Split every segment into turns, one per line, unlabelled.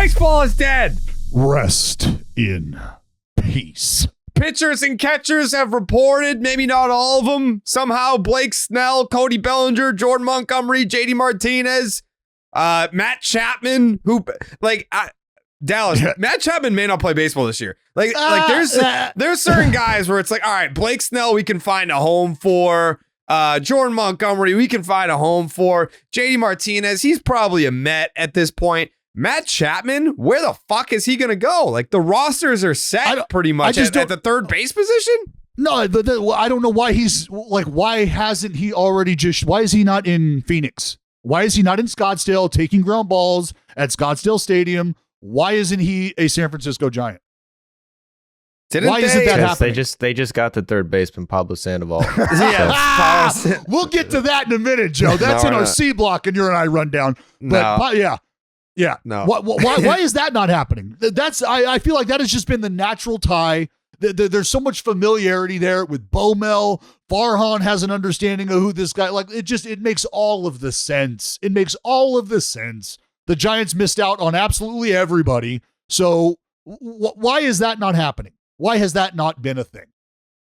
Baseball is dead.
Rest in peace.
Pitchers and catchers have reported, maybe not all of them. Somehow Blake Snell, Cody Bellinger, Jordan Montgomery, JD Martinez, Matt Chapman, Dallas. Matt Chapman may not play baseball this year. There's certain guys where it's like, all right, Blake Snell, we can find a home for. Jordan Montgomery, we can find a home for. JD Martinez, he's probably a Met at this point. Matt Chapman, where the fuck is he going to go? Like, the rosters are set pretty much at the third base position.
No, I don't know why why hasn't he already why is he not in Phoenix? Why is he not in Scottsdale taking ground balls at Scottsdale Stadium? Why isn't he a San Francisco Giant? Why isn't that happening?
They just got the third baseman, Pablo Sandoval.
We'll get to that in a minute, Joe. That's in our C block and your and I rundown. But yeah.
No.
Why is that not happening? I feel like that has just been the natural tie. There's so much familiarity there with Bomel. Farhan has an understanding of who this guy, it makes all of the sense. It makes all of the sense. The Giants missed out on absolutely everybody. So why is that not happening? Why has that not been a thing?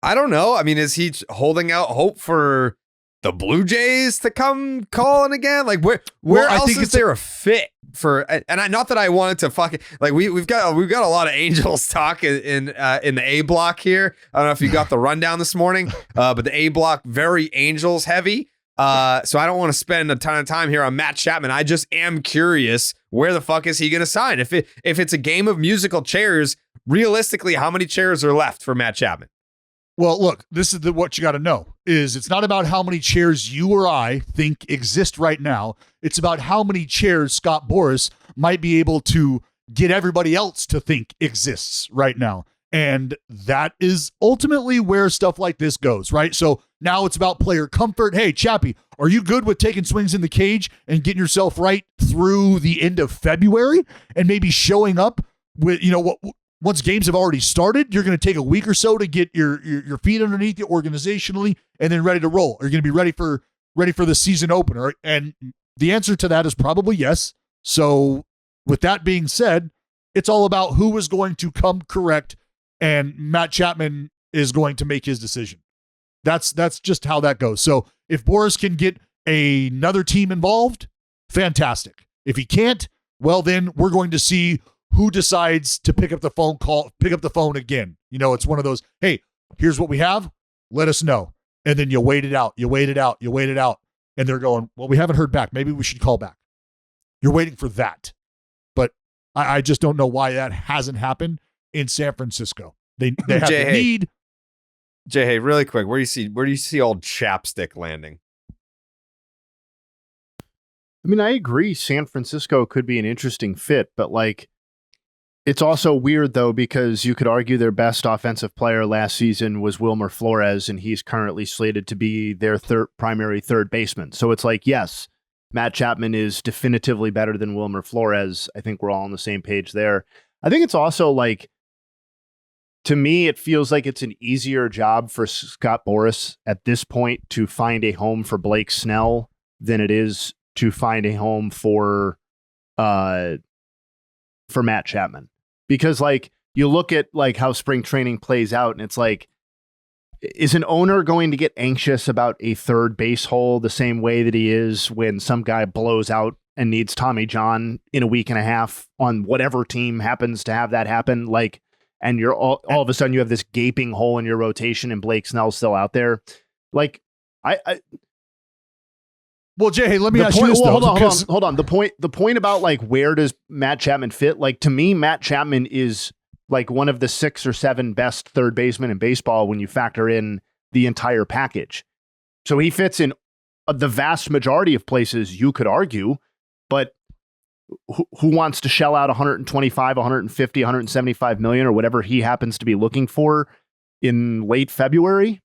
I don't know. I mean, is he holding out hope for the Blue Jays to come calling again? Like, where else is there a fit for? And not that I wanted to fucking we've got a lot of Angels talk in the A block here. I don't know if you got the rundown this morning, but the A block very Angels heavy. So I don't want to spend a ton of time here on Matt Chapman. I just am curious, where the fuck is he going to sign? If it's a game of musical chairs, realistically, how many chairs are left for Matt Chapman?
Well, look, this is what you got to know is it's not about how many chairs you or I think exist right now. It's about how many chairs Scott Boras might be able to get everybody else to think exists right now. And that is ultimately where stuff like this goes, right? So now it's about player comfort. Hey, Chappie, are you good with taking swings in the cage and getting yourself right through the end of February and maybe showing up with, once games have already started, you're going to take a week or so to get your feet underneath you organizationally and then ready to roll. Are you going to be ready for the season opener? And the answer to that is probably yes. So with that being said, it's all about who is going to come correct, and Matt Chapman is going to make his decision. That's just how that goes. So if Boras can get another team involved, fantastic. If he can't, well, then we're going to see who decides to pick up the phone again. It's one of those, hey, here's what we have. Let us know. And then you wait it out. And they're going, well, we haven't heard back. Maybe we should call back. You're waiting for that. But I just don't know why that hasn't happened in San Francisco. They have the need.
Jay, hey, really quick, where do you see old Chapstick landing?
I mean, I agree. San Francisco could be an interesting fit, but it's also weird though, because you could argue their best offensive player last season was Wilmer Flores, and he's currently slated to be their primary third baseman. So it's yes, Matt Chapman is definitively better than Wilmer Flores. I think we're all on the same page there. I think it's also to me, it feels like it's an easier job for Scott Boras at this point to find a home for Blake Snell than it is to find a home for Matt Chapman. Because you look at how spring training plays out, and it's is an owner going to get anxious about a third base hole the same way that he is when some guy blows out and needs Tommy John in a week and a half on whatever team happens to have that happen? And you're all of a sudden you have this gaping hole in your rotation and Blake Snell's still out there.
Well, Jay, hey, let me ask you this.
Hold on. The point about where does Matt Chapman fit? To me, Matt Chapman is one of the 6 or 7 best third basemen in baseball when you factor in the entire package. So he fits in the vast majority of places, you could argue, but who wants to shell out 125, 150, 175 million or whatever he happens to be looking for in late February?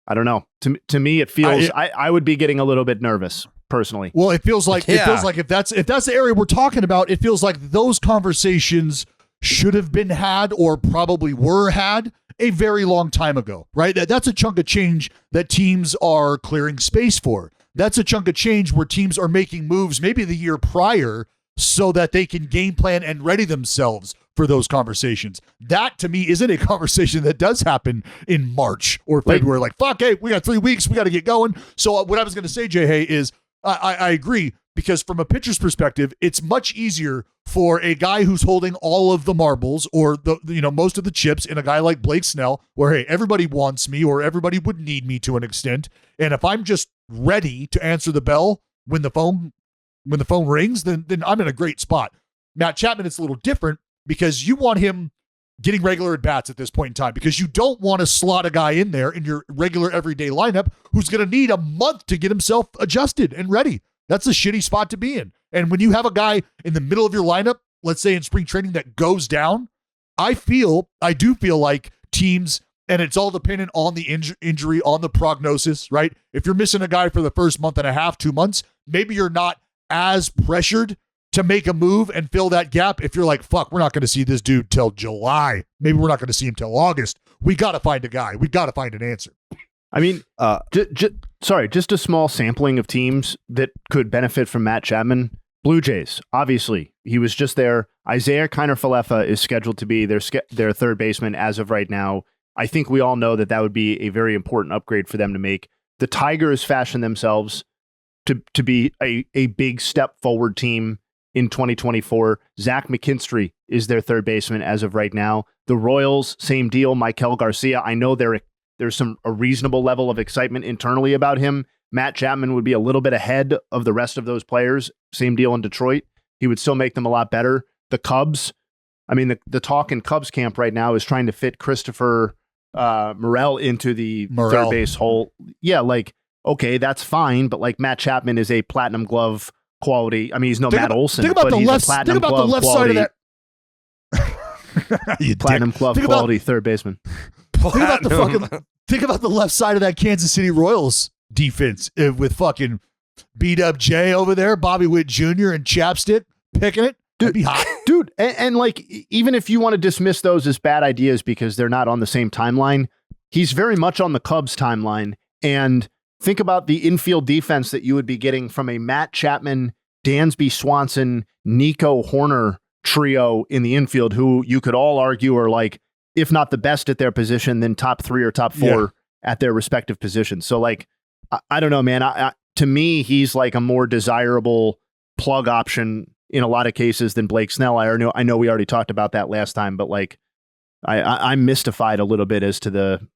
I don't know. To me, it feels I would be getting a little bit nervous personally.
Well, it feels like if that's the area we're talking about, it feels like those conversations should have been had or probably were had a very long time ago, right? That's a chunk of change that teams are clearing space for. That's a chunk of change where teams are making moves maybe the year prior so that they can game plan and ready themselves for those conversations. That, to me, isn't a conversation that does happen in March or February. Like, fuck, hey, we got 3 weeks. We got to get going. So what I was going to say, Jay Hay, is I agree, because from a pitcher's perspective, it's much easier for a guy who's holding all of the marbles or most of the chips in a guy like Blake Snell, where, hey, everybody wants me or everybody would need me to an extent. And if I'm just ready to answer the bell when the phone rings, then I'm in a great spot. Matt Chapman, it's a little different because you want him getting regular at-bats at this point in time, because you don't want to slot a guy in there in your regular everyday lineup who's going to need a month to get himself adjusted and ready. That's a shitty spot to be in. And when you have a guy in the middle of your lineup, let's say in spring training, that goes down, I do feel like teams, and it's all dependent on the injury, on the prognosis, right? If you're missing a guy for the first month and a half, 2 months, maybe you're not as pressured to make a move and fill that gap. If you're like, fuck, we're not going to see this dude till July. Maybe we're not going to see him till August. We got to find a guy. We got to find an answer.
I mean, just a small sampling of teams that could benefit from Matt Chapman. Blue Jays, obviously, he was just there. Isaiah Kiner-Falefa is scheduled to be their third baseman as of right now. I think we all know that would be a very important upgrade for them to make. The Tigers fashioned themselves to be a big step forward team in 2024. Zach McKinstry is their third baseman as of right now. The Royals, same deal. Maikel Garcia. I know there's a reasonable level of excitement internally about him. Matt Chapman would be a little bit ahead of the rest of those players. Same deal in Detroit. He would still make them a lot better. The Cubs, I mean, the talk in Cubs camp right now is trying to fit Christopher Morel into the third base hole. Yeah, like, okay, that's fine, but like Matt Chapman is a platinum glove quality. I mean, he's no Matt Olson, but he's a platinum glove quality. Platinum glove quality third baseman.
Think about the left side of that Kansas City Royals defense with fucking beat up Jay over there, Bobby Witt Jr. and Chapstick picking it. That'd be hot.
Dude, and like, even if you want to dismiss those as bad ideas because they're not on the same timeline, he's very much on the Cubs timeline. And think about the infield defense that you would be getting from a Matt Chapman, Dansby Swanson, Nico Horner trio in the infield, who you could all argue are like, if not the best at their position, then top 3 or top 4 at their respective positions. So like, I don't know, man. To me, he's like a more desirable plug option in a lot of cases than Blake Snell. I know we already talked about that last time, but like, I'm mystified a little bit as to the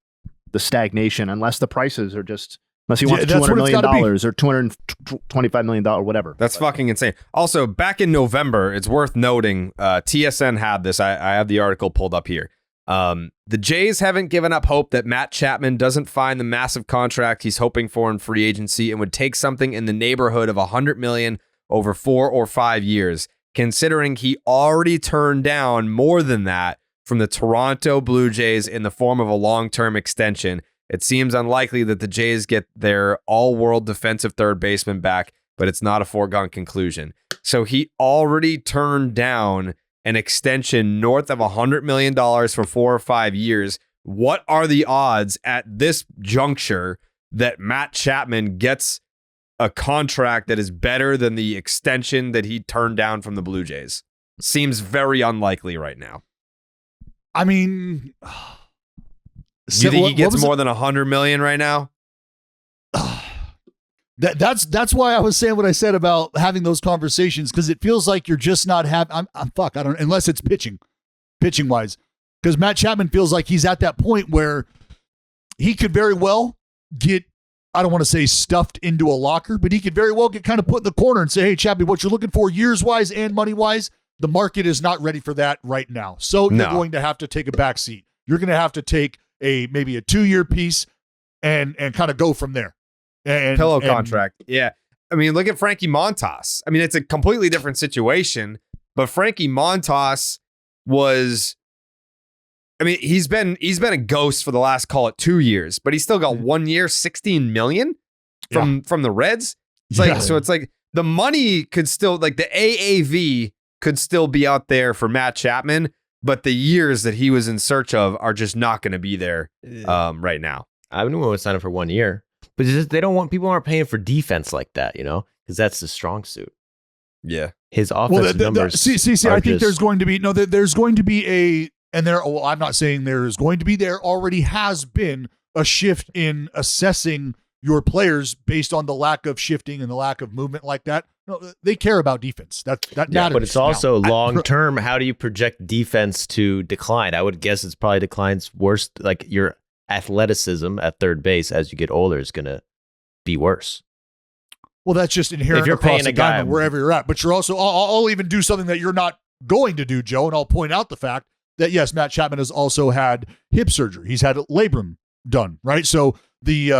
stagnation, unless the prices are just, unless he wants $200 million or $225 million or whatever.
That's fucking insane. Also, back in November, it's worth noting, TSN had this. I have the article pulled up here. The Jays haven't given up hope that Matt Chapman doesn't find the massive contract he's hoping for in free agency and would take something in the neighborhood of $100 million over 4 or 5 years, considering he already turned down more than that from the Toronto Blue Jays in the form of a long-term extension. It seems unlikely that the Jays get their all-world defensive third baseman back, but it's not a foregone conclusion. So he already turned down an extension north of $100 million for 4 or 5 years. What are the odds at this juncture that Matt Chapman gets a contract that is better than the extension that he turned down from the Blue Jays? Seems very unlikely right now.
I mean,
do you think he gets more than $100 million right now?
That's why I was saying what I said about having those conversations, because it feels like you're just not having. I don't, unless it's pitching wise, because Matt Chapman feels like he's at that point where he could very well get, I don't want to say stuffed into a locker, but he could very well get kind of put in the corner and say, hey, Chappie, what you're looking for years wise and money wise, the market is not ready for that right now. So you're going to have to take a back seat. You're going to have to take maybe a 2-year piece and kind of go from there. And
contract. Yeah. I mean, look at Frankie Montas. I mean, it's a completely different situation, but Frankie Montas was, I mean, he's been a ghost for the last, call it 2 years, but he's still got 1 year, $16 million from the Reds. It's like, so it's like the money could still, like the AAV could still be out there for Matt Chapman, but the years that he was in search of are just not going to be there right now.
I wouldn't want to sign up for 1 year. But it's just, they don't want, people aren't paying for defense like that, you know, because that's the strong suit.
Yeah.
His offensive numbers.
See, I think there's going to be I'm not saying there's going to be, there already has been a shift in assessing your players based on the lack of shifting and the lack of movement like that. No, they care about defense. That matters.
But it's also long term. How do you project defense to decline? I would guess it's probably declines worse. Like your athleticism at third base as you get older is going to be worse.
Well, that's just inherent
if you're
across
paying
the
a guy
diamond, wherever you're at. But you're also, I'll even do something that you're not going to do, Joe, and I'll point out the fact that, yes, Matt Chapman has also had hip surgery. He's had labrum done, right? So the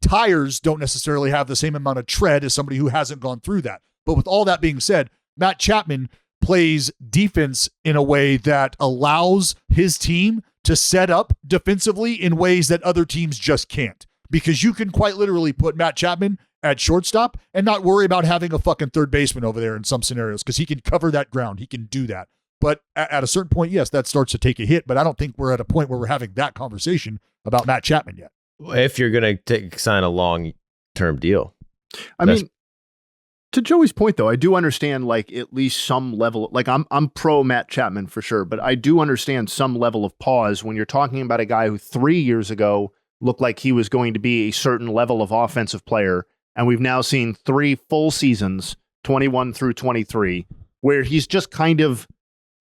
tires don't necessarily have the same amount of tread as somebody who hasn't gone through that. But with all that being said, Matt Chapman plays defense in a way that allows his team to set up defensively in ways that other teams just can't. Because you can quite literally put Matt Chapman at shortstop and not worry about having a fucking third baseman over there in some scenarios, because he can cover that ground. He can do that. But at a certain point, yes, that starts to take a hit. But I don't think we're at a point where we're having that conversation about Matt Chapman yet.
If you're going to sign a long-term deal.
I mean, to Joey's point, though, I do understand, like, at least some level. Like, I'm pro Matt Chapman for sure, but I do understand some level of pause when you're talking about a guy who 3 years ago looked like he was going to be a certain level of offensive player. And we've now seen 3 full seasons, 21 through 23, where he's just kind of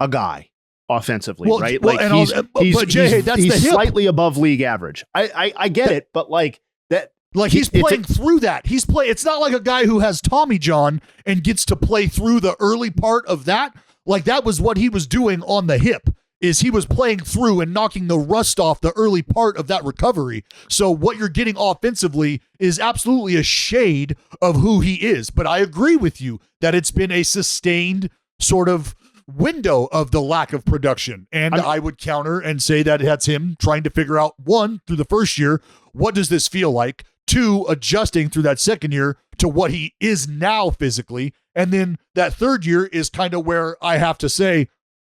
a guy offensively, right? Like he's slightly above league average. I get it, but like that,
like he's playing through that. It's not like a guy who has Tommy John and gets to play through the early part of that. Like that was what he was doing on the hip. Is he was playing through and knocking the rust off the early part of that recovery. So what you're getting offensively is absolutely a shade of who he is. But I agree with you that it's been a sustained sort of window of the lack of production. And I would counter and say that that's him trying to figure out, 1, through the first year, what does this feel like? 2, adjusting through that second year to what he is now physically. And then that third year is kind of where I have to say,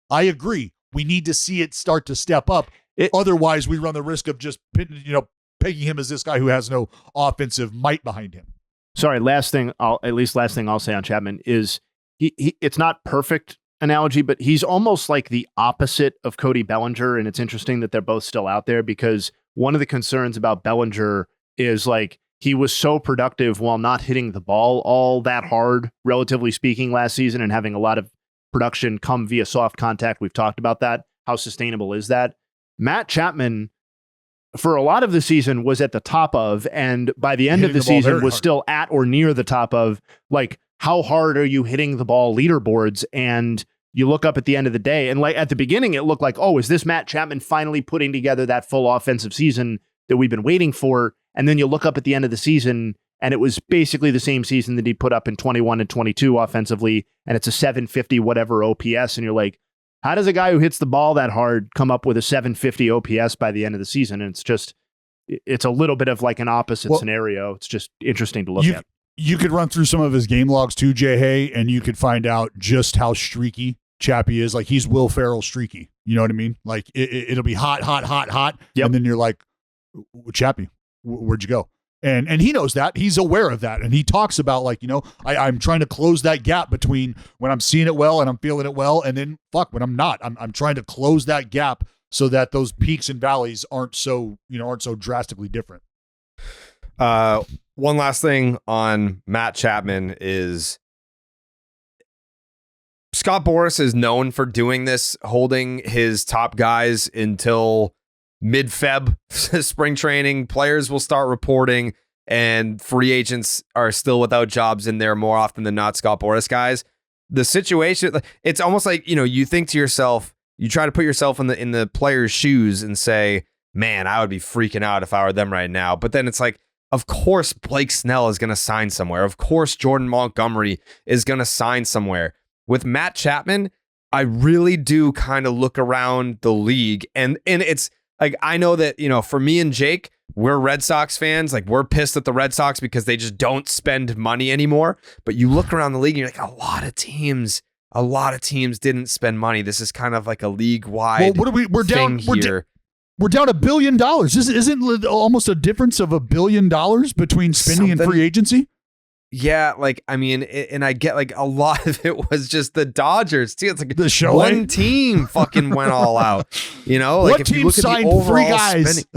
I agree. We need to see it start to step up. Otherwise, we run the risk of just, pegging him as this guy who has no offensive might behind him.
Sorry, last thing I'll say on Chapman is it's not perfect analogy, but he's almost like the opposite of Cody Bellinger. And it's interesting that they're both still out there, because one of the concerns about Bellinger is like he was so productive while not hitting the ball all that hard, relatively speaking, last season, and having a lot of production come via soft contact. We've talked about that. How sustainable is that? Matt Chapman, for a lot of the season, was at the top of, and by the end of the season was still at or near the top of, like, how hard are you hitting the ball leaderboards? And you look up at the end of the day, and like at the beginning, it looked like, oh, is this Matt Chapman finally putting together that full offensive season that we've been waiting for? And then you look up at the end of the season, and it was basically the same season that he put up in 21 and 22 offensively, and it's a 750 whatever OPS, and you're like, how does a guy who hits the ball that hard come up with a 750 OPS by the end of the season? And it's a little bit of like an opposite scenario. It's just interesting to look at.
You could run through some of his game logs too, Jay Hay, and you could find out just how streaky Chappie is. Like, he's Will Ferrell streaky. You know what I mean? Like, it'll be hot. Yep. And then you're like, Chappie, where'd you go? And he knows that. He's aware of that. And he talks about, like, I'm trying to close that gap between when I'm seeing it well and I'm feeling it well, and then when I'm not. I'm trying to close that gap so that those peaks and valleys aren't so drastically different.
One last thing on Matt Chapman is Scott Boras is known for doing this, holding his top guys until mid-Feb spring training. Players will start reporting, and free agents are still without jobs in there more often than not. Scott Boras guys. The situation, it's almost like, you think to yourself, you try to put yourself in the player's shoes and say, man, I would be freaking out if I were them right now. But then it's like, of course, Blake Snell is going to sign somewhere. Of course, Jordan Montgomery is going to sign somewhere. With Matt Chapman, I really do kind of look around the league, and it's like, I know that, for me and Jake, we're Red Sox fans. Like, we're pissed at the Red Sox because they just don't spend money anymore. But you look around the league and you're like, a lot of teams didn't spend money. This is kind of like a league-wide
we're down
here.
We're down $1 billion. Isn't almost a difference of $1 billion between spending and free agency?
Yeah, like, I mean, and I get like a lot of it was just the Dodgers too. It's like
the show
one team fucking went all out, you know? Like
what
if
team
you look
signed
at the overall
3 guys?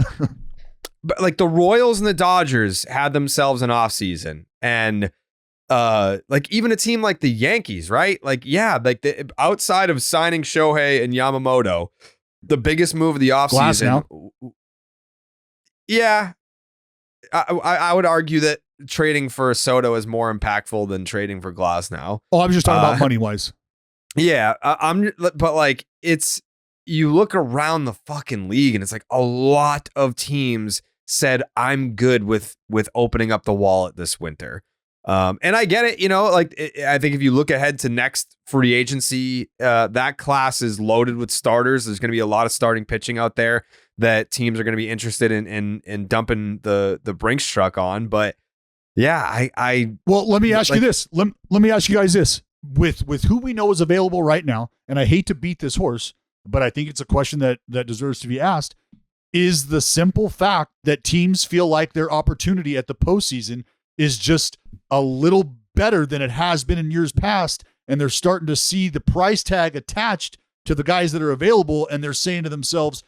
but like the Royals and the Dodgers had themselves an offseason, and like even a team like the Yankees, right? Like, yeah, like outside of signing Shohei and Yamamoto, the biggest move of the offseason. Yeah. I would argue that trading for Soto is more impactful than trading for Glasnow.
Oh, I'm just talking about money wise.
Yeah, but like you look around the fucking league and it's like a lot of teams said I'm good with opening up the wallet this winter. And I get it, you know, like I think if you look ahead to next free agency, that class is loaded with starters. There's going to be a lot of starting pitching out there that teams are going to be interested in dumping the Brinks truck on. But yeah,
well, let me ask you this. Let me ask you guys this. With who we know is available right now, and I hate to beat this horse, but I think it's a question that deserves to be asked, is the simple fact that teams feel like their opportunity at the postseason is just a little better than it has been in years past, and they're starting to see the price tag attached to the guys that are available, and they're saying to themselves,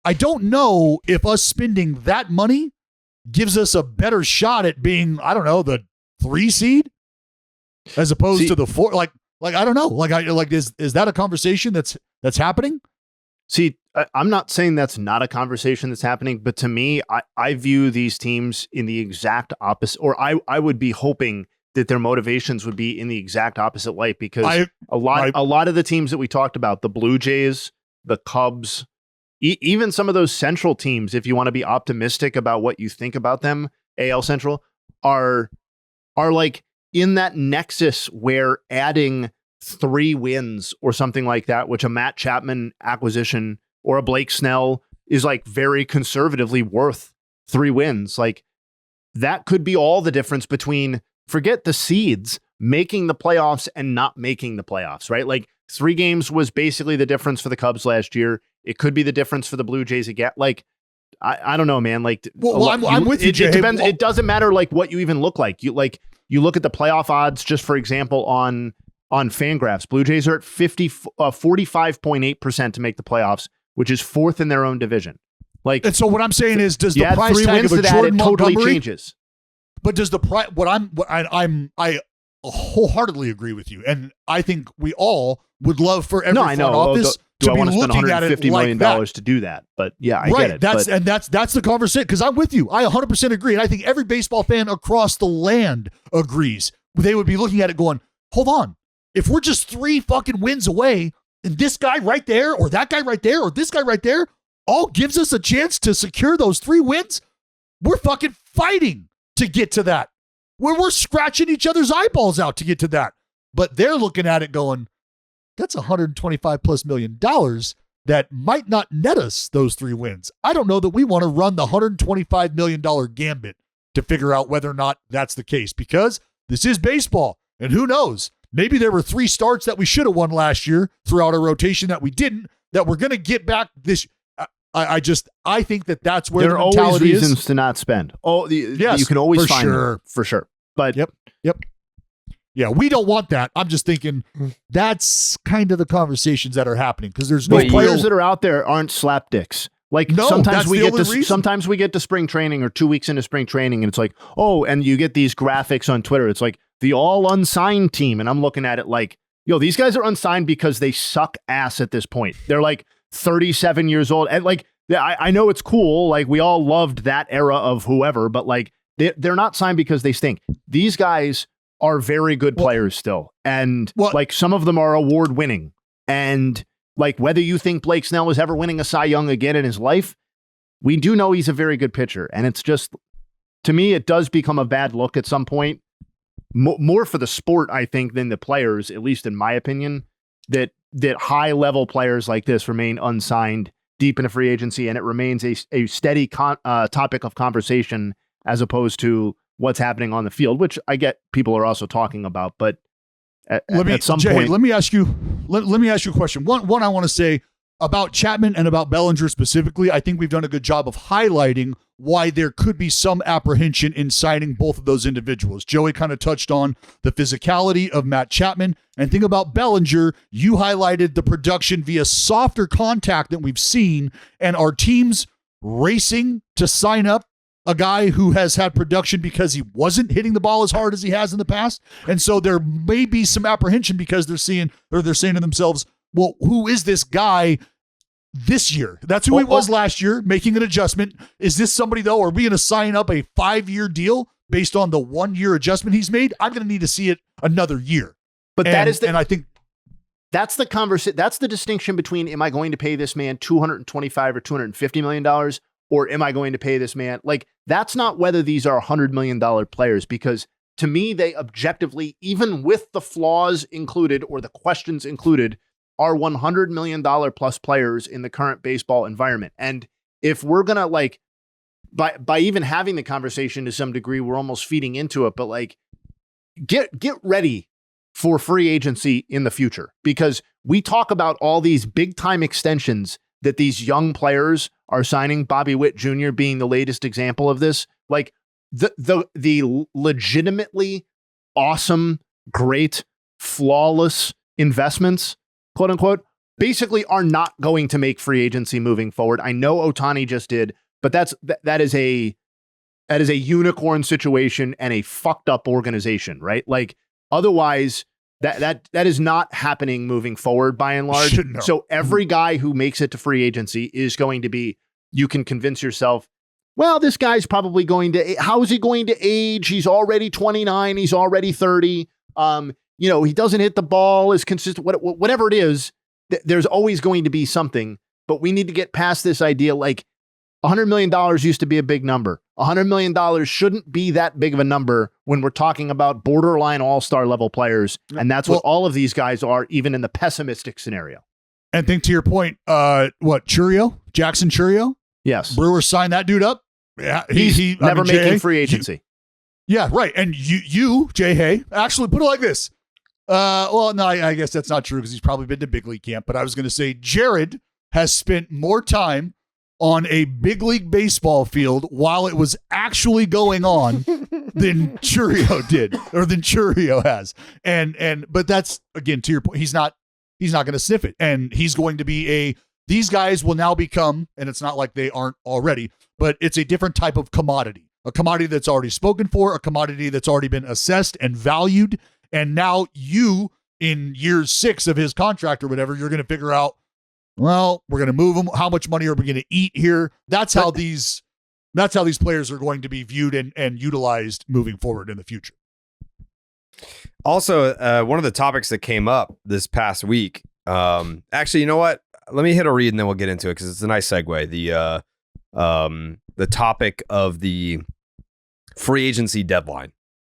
I don't know if us spending that money gives us a better shot at being, I don't know, the 3 seed as opposed to the 4. Like I don't know. Is that a conversation that's happening?
See, I'm not saying that's not a conversation that's happening, but to me, I view these teams in the exact opposite, or I would be hoping that their motivations would be in the exact opposite light, because a lot of the teams that we talked about, the Blue Jays, the Cubs, even some of those Central teams, if you want to be optimistic about what you think about them, AL Central, are like in that nexus where adding 3 wins or something like that, which a Matt Chapman acquisition or a Blake Snell is like very conservatively worth 3 wins. Like that could be all the difference between, forget the seeds, making the playoffs and not making the playoffs, right? Like 3 games was basically the difference for the Cubs last year. It could be the difference for the Blue Jays again. Like, I don't know, man. Like,
I'm with you, Jay.
It depends. It doesn't matter like what you even look like. You look at the playoff odds, just for example, on Fangraphs. Blue Jays are at 45.8% to make the playoffs, which is 4th in their own division. Like,
and so what I'm saying is, does the price tag of a Jordan
totally
Montgomery
changes?
But does the price? I wholeheartedly agree with you, and I think we all would love for every front office
do I
be
want to spend
looking at it
$150 million
like
to do that? But yeah, I
right.
get it.
That's the conversation, because I'm with you. I 100% agree, and I think every baseball fan across the land agrees. They would be looking at it going, hold on, if we're just 3 fucking wins away, and this guy right there, or that guy right there, or this guy right there, all gives us a chance to secure those 3 wins, we're fucking fighting to get to that. We're scratching each other's eyeballs out to get to that. But they're looking at it going, that's $125+ million that might not net us those 3 wins. I don't know that we want to run the $125 million gambit to figure out whether or not that's the case, because this is baseball. And who knows? Maybe there were 3 starts that we should have won last year throughout a rotation that we didn't, that we're going to get back this. I think that's where
there
the
are
mentality
always reasons
is.
to not spend.
Yes,
you can always
for
find
sure.
them, for sure. But
Yep. Yeah, we don't want that. I'm just thinking that's kind of the conversations that are happening, because there's no
players that are out there aren't slapdicks. Like sometimes we get to spring training or 2 weeks into spring training, and it's like, oh, and you get these graphics on Twitter. It's like the all unsigned team, and I'm looking at it like, yo, these guys are unsigned because they suck ass at this point. They're like 37 years old, and like I know it's cool. Like we all loved that era of whoever, but like they're not signed because they stink. These guys are very good players still, and like some of them are award winning, and like whether you think Blake Snell was ever winning a Cy Young again in his life, we do know he's a very good pitcher. And it's just, to me, it does become a bad look at some point, more for the sport, I think, than the players, at least in my opinion, that high level players like this remain unsigned deep into free agency, and it remains a steady topic of conversation as opposed to what's happening on the field, which I get people are also talking about, but at some point,
let me ask you a question. One I want to say about Chapman and about Bellinger specifically, I think we've done a good job of highlighting why there could be some apprehension in signing both of those individuals. Joey kind of touched on the physicality of Matt Chapman. And think about Bellinger. You highlighted the production via softer contact that we've seen, and our teams racing to sign up a guy who has had production because he wasn't hitting the ball as hard as he has in the past. And so there may be some apprehension because they're saying to themselves, well, who is this guy this year? That's who he was last year, making an adjustment. Is this somebody, though? Are we going to sign up a 5-year deal based on the 1-year adjustment he's made? I'm going to need to see it another year.
But and
I think
that's the conversation. That's the distinction between, am I going to pay this man $225 or $250 million? Or am I going to pay this man? Like, that's not whether these are $100 million players, because to me, they objectively, even with the flaws included or the questions included, are $100 million plus players in the current baseball environment. And if we're going to, like, by even having the conversation to some degree, we're almost feeding into it, but like, get ready for free agency in the future, because we talk about all these big time extensions that these young players are signing, Bobby Witt Jr. being the latest example of this. Like, the legitimately awesome, great, flawless investments, quote unquote, basically are not going to make free agency moving forward. I know Ohtani just did, but that is a unicorn situation and a fucked up organization, right? Like, otherwise that is not happening moving forward by and large.
No.
So every guy who makes it to free agency is going to be, you can convince yourself, well, this guy's probably going to, how is he going to age? He's already 29. He's already 30. He doesn't hit the ball as consistent, whatever it is, there's always going to be something, but we need to get past this idea. Like, $100 million used to be a big number. $100 million shouldn't be that big of a number when we're talking about borderline all-star level players. And that's what all of these guys are, even in the pessimistic scenario.
And think to your point, Churio? Jackson Churio?
Yes.
Brewers signed that dude up. Yeah,
he's never making free agency.
Yeah, right. And you, Jay Hay, actually put it like this. No, I guess that's not true because he's probably been to big league camp. But I was going to say Jared has spent more time on a big league baseball field while it was actually going on than Churio did, or than Churio has. But that's, again, to your point, he's not going to sniff it. And he's going to be these guys will now become, and it's not like they aren't already, but it's a different type of commodity, a commodity that's already spoken for, a commodity that's already been assessed and valued. And now you, in year 6 of his contract or whatever, you're going to figure out, well, we're going to move them. How much money are we going to eat here? That's how these players are going to be viewed and utilized moving forward in the future.
Also, one of the topics that came up this past week, actually, you know what? Let me hit a read and then we'll get into it because it's a nice segue. The topic of the free agency deadline.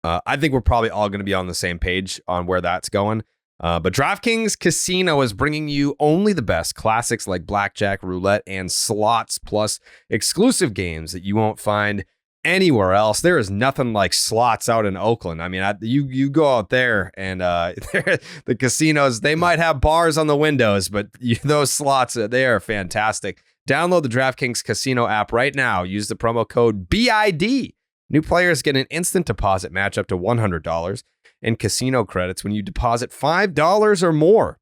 I think we're probably all going to be on the same page on where that's going. But DraftKings Casino is bringing you only the best classics like blackjack, roulette, and slots, plus exclusive games that you won't find anywhere else. There is nothing like slots out in Oakland. I mean, you go out there and the casinos, they might have bars on the windows, but those slots, they are fantastic. Download the DraftKings Casino app right now. Use the promo code BID. New players get an instant deposit match up to $100 in casino credits when you deposit $5 or more.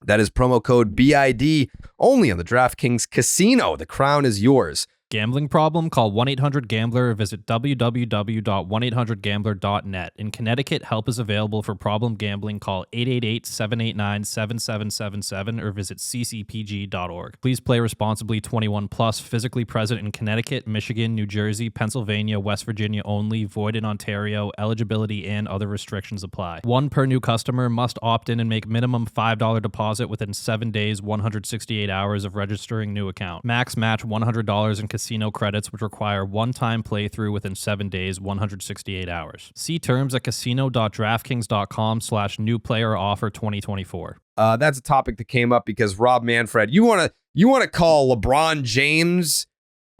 That is promo code BID only on the DraftKings Casino. The crown is yours.
Gambling problem? Call 1-800-GAMBLER or visit www.1800gambler.net. In Connecticut, help is available for problem gambling. Call 888-789-7777 or visit ccpg.org. Please play responsibly. 21 plus. Physically present in Connecticut, Michigan, New Jersey, Pennsylvania, West Virginia only. Void in Ontario. Eligibility and other restrictions apply. 1 per new customer. Must opt in and make minimum $5 deposit within 7 days, 168 hours of registering new account. Max match $100 in casino credits, which require one-time playthrough within 7 days, 168 hours. See terms at casino.draftkings.com/new player offer 2024.
That's a topic that came up because Rob Manfred, you want to call LeBron James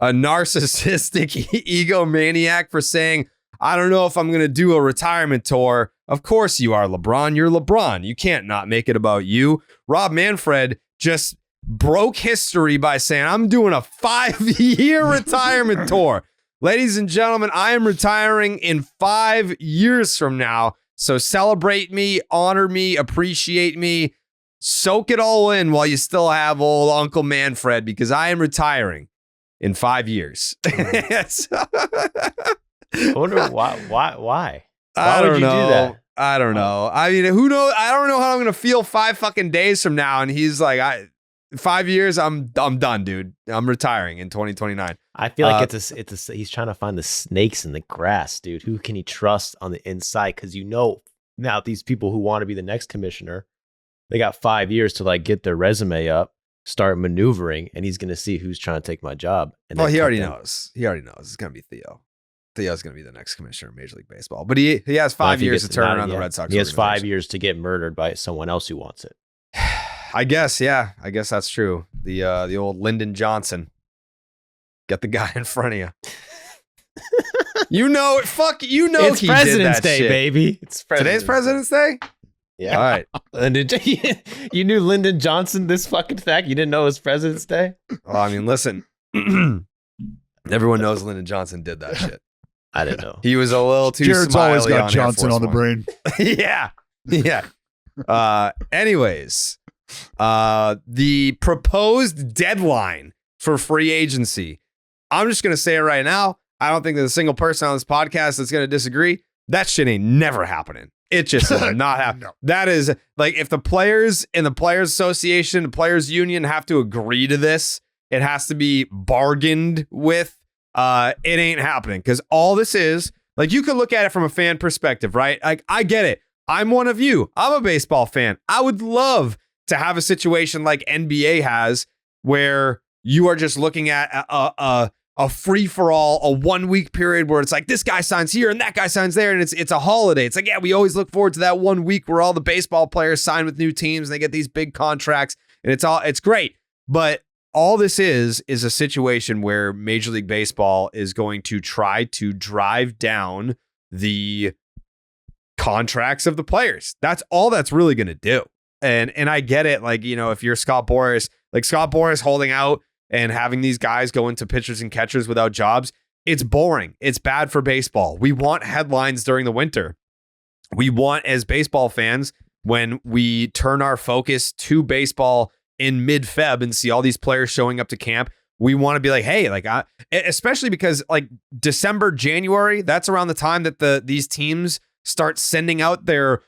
a narcissistic egomaniac for saying, I don't know if I'm going to do a retirement tour. Of course you are, LeBron. You're LeBron. You can't not make it about you. Rob Manfred just broke history by saying, I'm doing a 5-year retirement tour. Ladies and gentlemen, I am retiring in 5 years from now. So celebrate me, honor me, appreciate me, soak it all in while you still have old Uncle Manfred, because I am retiring in 5 years.
I wonder why. Why
I
would
don't
you
know.
do that?
I don't know. I mean, who knows? I don't know how I'm gonna feel 5 fucking days from now. And he's like, 5 years, I'm done, dude. I'm retiring in 2029.
I feel like he's trying to find the snakes in the grass, dude. Who can he trust on the inside? Because now these people who want to be the next commissioner, they got 5 years to like get their resume up, start maneuvering, and he's gonna see who's trying to take my job. And
Well, he already knows. He already knows. It's gonna be Theo. Theo's gonna be the next commissioner of Major League Baseball. But he has 5 years to turn around the Red Sox.
He has 5 years to get murdered by someone else who wants it.
I guess, yeah. I guess that's true. The old Lyndon Johnson. Get the guy in front of you. You know, fuck, you know,
It's
he
President's
did that
Day,
shit.
baby.
Today's President's Day?
Yeah.
All right.
You knew Lyndon Johnson this fucking fact? You didn't know it was President's Day?
Well, I mean, listen. Everyone knows Lyndon Johnson did that shit.
I didn't know.
He was a little too
Jared's
smiley
always got
on
Johnson on the
One.
brain.
Yeah. Anyways, the proposed deadline for free agency. I'm just going to say it right now. I don't think there's a single person on this podcast that's going to disagree. That shit ain't never happening. It just is not happening.
No.
That is like, if the players in the Players Association, the Players Union have to agree to this, it has to be bargained with. It ain't happening, because all this is, like, you could look at it from a fan perspective, right? Like, I get it. I'm one of you. I'm a baseball fan. I would love to have a situation like NBA has, where you are just looking at a free-for-all, a 1 week period where it's like, this guy signs here and that guy signs there, and it's a holiday. It's like, yeah, we always look forward to that 1 week where all the baseball players sign with new teams and they get these big contracts, and it's great. But all this is a situation where Major League Baseball is going to try to drive down the contracts of the players. That's all that's really going to do. And I get it. Like, you know, if you're Scott Boras holding out and having these guys go into pitchers and catchers without jobs, it's boring. It's bad for baseball. We want headlines during the winter. We want, as baseball fans, when we turn our focus to baseball in mid-Feb and see all these players showing up to camp, we want to be like, hey, like, especially because like December, January, that's around the time that these teams start sending out their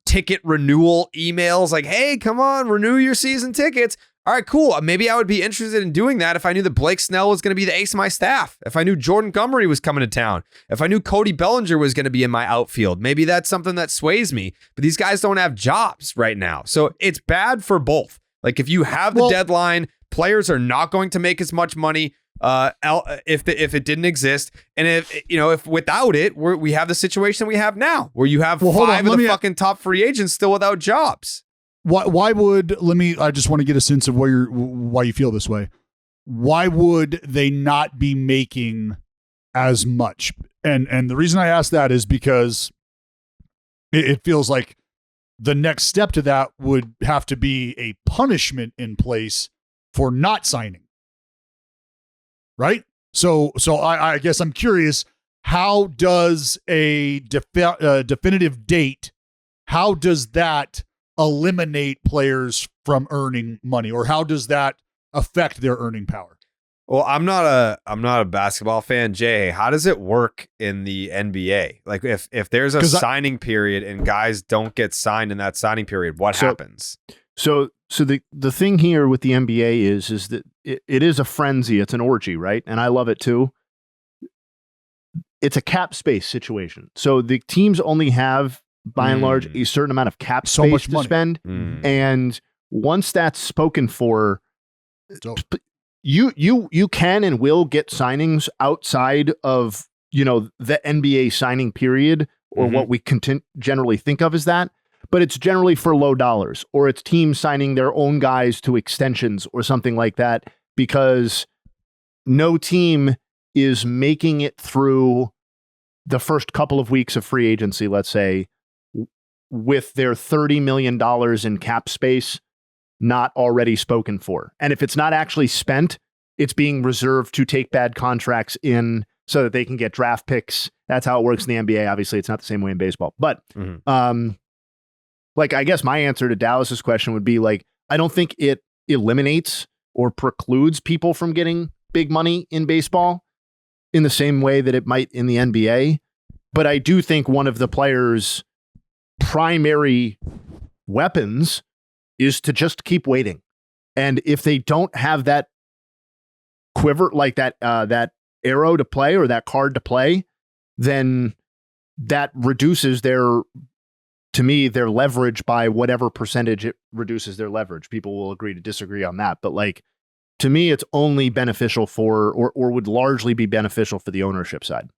ticket renewal emails. Like, hey, come on, renew your season tickets. All right, cool. Maybe I would be interested in doing that if I knew that Blake Snell was going to be the ace of my staff. If I knew Jordan Montgomery was coming to town. If I knew Cody Bellinger was going to be in my outfield. Maybe that's something that sways me. But these guys don't have jobs right now. So it's bad for both. Like, if you have the deadline, players are not going to make as much money if it didn't exist. And if without it, we have the situation we have now, where you have 5 of the fucking top free agents still without jobs.
Why would, I just want to get a sense of why you feel this way. Why would they not be making as much? And the reason I ask that is because it feels like the next step to that would have to be a punishment in place for not signing. Right? So I guess I'm curious, how does a definitive date, how does that eliminate players from earning money, or how does that affect their earning power?
Well, I'm not a basketball fan, Jay. How does it work in the NBA? Like, if there's a signing period and guys don't get signed in that signing period, what happens?
So the thing here with the NBA is that it is a frenzy. It's an orgy, right? And I love it too. It's a cap space situation. So the teams only have, by and large, a certain amount of cap space to spend. And once that's spoken for, you can and will get signings outside of, the NBA signing period, or what we generally think of as that. But it's generally for low dollars, or it's teams signing their own guys to extensions or something like that, because no team is making it through the first couple of weeks of free agency, let's say, with their $30 million in cap space not already spoken for. And if it's not actually spent, it's being reserved to take bad contracts in so that they can get draft picks. That's how it works in the NBA. Obviously, it's not the same way in baseball. But like, I guess my answer to Dallas's question would be like, I don't think it eliminates or precludes people from getting big money in baseball in the same way that it might in the NBA. But I do think one of the players' primary weapons is to just keep waiting. And if they don't have that quiver, like that arrow to play or that card to play, then that reduces their leverage by whatever percentage it reduces their leverage. People will agree to disagree on that. But like, to me, it's only beneficial for, or would largely be beneficial for the ownership side.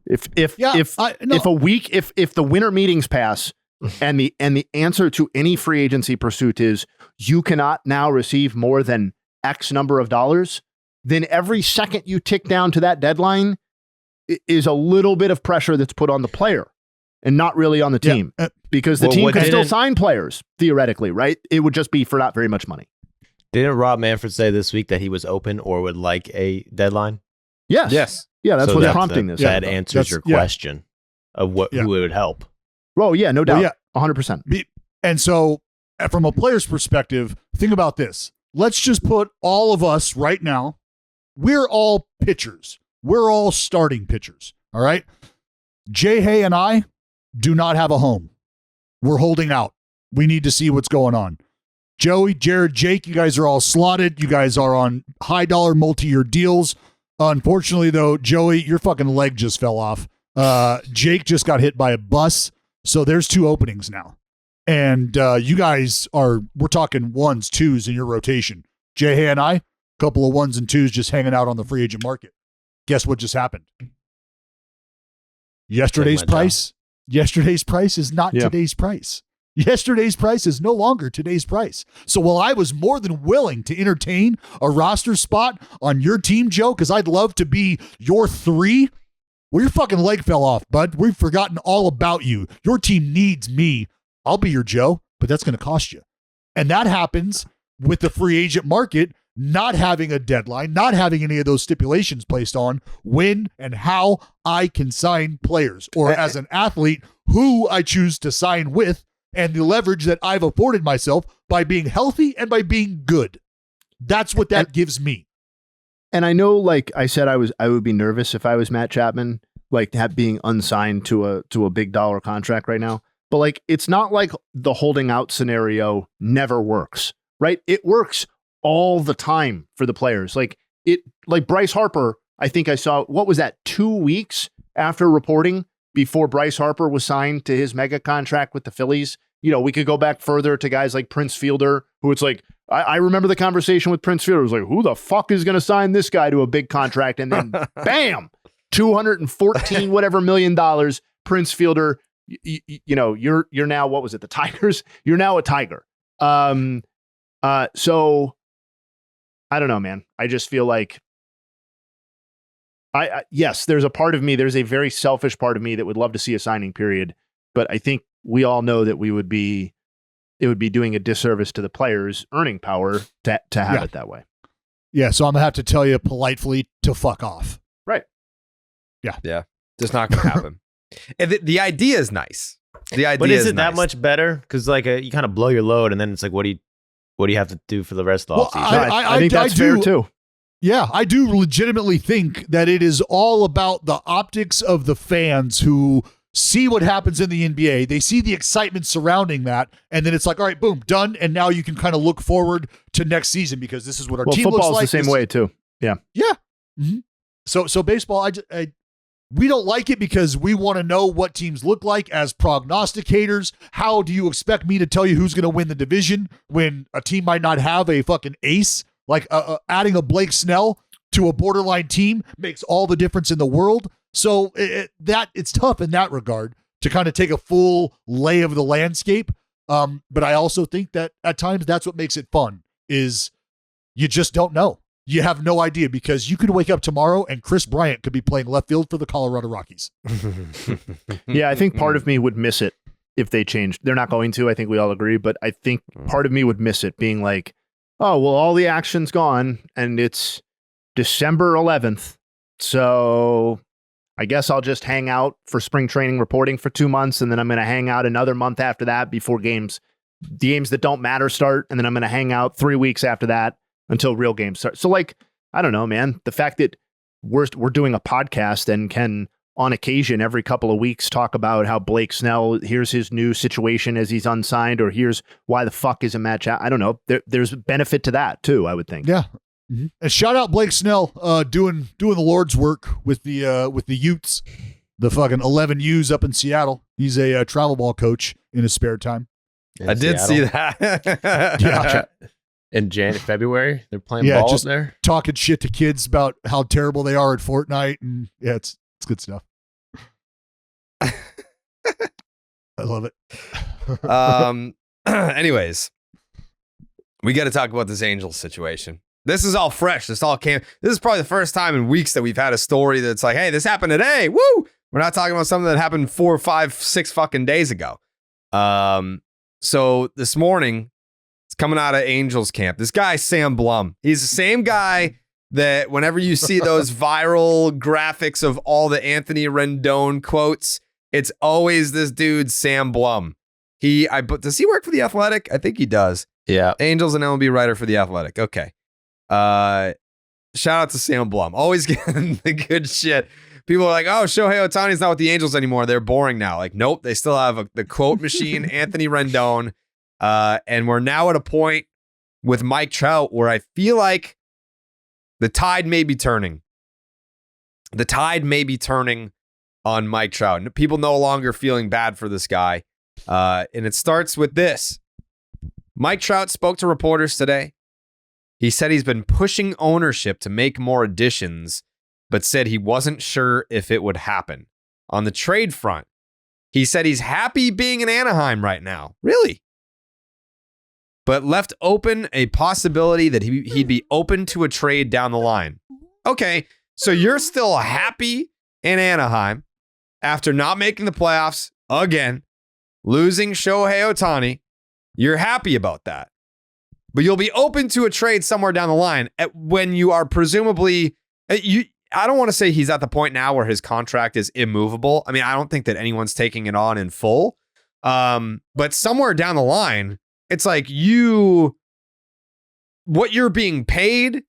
If the winter meetings pass and the answer to any free agency pursuit is you cannot now receive more than X number of dollars, then every second you tick down to that deadline is a little bit of pressure that's put on the player and not really on the team, because the team can still sign players theoretically, right? It would just be for not very much money.
Didn't Rob Manfred say this week that he was open or would like a deadline?
Yes.
Yeah, that's what's prompting this.
That answers your question of who it would help.
Well, yeah, no doubt. 100%.
And so from a player's perspective, think about this. Let's just put all of us right now. We're all pitchers. We're all starting pitchers. All right. Jay Hay and I do not have a home. We're holding out. We need to see what's going on. Joey, Jared, Jake, you guys are all slotted. You guys are on high dollar multi-year deals. Unfortunately, though, Joey, your fucking leg just fell off. Jake just got hit by a bus. So there's 2 openings now. And you guys we're talking 1s, 2s in your rotation. Jay Hay and I, a couple of 1s and 2s just hanging out on the free agent market. Guess what just happened? Yesterday's price is not today's price. Yesterday's price is no longer today's price. So while I was more than willing to entertain a roster spot on your team, Joe, because I'd love to be your 3, well, your fucking leg fell off, bud. We've forgotten all about you. Your team needs me. I'll be your Joe, but that's going to cost you. And that happens with the free agent market not having a deadline, not having any of those stipulations placed on when and how I can sign players, or as an athlete, who I choose to sign with, and the leverage that I've afforded myself by being healthy and by being good. That's what that gives me.
And I know, like I said, I would be nervous if I was Matt Chapman, like being unsigned to a big dollar contract right now. But like, it's not like the holding out scenario never works, right? It works all the time for the players. Like Bryce Harper, I think I saw, what was that, 2 weeks after reporting before Bryce Harper was signed to his mega contract with the Phillies. You know, we could go back further to guys like Prince Fielder, who it's like, I remember the conversation with Prince Fielder. It was like, who the fuck is going to sign this guy to a big contract? And then bam, 214 whatever $1 million. Prince Fielder, you know, you're now, what was it, the Tigers? You're now a Tiger. So I don't know, man. I just feel like yes, there's a part of me, there's a very selfish part of me that would love to see a signing period, but I think we all know that it would be doing a disservice to the players' earning power to have it that way.
Yeah, so I'm gonna have to tell you politely to fuck off.
Right.
Yeah.
Just not gonna happen. And the idea is nice. The idea,
but is it
nice.
that much better? Because like you kind of blow your load, and then it's like, what do you have to do for the rest of the offseason?
I think that's fair too.
Yeah, I do legitimately think that it is all about the optics of the fans who see what happens in the NBA. They see the excitement surrounding that, and then it's like, all right, boom, done. And now you can kind of look forward to next season because this is what our team looks like.
Football's the same way too. Yeah.
Yeah. Mm-hmm. So baseball, we don't like it because we want to know what teams look like as prognosticators. How do you expect me to tell you who's going to win the division when a team might not have a fucking ace? Like adding a Blake Snell to a borderline team makes all the difference in the world. So it's tough in that regard to kind of take a full lay of the landscape. But I also think that at times that's what makes it fun is you just don't know. You have no idea because you could wake up tomorrow and Chris Bryant could be playing left field for the Colorado Rockies.
Yeah, I think part of me would miss it if they change. They're not going to. I think we all agree. But I think part of me would miss it, being like, oh, well, all the action's gone, and it's December 11th. So I guess I'll just hang out for spring training reporting for 2 months, and then I'm going to hang out another month after that before the games that don't matter start, and then I'm going to hang out 3 weeks after that until real games start. So, like, I don't know, man. The fact that we're doing a podcast and can, on occasion, every couple of weeks, talk about how Blake Snell, here's his new situation as he's unsigned, or here's why the fuck is a match out. I don't know. There's benefit to that too, I would think.
Yeah. Mm-hmm. And shout out Blake Snell, doing the Lord's work with the Utes, the fucking 11 U's up in Seattle. He's a travel ball coach in his spare time.
I did see that.
Yeah.
In February, they're playing balls
just
there.
Talking shit to kids about how terrible they are at Fortnite, and yeah, it's good stuff. I love it.
Anyways, we got to talk about this Angels situation. This is all fresh. This is probably the first time in weeks that we've had a story that's like, hey, this happened today. Woo! We're not talking about something that happened 4, 5, 6 fucking days ago. So this morning, it's coming out of Angels camp. This guy, Sam Blum, he's the same guy that whenever you see those viral graphics of all the Anthony Rendon quotes, it's always this dude, Sam Blum. Does he work for The Athletic? I think he does.
Yeah.
Angels and MLB writer for The Athletic. Okay. Shout out to Sam Blum. Always getting the good shit. People are like, oh, Shohei Ohtani's not with the Angels anymore. They're boring now. Like, nope, they still have the quote machine, Anthony Rendon. And we're now at a point with Mike Trout where I feel like the tide may be turning. The tide may be turning on Mike Trout. People no longer feeling bad for this guy. And it starts with this. Mike Trout spoke to reporters today. He said he's been pushing ownership to make more additions, but said he wasn't sure if it would happen. On the trade front, he said he's happy being in Anaheim right now. Really? But left open a possibility that he'd be open to a trade down the line. Okay, so you're still happy in Anaheim after not making the playoffs again, losing Shohei Ohtani. You're happy about that. But you'll be open to a trade somewhere down the line when you are presumably... I don't want to say he's at the point now where his contract is immovable. I mean, I don't think that anyone's taking it on in full. But somewhere down the line, it's like what you're being paid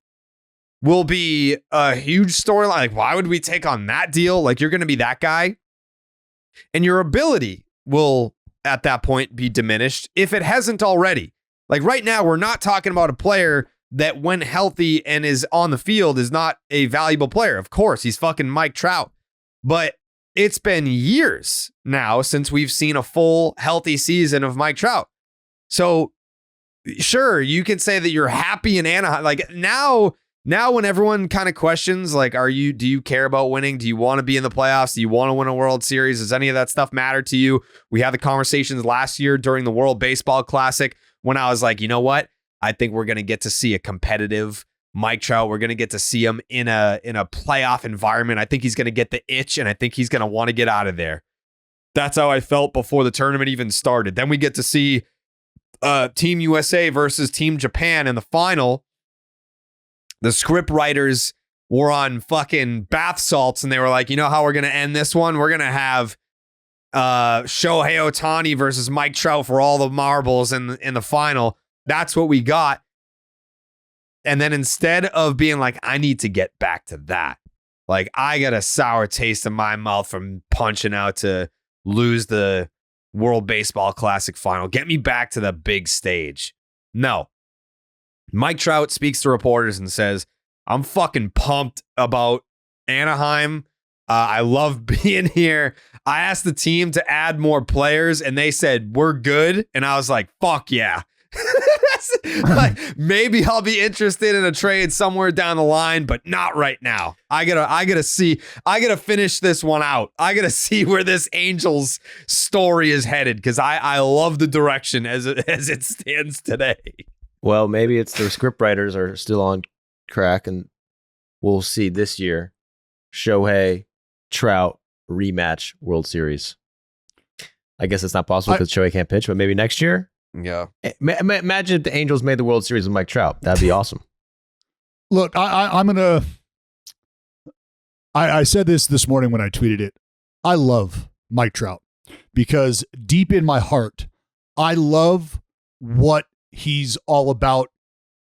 will be a huge storyline. Like, why would we take on that deal? Like, you're going to be that guy. And your ability will, at that point, be diminished if it hasn't already. Like, right now, we're not talking about a player that when healthy and is on the field is not a valuable player. Of course, he's fucking Mike Trout. But it's been years now since we've seen a full, healthy season of Mike Trout. So, sure, you can say that you're happy in Anaheim. Like, now when everyone kind of questions, like, do you care about winning? Do you want to be in the playoffs? Do you want to win a World Series? Does any of that stuff matter to you? We had the conversations last year during the World Baseball Classic when I was like, you know what? I think we're going to get to see a competitive Mike Trout. We're going to get to see him in a playoff environment. I think he's going to get the itch, and I think he's going to want to get out of there. That's how I felt before the tournament even started. Then we get to see Team USA versus Team Japan in the final. The script writers were on fucking bath salts, and they were like, you know how we're going to end this one? We're going to have Shohei Ohtani versus Mike Trout for all the marbles in the final. That's what we got. And then instead of being like, I need to get back to that, like, I got a sour taste in my mouth from punching out to lose the World Baseball Classic final. Get me back to the big stage. No. Mike Trout speaks to reporters and says, I'm fucking pumped about Anaheim. I love being here. I asked the team to add more players, and they said, we're good. And I was like, fuck yeah. Like, maybe I'll be interested in a trade somewhere down the line, but not right now. I gotta finish this one out. I gotta see where this Angels story is headed, because I love the direction as it stands today.
Well, maybe it's their scriptwriters are still on crack, and we'll see this year. Shohei, Trout, rematch World Series. I guess it's not possible because Shohei can't pitch, but maybe next year.
Yeah.
Imagine if the Angels made the World Series with Mike Trout. That'd be awesome.
Look, I'm gonna. I said this morning when I tweeted it. I love Mike Trout because deep in my heart, I love what he's all about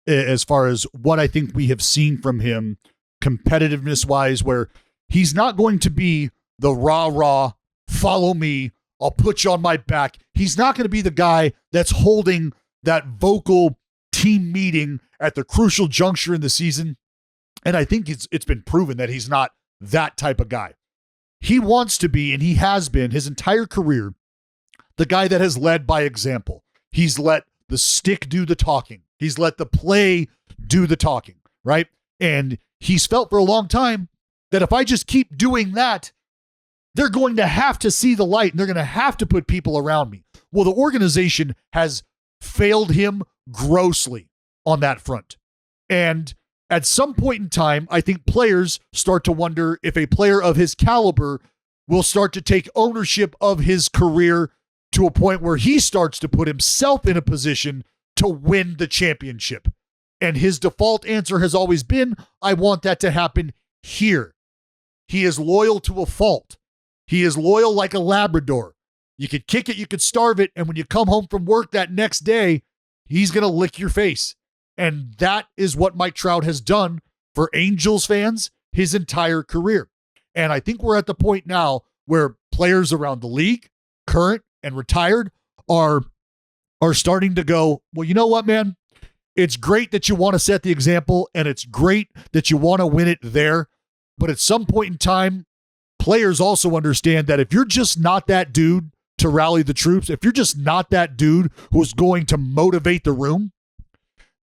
as far as what I think we have seen from him competitiveness wise, where he's not going to be the rah, follow me, I'll put you on my back. He's not going to be the guy that's holding that vocal team meeting at the crucial juncture in the season. And I think it's been proven that he's not that type of guy. He wants to be, and he has been his entire career, the guy that has led by example. He's let the stick do the talking. He's let the play do the talking, right? And he's felt for a long time that if I just keep doing that, they're going to have to see the light and they're going to have to put people around me. Well, the organization has failed him grossly on that front. And at some point in time, I think players start to wonder if a player of his caliber will start to take ownership of his career to a point where he starts to put himself in a position to win the championship. And his default answer has always been, I want that to happen here. He is loyal to a fault. He is loyal like a Labrador. You could kick it, you could starve it, and when you come home from work that next day, he's going to lick your face. And that is what Mike Trout has done for Angels fans his entire career. And I think we're at the point now where players around the league, current and retired, are starting to go, well, you know what, man? It's great that you want to set the example, and it's great that you want to win it there. But at some point in time, players also understand that if you're just not that dude to rally the troops, if you're just not that dude who's going to motivate the room,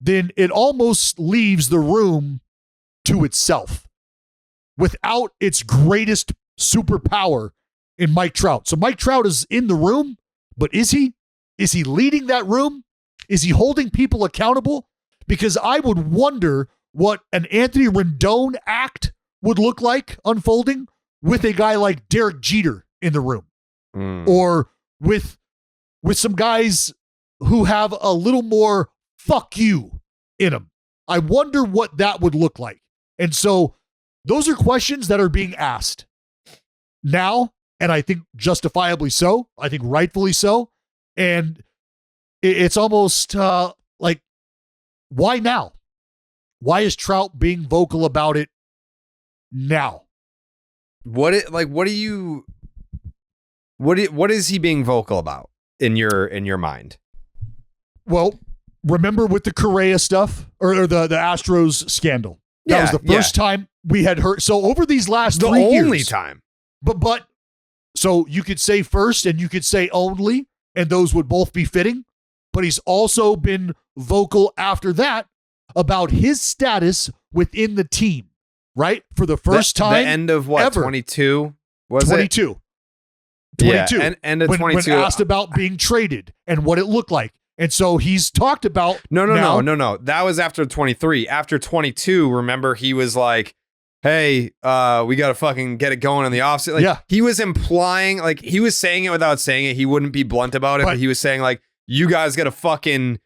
then it almost leaves the room to itself without its greatest superpower in Mike Trout. So Mike Trout is in the room, but is he? Is he leading that room? Is he holding people accountable? Because I would wonder what an Anthony Rendon act would look like unfolding with a guy like Derek Jeter in the room, or with some guys who have a little more fuck you in them. I wonder what that would look like. And so those are questions that are being asked now, and I think justifiably so. I think rightfully so. And it's almost like, why now? Why is Trout being vocal about it now?
What is he being vocal about in your mind?
Well, remember with the Correa stuff or the Astros scandal? That was the first time we had heard. So over these last 3 years,
the only time.
But so you could say first and you could say only, and those would both be fitting. But he's also been vocal after that about his status within the team, right? For the first time,
the end of what,
ever.
22? Was
22.
it?
22.
Yeah, end of 22.
When asked about being traded and what it looked like. And so he's talked about
No. That was after 23. After 22, remember, he was like, hey, we got to fucking get it going in the offseason. Like,
yeah.
He was implying, like, he was saying it without saying it. He wouldn't be blunt about it, but he was saying, like, you guys got to fucking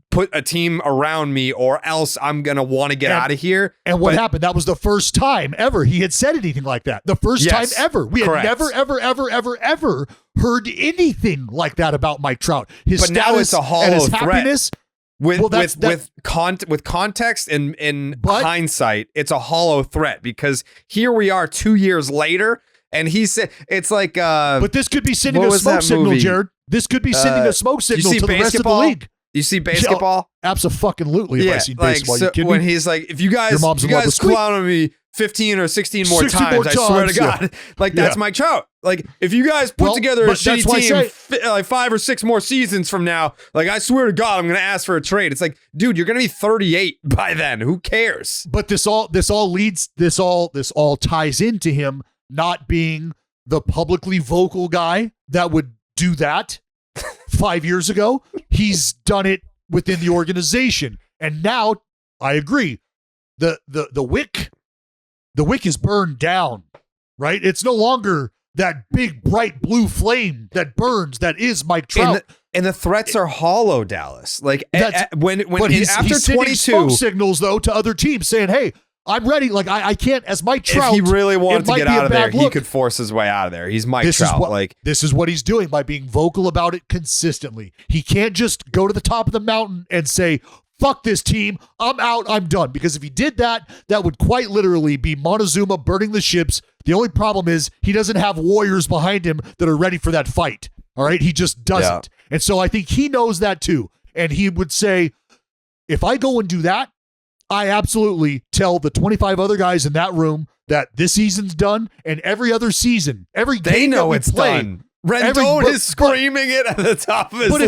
put a team around me or else I'm going to want to get out of here.
And what happened? That was the first time ever he had said anything like that. The first time ever. We had never, ever heard anything like that about Mike Trout. His
but now it's a hollow threat.
Happiness.
With context and hindsight, it's a hollow threat because here we are 2 years later, and he said it's like.
But this could be sending a smoke signal, Jared. This could be sending a smoke signal to the rest of the league.
You see basketball?
Abso-fucking-lutely. If I see baseball,
so
you kidding
when
me?
he's like, if you guys clown on me 15 or 16 more times, I swear to God, that's Mike Trout. Like, if you guys put together a shitty team like 5 or 6 more seasons from now, like, I swear to God, I'm going to ask for a trade. It's like, dude, you're going to be 38 by then. Who cares?
But this all ties into him not being the publicly vocal guy that would do that 5 years ago. He's done it within the organization. And now, I agree, the wick is burned down, right? It's no longer that big, bright blue flame that burns, that is Mike Trout.
And the threats are hollow, Dallas. Like when
he's
after
sending
22
smoke signals though to other teams saying, "Hey, I'm ready." Like I can't, as Mike Trout.
If he really wanted to get out of there,
look.
he could force his way out of there. He's Mike Trout.
This is what he's doing by being vocal about it consistently. He can't just go to the top of the mountain and say, "Fuck this team, I'm out, I'm done." Because if he did that, that would quite literally be Montezuma burning the ships. The only problem is he doesn't have warriors behind him that are ready for that fight. All right, he just doesn't. Yeah. And so I think he knows that too. And he would say, if I go and do that, I absolutely tell the 25 other guys in that room that this season's done, and every other season, every game
they know
that we
it's
play,
done. Rendon is screaming it at the top of his lungs.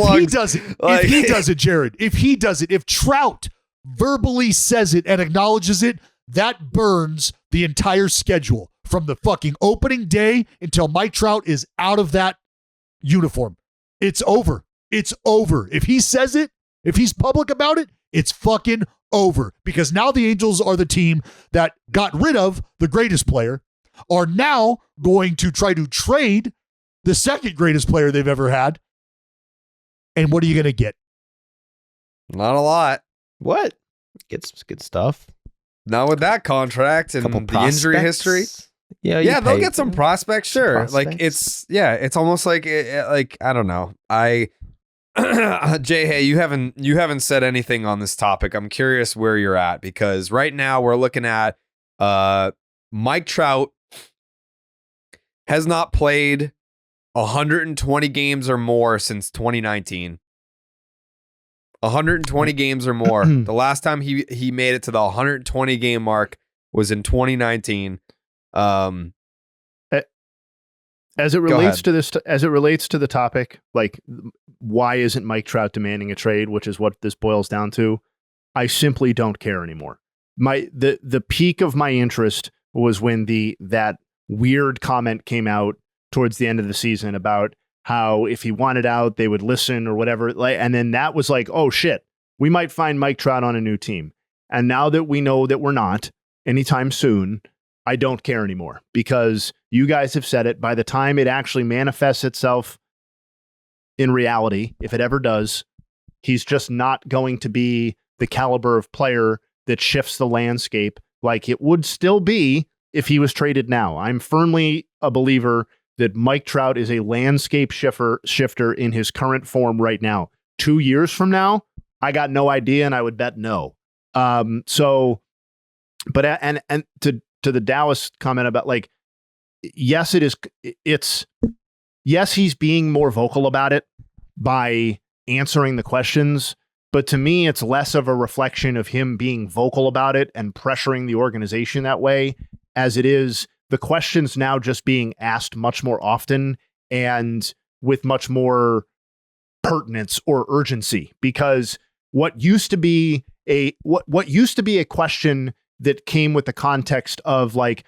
But if he does it, Jared, if he does it, if Trout verbally says it and acknowledges it, that burns the entire schedule from the fucking opening day until Mike Trout is out of that uniform. It's over. It's over. If he says it, if he's public about it, it's fucking over. Because now the Angels are the team that got rid of the greatest player, are now going to try to trade the second greatest player they've ever had. And what are you going to get?
Not a lot.
What? Get some good stuff.
Not with that contract and the injury history. Yeah, they'll get some prospects, sure. Like it's almost like I don't know. Jay, hey, you haven't said anything on this topic. I'm curious where you're at, because right now we're looking at Mike Trout has not played 120 games or more since 2019. 120 games or more. The last time he made it to the 120 game mark was in 2019.
As it relates to this, as it relates to the topic, like why isn't Mike Trout demanding a trade, which is what this boils down to, I simply don't care anymore. The peak of my interest was when that weird comment came out towards the end of the season about how if he wanted out, they would listen or whatever. And then that was like, oh shit, we might find Mike Trout on a new team. And now that we know that we're not anytime soon, I don't care anymore, because you guys have said it. By the time it actually manifests itself in reality, if it ever does, he's just not going to be the caliber of player that shifts the landscape like it would still be if he was traded now. I'm firmly a believer that Mike Trout is a landscape shifter in his current form right now. 2 years from now, I got no idea, and I would bet no. And to the Dallas comment about, like, yes, yes, he's being more vocal about it by answering the questions, but to me, it's less of a reflection of him being vocal about it and pressuring the organization that way, as it is the questions now just being asked much more often and with much more pertinence or urgency. Because what used to be a question that came with the context of like,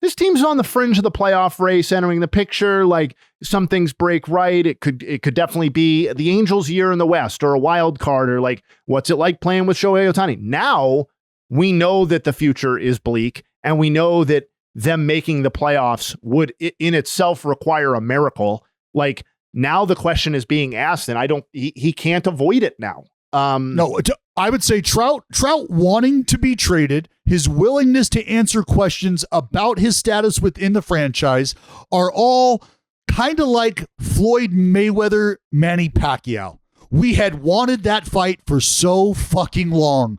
this team's on the fringe of the playoff race entering the picture. Like, some things break right. It could definitely be the Angels' year in the West, or a wild card, or like, what's it like playing with Shohei Ohtani? Now we know that the future is bleak, and we know that them making the playoffs would in itself require a miracle. Like, now the question is being asked, and he can't avoid it now.
No, I would say Trout wanting to be traded, his willingness to answer questions about his status within the franchise are all kind of like Floyd Mayweather, Manny Pacquiao. We had wanted that fight for so fucking long,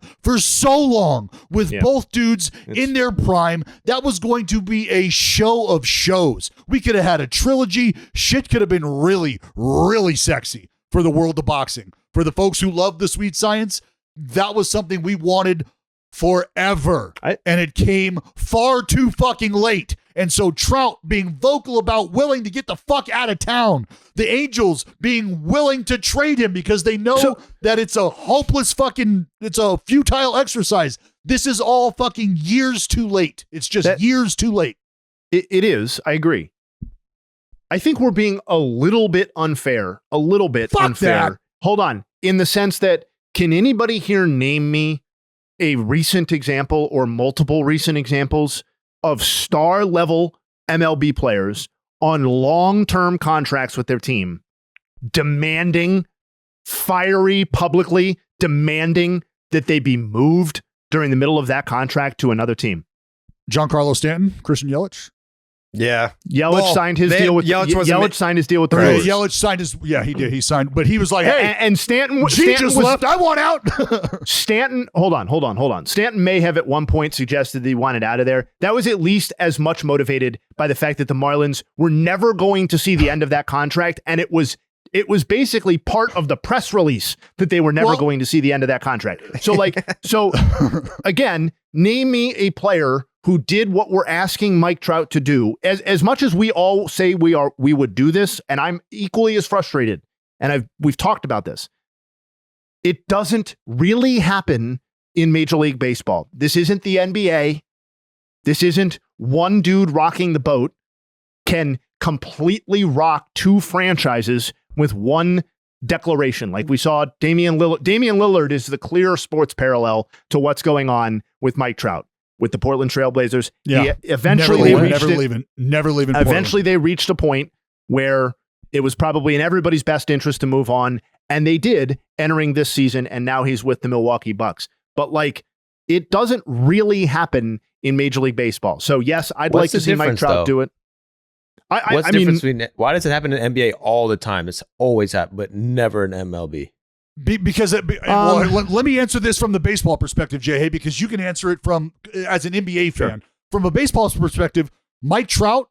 with both dudes in their prime. That was going to be a show of shows. We could have had a trilogy. Shit could have been really, really sexy for the world of boxing. For the folks who love the sweet science, that was something we wanted forever. And it came far too fucking late. And so Trout being vocal about willing to get the fuck out of town, the Angels being willing to trade him because they know that it's a hopeless it's a futile exercise. This is all fucking years too late. It's just years too late.
It is. I agree. I think we're being a little bit unfair.
Fuck that.
Hold on. In the sense that, can anybody here name me a recent example or multiple recent examples of star level MLB players on long-term contracts with their team, demanding, publicly demanding that they be moved during the middle of that contract to another team?
Giancarlo Stanton, Christian Yelich.
Yeah.
Yelich signed his deal with Yelich signed his deal with the Brewers.
Yelich signed his he did. He signed, but he was like, hey,
and Stanton
just left. I want out.
Stanton, hold on. Stanton may have at one point suggested that he wanted out of there. That was at least as much motivated by the fact that the Marlins were never going to see the end of that contract, and it was basically part of the press release that they were never going to see the end of that contract. So again, name me a player who did what we're asking Mike Trout to do. As much as we all say we would do this, and I'm equally as frustrated, and we've talked about this. It doesn't really happen in Major League Baseball. This isn't the NBA. This isn't one dude rocking the boat can completely rock two franchises with one declaration. Like we saw Damian Lillard. Damian Lillard is the clear sports parallel to what's going on with Mike Trout. With the Portland Trailblazers,
never leaving.
Eventually, they reached a point where it was probably in everybody's best interest to move on, and they did, entering this season. And now he's with the Milwaukee Bucks. But it doesn't really happen in Major League Baseball. So yes, I'd like to see Mike Trout do it.
What's the difference between why does it happen in NBA all the time? It's always happened, but never in MLB.
Because let me answer this from the baseball perspective, Jay, because you can answer it from as an NBA fan. Sure. From a baseball perspective, Mike Trout,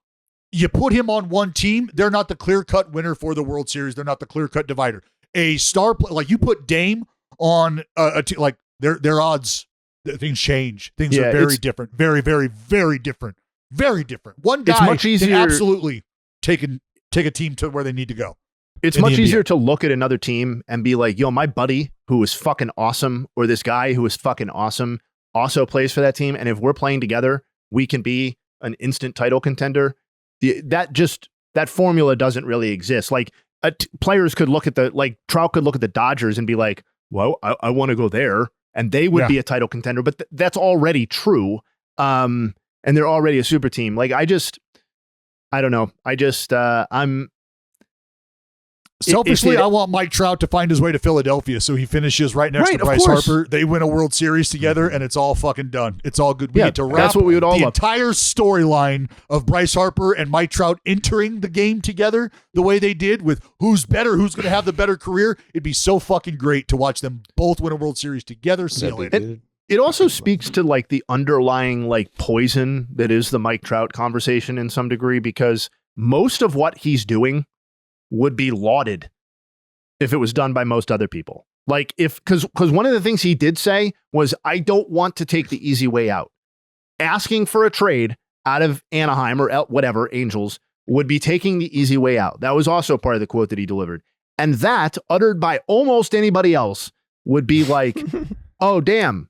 you put him on one team, they're not the clear-cut winner for the World Series. They're not the clear-cut divider. A star player, you put Dame on a team, their odds, things change. Things are very different. Very, very, very different. Very different. One guy can absolutely take a team to where they need to go.
It's much easier to look at another team and be like, yo, my buddy who is fucking awesome, or this guy who is fucking awesome also plays for that team. And if we're playing together, we can be an instant title contender. That formula doesn't really exist. Players could look at Trout could look at the Dodgers and be like, well, I want to go there. And they would be a title contender, but that's already true. And they're already a super team. I don't know.
Selfishly, I want Mike Trout to find his way to Philadelphia so he finishes right next to Bryce Harper. They win a World Series together, and it's all fucking done. It's all good. We get to wrap
that's what we would all
the
love.
Entire storyline of Bryce Harper and Mike Trout entering the game together the way they did, with who's better, who's going to have the better career. It'd be so fucking great to watch them both win a World Series together.
It also speaks to the underlying poison that is the Mike Trout conversation in some degree, because most of what he's doing would be lauded if it was done by most other people. Because one of the things he did say was, I don't want to take the easy way out. Asking for a trade out of Anaheim or whatever, Angels, would be taking the easy way out. That was also part of the quote that he delivered. And that, uttered by almost anybody else, would be oh, damn.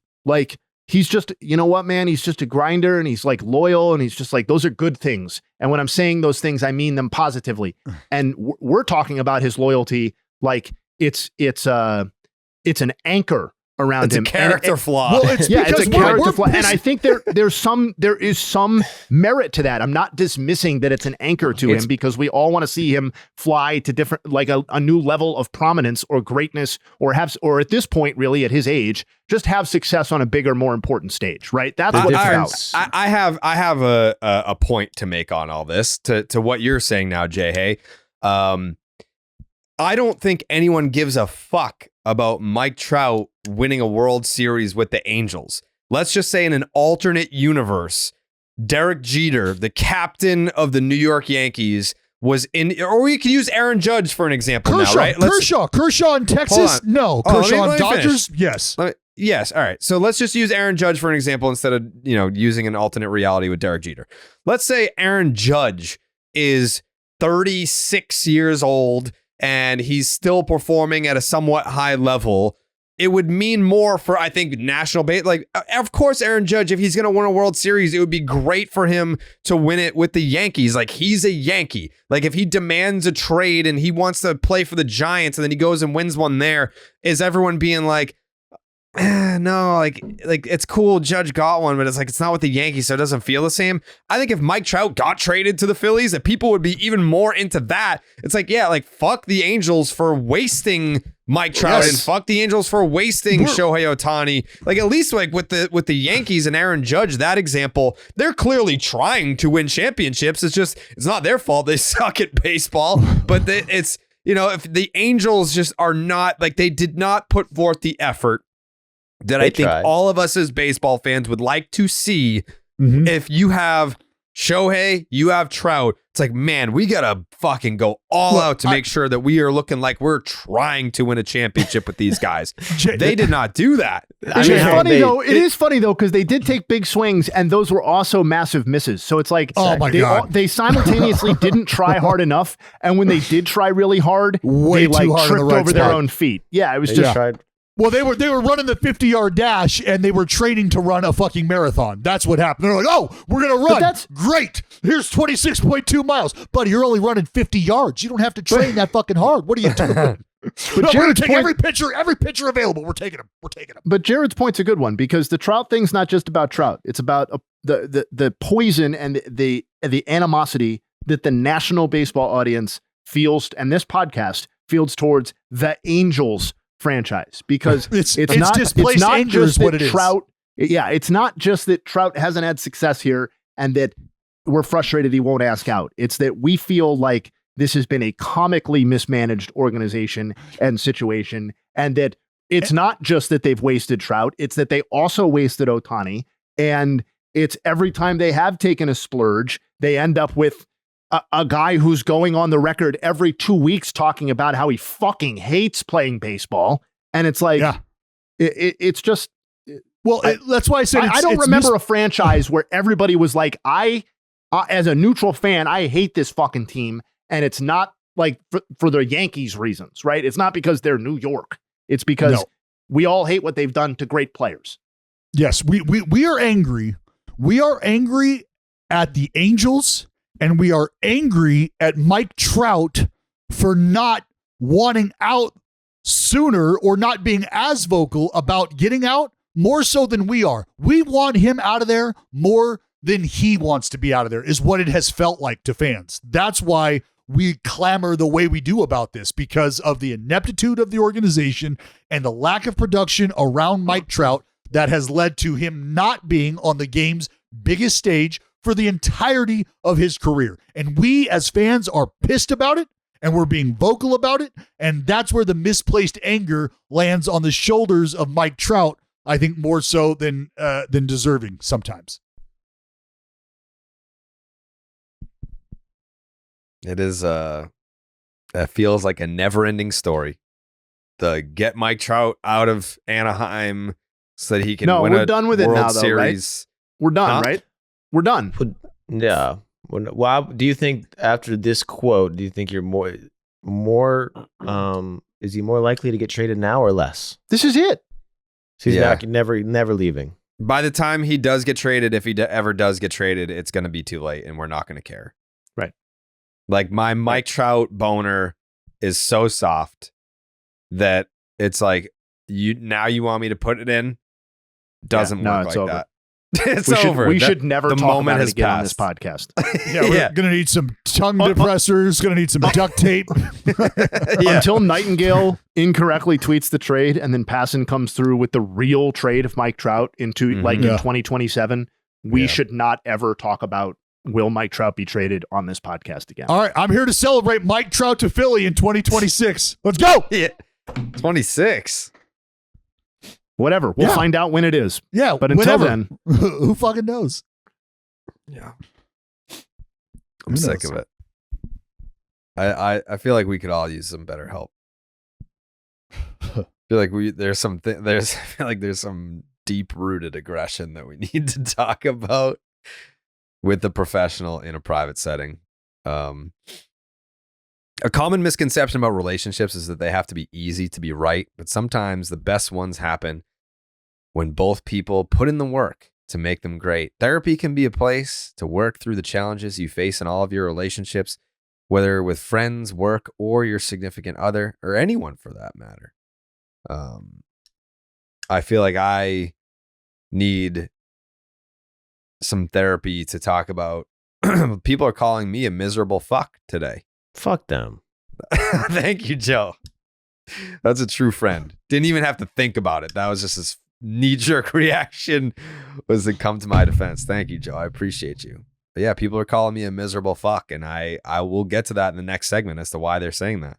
He's just, you know what, man? He's just a grinder, and he's loyal, and he's just those are good things. And when I'm saying those things, I mean them positively. And we're talking about his loyalty it's an anchor around him.
It's a character flaw.
Well, it's
a character flaw. And I think there is some merit to that. I'm not dismissing that it's an anchor to him, because we all want to see him fly to different, a new level of prominence or greatness, or at this point, really at his age, just have success on a bigger, more important stage, right? That's what it's about.
I have a point to make on all this, to what you're saying now, Jay. I don't think anyone gives a fuck about Mike Trout winning a World Series with the Angels. Let's just say in an alternate universe, Derek Jeter, the captain of the New York Yankees, was in, or we could use Aaron Judge for an example now, right?
Kershaw in Texas? No. Kershaw in Dodgers? Yes.
Yes. All right. So let's just use Aaron Judge for an example instead of, using an alternate reality with Derek Jeter. Let's say Aaron Judge is 36 years old and he's still performing at a somewhat high level. It would mean more for, I think, national base. Of course, Aaron Judge, if he's going to win a World Series, it would be great for him to win it with the Yankees. He's a Yankee. If he demands a trade and he wants to play for the Giants and then he goes and wins one there, is everyone being like, No, like it's cool. Judge got one, but it's like it's not with the Yankees, so it doesn't feel the same. I think if Mike Trout got traded to the Phillies, that people would be even more into that. It's like, yeah, like fuck the Angels for wasting Mike Trout and fuck the Angels for wasting Shohei Ohtani. Like at least like with the Yankees and Aaron Judge, that example, they're clearly trying to win championships. It's not their fault. They suck at baseball, but it's, you know, if the Angels just are not like, they did not put forth the effort that I think all of us as baseball fans would like to see. If you have Shohei, you have Trout, it's like, man, we gotta fucking go all out to make sure that we are looking like we're trying to win a championship with these guys. They did not do that.
It is funny though, because they did take big swings, and those were also massive misses. So it's like, God, they simultaneously didn't try hard enough, and when they did try really hard, they like tripped over their own feet. Yeah, it was just.
Well, they were running the 50-yard dash, and they were training to run a fucking marathon. That's what happened. They're like, oh, we're going to run. That's great. Here's 26.2 miles. Buddy, you're only running 50 yards. You don't have to train that fucking hard. What are you doing? But we're going to take every pitcher available. We're taking them.
But Jared's point's a good one, because the Trout thing's not just about Trout. It's about the poison and the animosity that the national baseball audience feels, and this podcast feels towards the Angels franchise, because it's not just that Trout. Yeah, it's not just that Trout hasn't had success here and that we're frustrated he won't ask out. It's that we feel like this has been a comically mismanaged organization and situation, and that it's not just that they've wasted Trout, it's that they also wasted Ohtani, and it's every time they have taken a splurge, they end up with a guy who's going on the record every 2 weeks talking about how he fucking hates playing baseball. And it's like, it's just,
that's why I said,
I don't remember a franchise where everybody was like, as a neutral fan, I hate this fucking team. And it's not like for the Yankees reasons, right? It's not because they're New York. It's because we all hate what they've done to great players.
Yes, we are angry. We are angry at the Angels. And we are angry at Mike Trout for not wanting out sooner, or not being as vocal about getting out, more so than we are. We want him out of there more than he wants to be out of there, is what it has felt like to fans. That's why we clamor the way we do about this, because of the ineptitude of the organization and the lack of production around Mike Trout that has led to him not being on the game's biggest stage for the entirety of his career. And we as fans are pissed about it, and we're being vocal about it. And that's where the misplaced anger lands on the shoulders of Mike Trout, I think more so than deserving sometimes.
It is it feels like a never-ending story. The get Mike Trout out of Anaheim so that he can win
we're
a
done with
World
it now, though,
Series.
Right? We're done, right? We're done.
Yeah. Well, do you think after this quote, do you think you're more is he more likely to get traded now or less?
This is it.
So he's not, never leaving.
By the time he does get traded, if he ever does get traded, it's going to be too late, and we're not going to care.
Right.
Like my Mike Trout boner is so soft that it's like, you want me to put it in? Doesn't work like
over.
that. It's
over. We should never
the
talk
moment
about
has
it again
passed.
on this podcast.
We're going to need some tongue depressors, going to need some duct tape.
Until Nightingale incorrectly tweets the trade, and then Passan comes through with the real trade of Mike Trout into in 2027, we should not ever talk about will Mike Trout be traded on this podcast again.
All right, I'm here to celebrate Mike Trout to Philly in 2026. Let's go.
26.
Whatever. We'll find out when it is.
Yeah.
But until then,
who fucking knows?
Yeah. I'm sick of it. I feel like we could all use some better help. I feel like there's some deep rooted aggression that we need to talk about with the professional in a private setting. A common misconception about relationships is that they have to be easy to be right, but sometimes the best ones happen when both people put in the work to make them great. Therapy can be a place to work through the challenges you face in all of your relationships, whether with friends, work, or your significant other, or anyone for that matter. I feel like I need some therapy to talk about. People are calling me a miserable fuck today.
Fuck them.
Thank you, Joe. That's a true friend. Didn't even have to think about it. That was just his knee-jerk reaction was to come to my defense. Thank you, Joe. I appreciate you. But yeah, people are calling me a miserable fuck, and I will get to that in the next segment as to why they're saying that.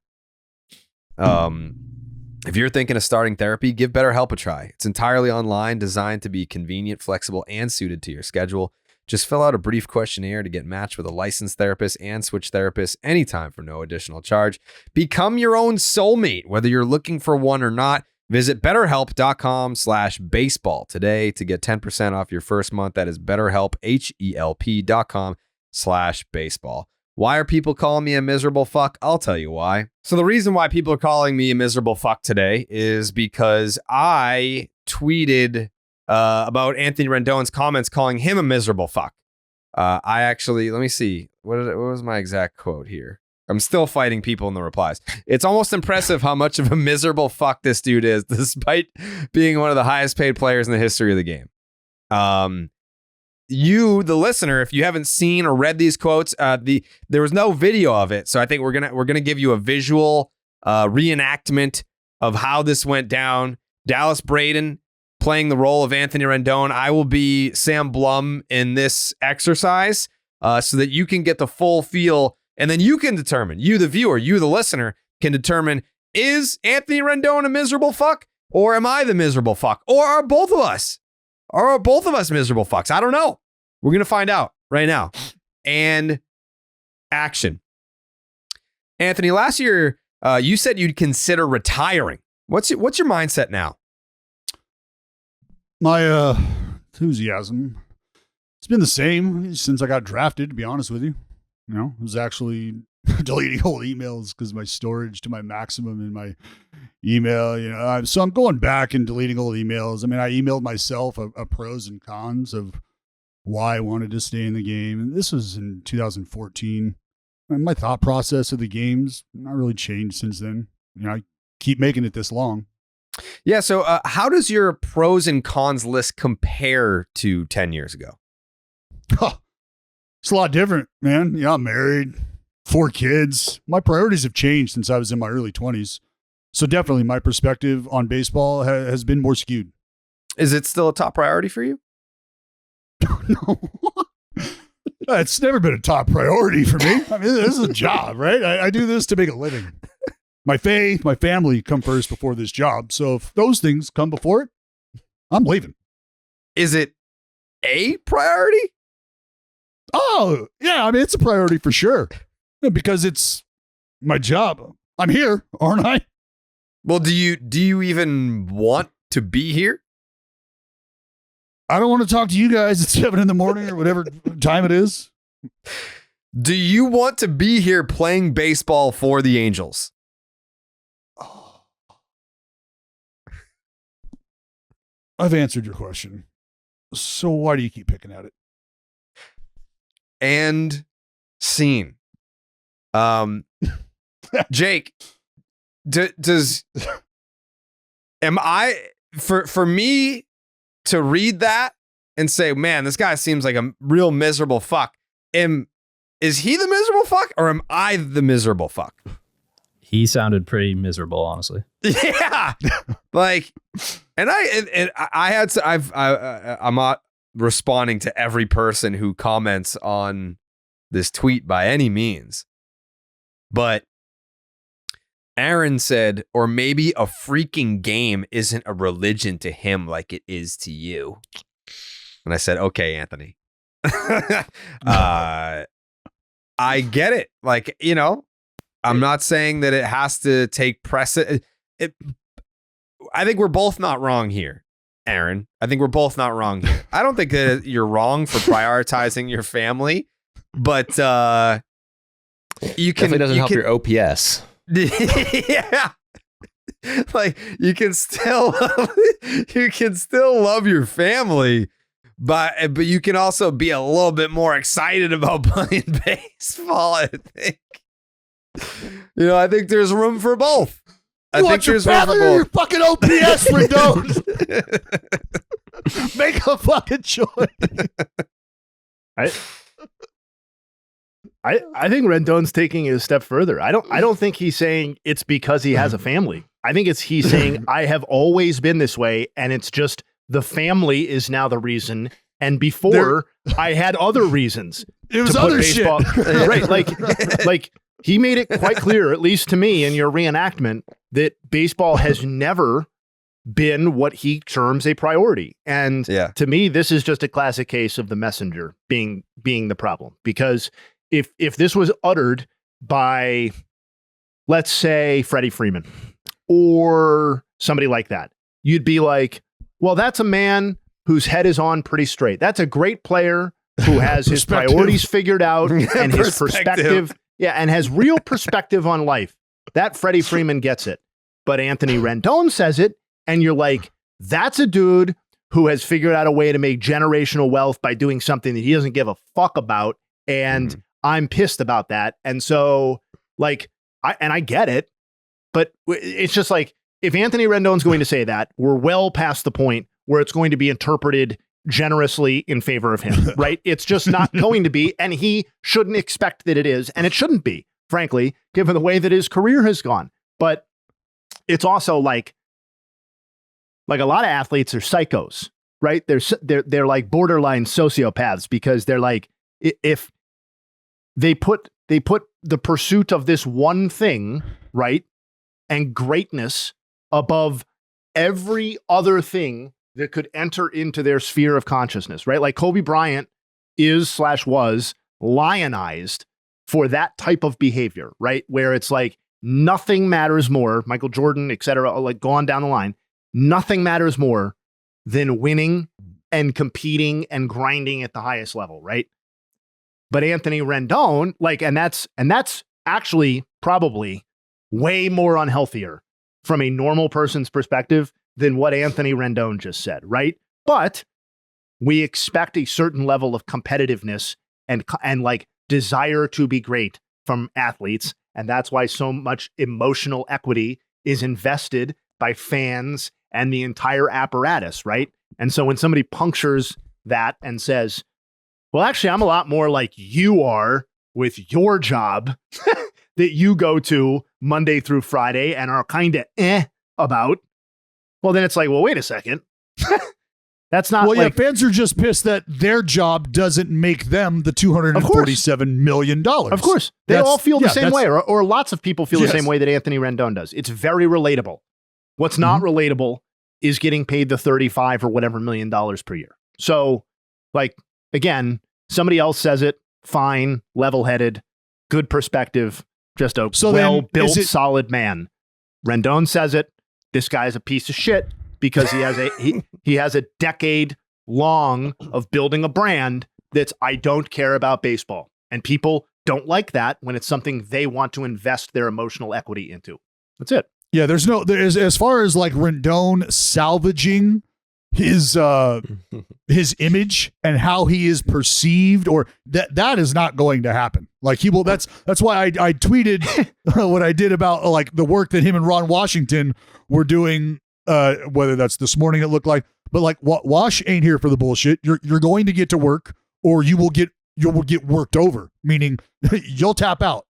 If you're thinking of starting therapy, give BetterHelp a try. It's entirely online, designed to be convenient, flexible, and suited to your schedule. Just fill out a brief questionnaire to get matched with a licensed therapist and switch therapists anytime for no additional charge. Become your own soulmate, whether you're looking for one or not. Visit BetterHelp.com/baseball today to get 10% off your first month. That is BetterHelp, HELP.com/baseball. Why are people calling me a miserable fuck? I'll tell you why. So the reason why people are calling me a miserable fuck today is because I tweeted about Anthony Rendon's comments calling him a miserable fuck. I actually, let me see. What was my exact quote here? I'm still fighting people in the replies. It's almost impressive how much of a miserable fuck this dude is, despite being one of the highest paid players in the history of the game. You, the listener, if you haven't seen or read these quotes, there was no video of it, so I think we're gonna give you a visual reenactment of how this went down. Dallas Braden playing the role of Anthony Rendon. I will be Sam Blum in this exercise so that you can get the full feel, and then you can determine, you the viewer, you the listener, can determine, is Anthony Rendon a miserable fuck, or am I the miserable fuck, or are both of us miserable fucks? I don't know. We're going to find out right now. And action. Anthony, last year, you said you'd consider retiring. What's your mindset now?
My enthusiasm, it's been the same since I got drafted, to be honest with you. You know, it was actually deleting old emails because my storage to my maximum in my email, you know. So I'm going back and deleting old emails. I mean, I emailed myself a pros and cons of why I wanted to stay in the game. And this was in 2014. And my thought process of the game's not really changed since then. You know, I keep making it this long.
Yeah, so how does your pros and cons list compare to 10 years ago?
It's a lot different, man. You know, I'm married, 4 kids. My priorities have changed since I was in my early 20s. So definitely my perspective on baseball has been more skewed.
Is it still a top priority for you?
No. It's never been a top priority for me. I mean, this is a job, right? I do this to make a living. My faith, my family come first before this job. So if those things come before it, I'm leaving.
Is it a priority?
Oh, yeah. I mean, it's a priority for sure because it's my job. I'm here, aren't I?
Well, do you even want to be here?
I don't want to talk to you guys at 7 a.m. or whatever time it is.
Do you want to be here playing baseball for the Angels?
I've answered your question. So why do you keep picking at it?
And scene. Jake, am I for me to read that and say, man, this guy seems like a real miserable fuck. Is he the miserable fuck or am I the miserable fuck?
He sounded pretty miserable, honestly.
Yeah. Like, and I'm not responding to every person who comments on this tweet by any means. But Aaron said, or maybe a freaking game isn't a religion to him like it is to you. And I said, okay, Anthony. I get it. Like, you know, I'm not saying that it has to take precedent. I think we're both not wrong here, Aaron. I think we're both not wrong here. I don't think that you're wrong for prioritizing your family, but you can.
Definitely doesn't help your OPS.
Yeah. Like you can still love your family, but you can also be a little bit more excited about playing baseball, I think. You know, I think there's room for both. I think there's room for both.
Your fucking OPS, Rendon. Make a fucking choice.
I think Rendon's taking it a step further. I don't think he's saying it's because he has a family. I think he's saying I have always been this way, and it's just the family is now the reason. And before I had other reasons.
It was other
baseball,
shit.
Right. Like he made it quite clear, at least to me in your reenactment, that baseball has never been what he terms a priority. And to me, this is just a classic case of the messenger being the problem. Because if this was uttered by, let's say, Freddie Freeman or somebody like that, you'd be like, well, that's a man whose head is on pretty straight. That's a great player who has his priorities figured out and his perspective. Yeah, and has real perspective on life. That Freddie Freeman gets it. But Anthony Rendon says it, and you're like, that's a dude who has figured out a way to make generational wealth by doing something that he doesn't give a fuck about, and I'm pissed about that. And so, like, I get it, but it's just like, if Anthony Rendon's going to say that, we're well past the point where it's going to be interpreted generously in favor of him, right? It's just not going to be, and he shouldn't expect that it is, and it shouldn't be, frankly, given the way that his career has gone. But it's also like a lot of athletes are psychos, right? They're like borderline sociopaths, because they're like, if they put the pursuit of this one thing, right, and greatness above every other thing that could enter into their sphere of consciousness, right? Like Kobe Bryant was lionized for that type of behavior, right? Where it's like nothing matters more, Michael Jordan, et cetera, like go on down the line, nothing matters more than winning and competing and grinding at the highest level, right? But Anthony Rendon, like, and that's actually probably way more unhealthier from a normal person's perspective than what Anthony Rendon just said, right? But we expect a certain level of competitiveness and like desire to be great from athletes. And that's why so much emotional equity is invested by fans and the entire apparatus, right? And so when somebody punctures that and says, well, actually, I'm a lot more like you are with your job that you go to Monday through Friday and are kind of about, well, then it's like, well, wait a second. That's not
fans are just pissed that their job doesn't make them the $247 million.
Of course. They all feel the same way, or lots of people feel the same way that Anthony Rendon does. It's very relatable. What's not relatable is getting paid the 35 or whatever $1 million per year. So, like, again, somebody else says it, fine, level-headed, good perspective, just a well-built, solid man. Rendon says it. This guy's a piece of shit because he has a decade long of building a brand that's I don't care about baseball. And people don't like that when it's something they want to invest their emotional equity into. That's it.
Yeah, there's as far as like Rendon salvaging his image and how he is perceived, or that is not going to happen. Like he will. That's why I tweeted what I did about like the work that him and Ron Washington were doing. Whether that's this morning, it looked like, but like Wash ain't here for the bullshit. You're going to get to work, or you will get worked over. Meaning you'll tap out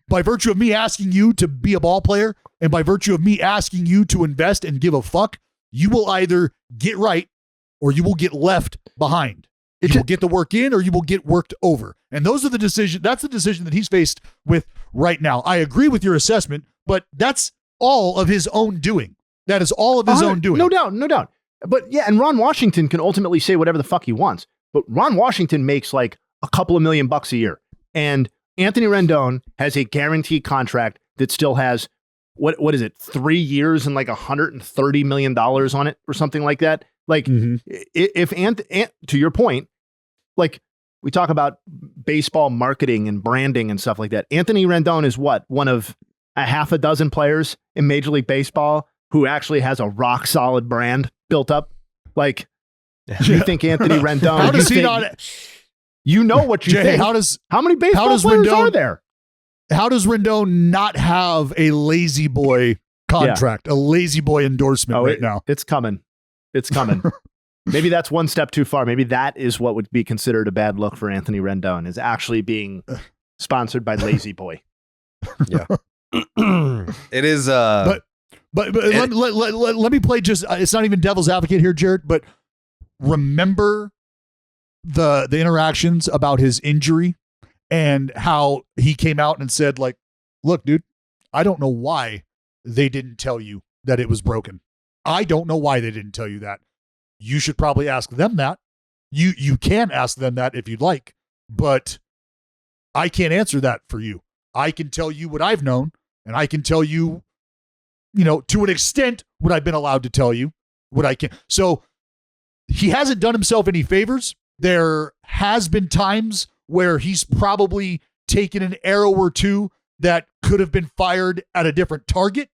by virtue of me asking you to be a ball player, and by virtue of me asking you to invest and give a fuck. You will either get right or you will get left behind. You will get the work in or you will get worked over. And those are the decisions. That's the decision that he's faced with right now. I agree with your assessment, but that's all of his own doing. That is all of his own doing.
No doubt. But yeah, and Ron Washington can ultimately say whatever the fuck he wants. But Ron Washington makes like a couple of $1 million a year. And Anthony Rendon has a guaranteed contract that still has what is it, 3 years and like $130 million on it or something like that. Like if to your point, like we talk about baseball marketing and branding and stuff like that. Anthony Rendon is one of a half a dozen players in Major League Baseball who actually has a rock solid brand built up. Like you think Anthony Rendon,
how does he not?
You know what you think. How many baseball players are there?
How does Rendon not have a lazy boy contract, a lazy boy endorsement now.
It's coming. It's coming. Maybe that's one step too far. Maybe that is what would be considered a bad look for Anthony Rendon, is actually being sponsored by Lazy Boy.
Yeah. It is.
But let me play just, it's not even devil's advocate here, Jared, but remember the interactions about his injury and how he came out and said, like, look, dude, I don't know why they didn't tell you that it was broken. I don't know why they didn't tell you that. You should probably ask them that. You can ask them that if you'd like, but I can't answer that for you. I can tell you what I've known, and I can tell you, to an extent, what I've been allowed to tell you, what I can. So he hasn't done himself any favors. There has been times where he's probably taken an arrow or two that could have been fired at a different target.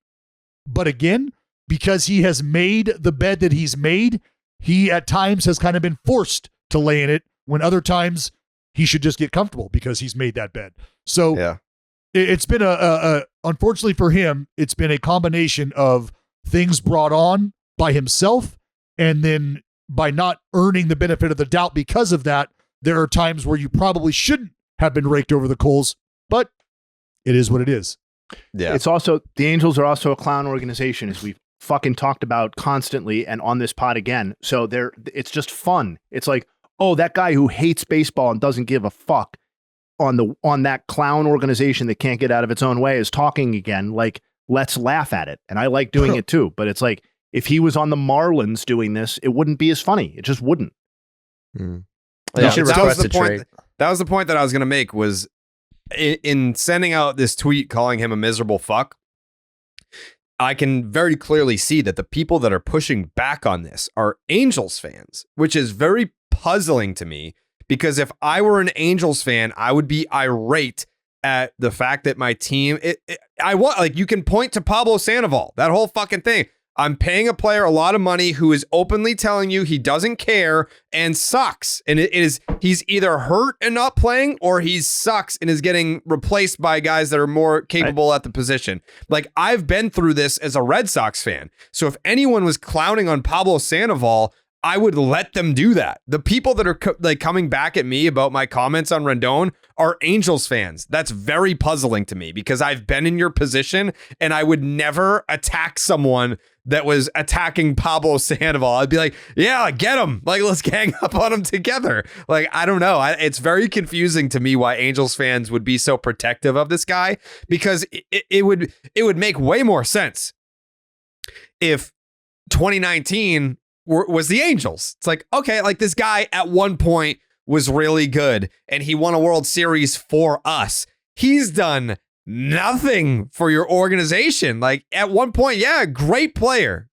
But again, because he has made the bed that he's made, he at times has kind of been forced to lay in it, when other times he should just get comfortable because he's made that bed. So
yeah.
It's been unfortunately for him, it's been a combination of things brought on by himself, and then by not earning the benefit of the doubt because of that, there are times where you probably shouldn't have been raked over the coals, but it is what it is.
Yeah.
It's also, the Angels are also a clown organization, as we've fucking talked about constantly and on this pod again. So it's just fun. It's like, oh, that guy who hates baseball and doesn't give a fuck on that clown organization that can't get out of its own way is talking again. Like, let's laugh at it. And I like doing it too. But it's like, if he was on the Marlins doing this, it wouldn't be as funny. It just wouldn't.
Mm.
Yeah, that was the point. That was the point that I was going to make, was in sending out this tweet calling him a miserable fuck. I can very clearly see that the people that are pushing back on this are Angels fans, which is very puzzling to me, because if I were an Angels fan, I would be irate at the fact that my team, you can point to Pablo Sandoval, that whole fucking thing. I'm paying a player a lot of money who is openly telling you he doesn't care and sucks. And he's either hurt and not playing, or he sucks and is getting replaced by guys that are more capable at the position. Like, I've been through this as a Red Sox fan. So if anyone was clowning on Pablo Sandoval, I would let them do that. The people that are coming back at me about my comments on Rendon are Angels fans. That's very puzzling to me, because I've been in your position and I would never attack someone that was attacking Pablo Sandoval. I'd be like, yeah, get him. Like, let's gang up on him together. Like, I don't know. It's very confusing to me why Angels fans would be so protective of this guy, because it would make way more sense if 2019 was the Angels. It's like, okay, like, this guy at one point was really good and he won a World Series for us. He's done nothing for your organization. Like, at one point, yeah, great player,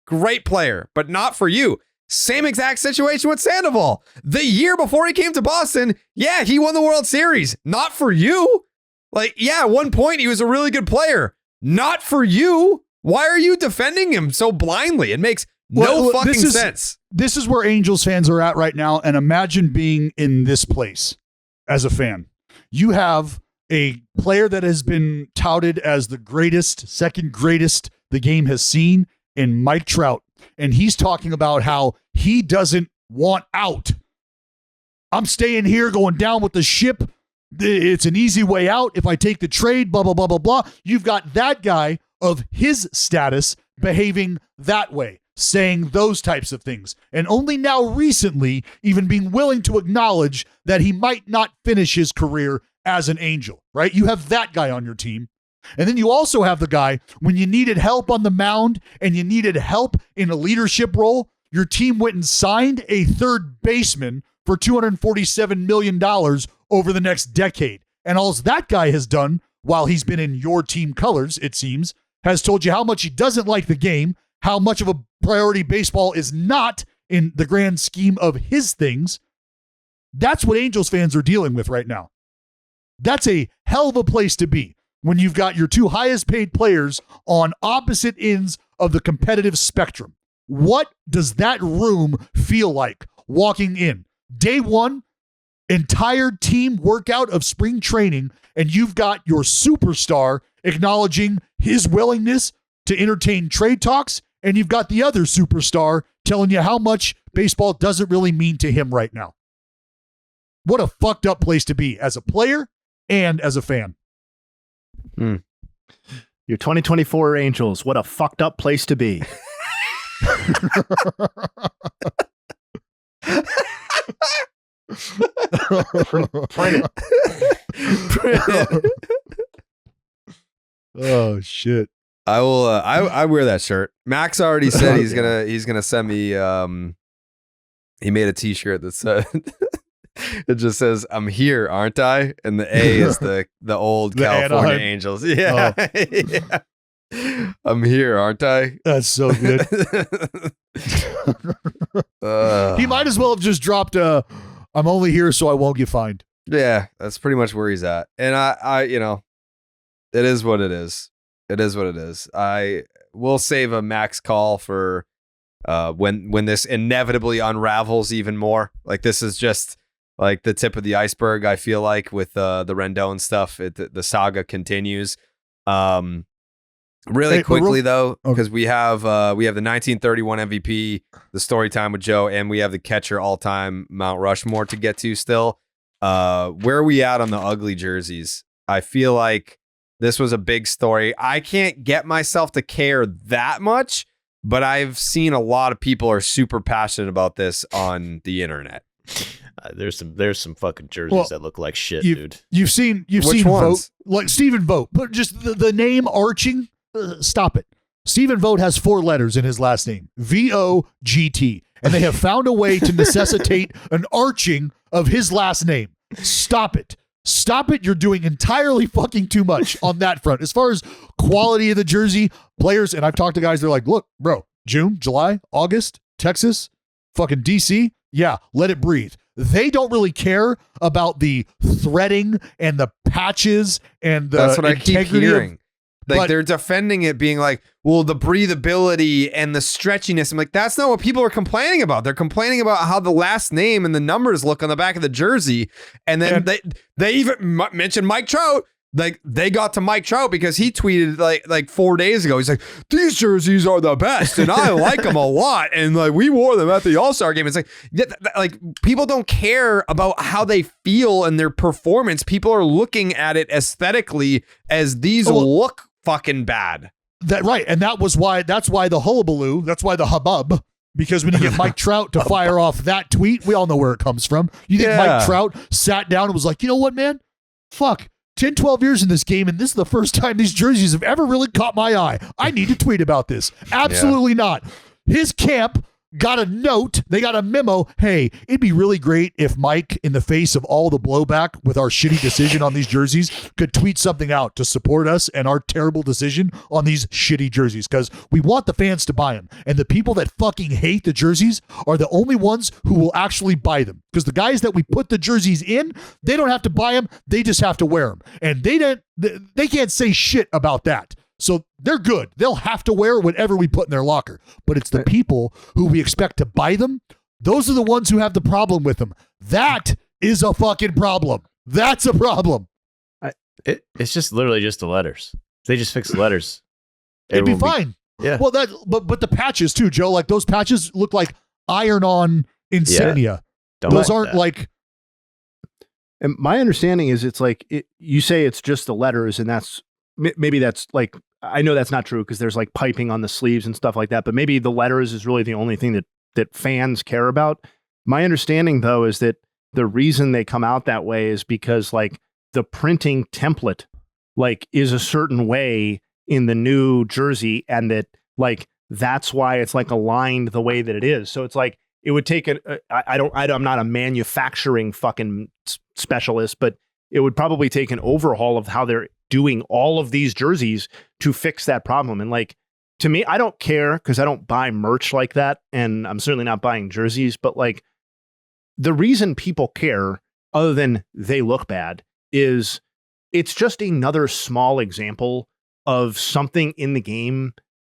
but not for you. Same exact situation with Sandoval. The year before he came to Boston, yeah, he won the World Series. Not for you. Like, yeah, at one point he was a really good player. Not for you. Why are you defending him so blindly? It makes no fucking sense.
This is where Angels fans are at right now. And imagine being in this place as a fan. You have a player that has been touted as the greatest, second greatest the game has seen, in Mike Trout. And he's talking about how he doesn't want out. I'm staying here, going down with the ship. It's an easy way out if I take the trade, blah, blah, blah, blah, blah. You've got that guy of his status behaving that way, saying those types of things, and only now recently even being willing to acknowledge that he might not finish his career as an Angel, right? You have that guy on your team. And then you also have the guy, when you needed help on the mound and you needed help in a leadership role, your team went and signed a third baseman for $247 million over the next decade. And all that guy has done while he's been in your team colors, it seems, has told you how much he doesn't like the game, how much of a priority baseball is not in the grand scheme of his things. That's what Angels fans are dealing with right now. That's a hell of a place to be when you've got your two highest paid players on opposite ends of the competitive spectrum. What does that room feel like walking in? Day one, entire team workout of spring training, and you've got your superstar acknowledging his willingness to entertain trade talks, and you've got the other superstar telling you how much baseball doesn't really mean to him right now. What a fucked up place to be as a player and as a fan.
Your 2024 Angels, what a fucked up place to be.
Print it. Oh shit.
I will. I wear that shirt. Max already said he's gonna send me. He made a T-shirt that said it just says "I'm here, aren't I?" and the A is the old California
Anaheim.
Angels. Yeah. Yeah. I'm here, aren't I?
That's so good. He might as well have just dropped I'm only here so I won't get fined.
Yeah, that's pretty much where he's at. And I it is what it is. It is what it is. I will save a Max call for when this inevitably unravels even more. Like, this is just like the tip of the iceberg, I feel like, with the Rendon stuff. The saga continues. Really quickly though, because we have the 1931 MVP, the story time with Joe, and we have the catcher all-time Mount Rushmore to get to still. Where are we at on the ugly jerseys? I feel like this was a big story. I can't get myself to care that much, but I've seen a lot of people are super passionate about this on the internet.
There's some fucking jerseys that look like shit, dude.
You've seen
ones?
Vogt, like Stephen Vogt, but just the name arching. Stop it. Stephen Vogt has 4 letters in his last name, VOGT, and they have found a way to necessitate an arching of his last name. Stop it. Stop it. You're doing entirely fucking too much on that front. As far as quality of the jersey, players, and I've talked to guys, they're like, look, bro, June, July, August, Texas, fucking DC, yeah, let it breathe. They don't really care about the threading and the patches and the
That's what I keep hearing.
But
they're defending it, being like, well, the breathability and the stretchiness. I'm like, that's not what people are complaining about. They're complaining about how the last name and the numbers look on the back of the jersey. And then they even mentioned Mike Trout. Like, they got to Mike Trout because he tweeted like 4 days ago. He's like, these jerseys are the best and I like them a lot. And like, we wore them at the All-Star game. It's like people don't care about how they feel and their performance. People are looking at it aesthetically as these look fucking bad.
That's why the hullabaloo, that's why the hubbub, because when you get Mike Trout to fire off that tweet, we all know where it comes from. You think Mike Trout sat down and was like, you know what, man? Fuck. 10, 12 years in this game, and this is the first time these jerseys have ever really caught my eye. I need to tweet about this. Absolutely not. His camp got a note. They got a memo. Hey, it'd be really great if Mike, in the face of all the blowback with our shitty decision on these jerseys, could tweet something out to support us and our terrible decision on these shitty jerseys, because we want the fans to buy them. And the people that fucking hate the jerseys are the only ones who will actually buy them, because the guys that we put the jerseys in, they don't have to buy them. They just have to wear them. And they can't say shit about that. So they're good. They'll have to wear whatever we put in their locker. But it's the people who we expect to buy them. Those are the ones who have the problem with them. That is a fucking problem. That's a problem.
It's just literally just the letters. They just fix the letters.
It'd be fine.
Yeah.
Well, but the patches too, Joe. Like, those patches look like iron-on insignia.
Don't
Those
like
aren't
that.
like.
And my understanding is it's like you say it's just the letters, and maybe that's like, I know that's not true because there's like piping on the sleeves and stuff like that, but maybe the letters is really the only thing that fans care about. My understanding, though, is that the reason they come out that way is because like the printing template like is a certain way in the new jersey, and that like that's why it's like aligned the way that it is. So it's like it would take I'm not a manufacturing fucking specialist, but it would probably take an overhaul of how they're doing all of these jerseys to fix that problem. And like, to me, I don't care because I don't buy merch like that, and I'm certainly not buying jerseys, but like the reason people care, other than they look bad, is it's just another small example of something in the game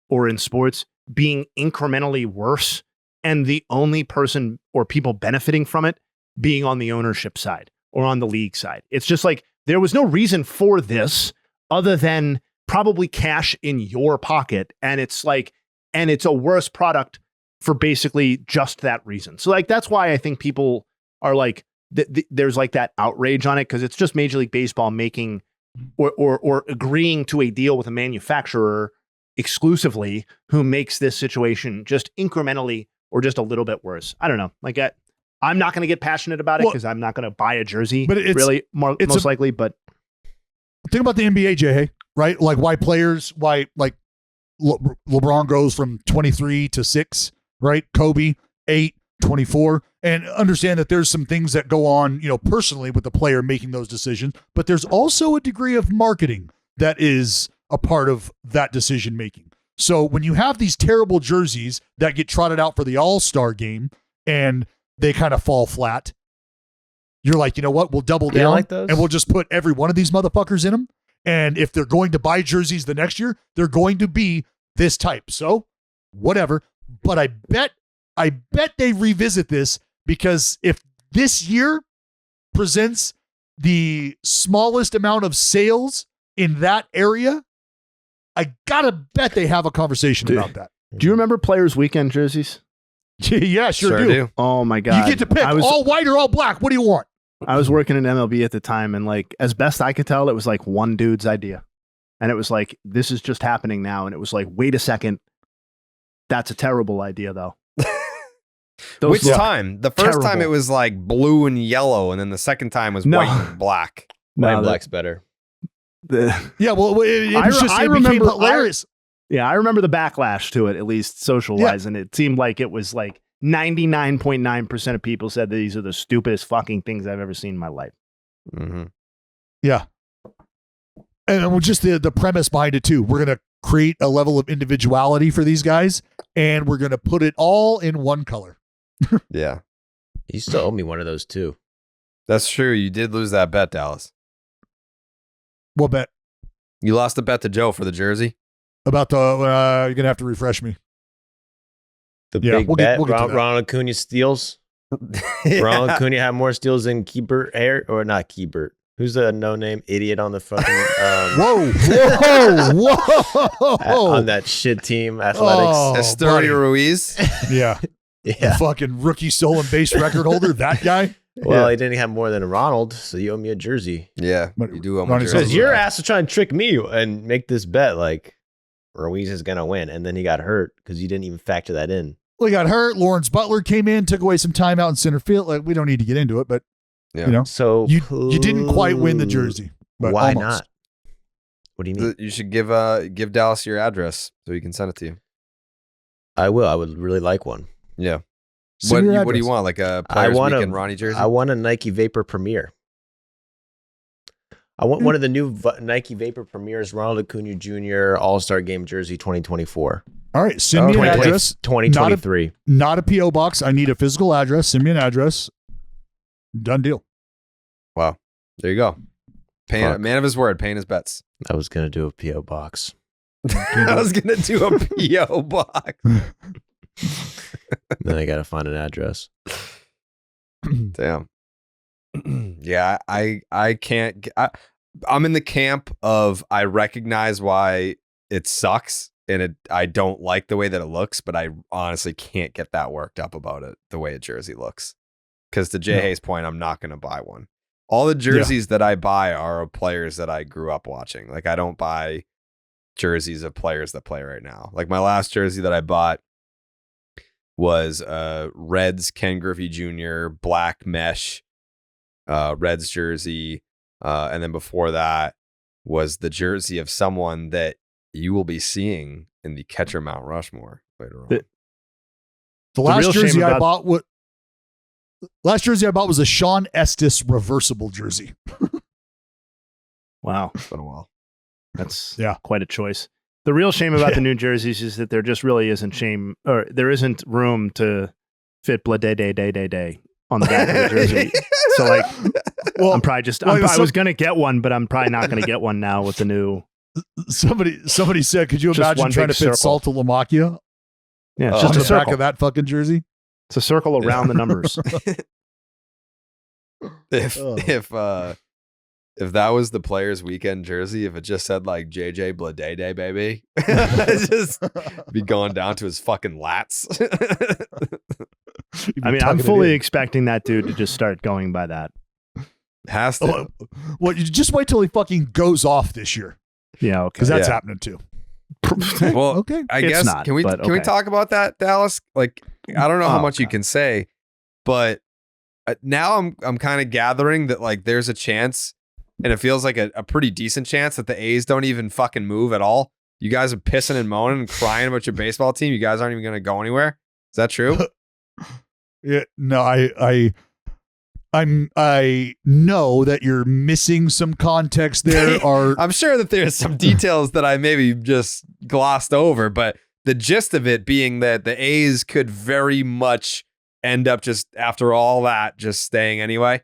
or in sports being incrementally worse, and the only person or people benefiting from it being on the ownership side or on the league side. It's just like, there was no reason for this other than probably cash in your pocket, and it's a worse product for basically just that reason. So like that's why I think people are like there's like that outrage on it, because it's just Major League Baseball making or agreeing to a deal with a manufacturer exclusively who makes this situation just incrementally or just a little bit worse. I don't know. Like I'm not going to get passionate about it because I'm not going to buy a jersey, but it's really most likely. But
think about the NBA, Jay, right? Like why like LeBron goes from 23 to 6, right? Kobe 8, 24, and understand that there's some things that go on, personally with the player making those decisions, but there's also a degree of marketing that is a part of that decision making. So when you have these terrible jerseys that get trotted out for the All-Star game and they kind of fall flat, you're like, you know what? We'll double down
like those?
And we'll just put every one of these motherfuckers in them. And if they're going to buy jerseys the next year, they're going to be this type. So whatever. But I bet they revisit this, because if this year presents the smallest amount of sales in that area, I gotta bet they have a conversation about that.
Do you remember Players Weekend jerseys?
Yeah, sure do.
Oh my God.
You get to pick all white or all black. What do you want?
I was working in MLB at the time, and like, as best I could tell, it was like one dude's idea. And it was like, this is just happening now. And it was like, wait a second. That's a terrible idea though.
Which time? The first time it was like blue and yellow, and then the second time was white and black.
White and black's better.
Yeah, well, it became hilarious.
I remember the backlash to it, at least social-wise, and it seemed like it was like 99.9% of people said that these are the stupidest fucking things I've ever seen in my life.
Mm-hmm.
Yeah. And just the premise behind it, too. We're going to create a level of individuality for these guys, and we're going to put it all in one color.
Yeah.
You still owe me one of those, too.
That's true. You did lose that bet, Dallas.
What bet?
You lost the bet to Joe for the jersey?
About the, you're going to have to refresh me.
The big bet, Ronald Acuna steals. Ronald Acuna had more steals than Keibert, or not Keibert. Who's a no-name idiot on the fucking... whoa. On that shit team, Athletics.
Esteury Ruiz?
Yeah. The fucking rookie stolen base record holder, that guy?
Well, he didn't have more than a Ronald, so you owe me a jersey.
Yeah,
but
you do owe me a jersey.
Because your ass was trying to trick me and make this bet like Ruiz is going to win, and then he got hurt because you didn't even factor that in.
Well, he got hurt. Lawrence Butler came in, took away some time out in center field. Like, we don't need to get into it, but
so
you didn't quite win the jersey. But
why
almost.
not? What do you mean?
You should give Dallas your address so he can send it to you.
I will. I would really like one.
Yeah. What do you want? Like a Players Weekend Ronnie jersey?
I want a Nike Vapor Premier. I want one of the new Nike Vapor Premiers, Ronald Acuna Jr. All-Star Game jersey 2024.
All right, send me an address.
2023.
Not a P.O. box. I need a physical address. Send me an address. Done deal.
Wow. There you go. Man of his word, paying his bets.
I was going to do a P.O. box.
I was going to do a P.O. box.
Then I got to find an address.
Damn. Yeah, I can't. I'm in the camp of I recognize why it sucks and I don't like the way that it looks, but I honestly can't get that worked up about it the way a jersey looks. Because to Jay Hayes' point, I'm not going to buy one. All the jerseys that I buy are of players that I grew up watching. Like I don't buy jerseys of players that play right now. Like my last jersey that I bought was Reds Ken Griffey Jr. black mesh Reds jersey. And then before that was the jersey of someone that you will be seeing in the Catcher Mount Rushmore later on.
The last jersey I bought was a Sean Estes reversible jersey.
Wow.
It's been a while.
That's quite a choice. The real shame about the new jerseys is that there just really isn't there isn't room to fit blah day on the back of the jersey. So like, I'm probably I was going to get one, but I'm probably not going to get one now with the new.
Somebody said, could you imagine trying to fit Salta Lomacchia?
Yeah, it's
just
on
the back of that fucking jersey.
It's a circle around the numbers.
if that was the Players Weekend jersey, if it just said like JJ Bladede, baby, just be going down to his fucking lats.
I mean, I'm fully expecting that dude to just start going by that.
Has to.
Well, you just wait till he fucking goes off this year.
Yeah, okay.
Because that's happening too.
Well,
okay.
I guess
not,
can we talk about that, Dallas? Like, I don't know how much you can say, but now I'm kind of gathering that like there's a chance, and it feels like a pretty decent chance that the A's don't even fucking move at all. You guys are pissing and moaning and crying about your baseball team. You guys aren't even going to go anywhere. Is that true?
Yeah. No, I know that you're missing some context there.
I'm sure that there's some details that I maybe just glossed over, but the gist of it being that the A's could very much end up just after all that just staying anyway.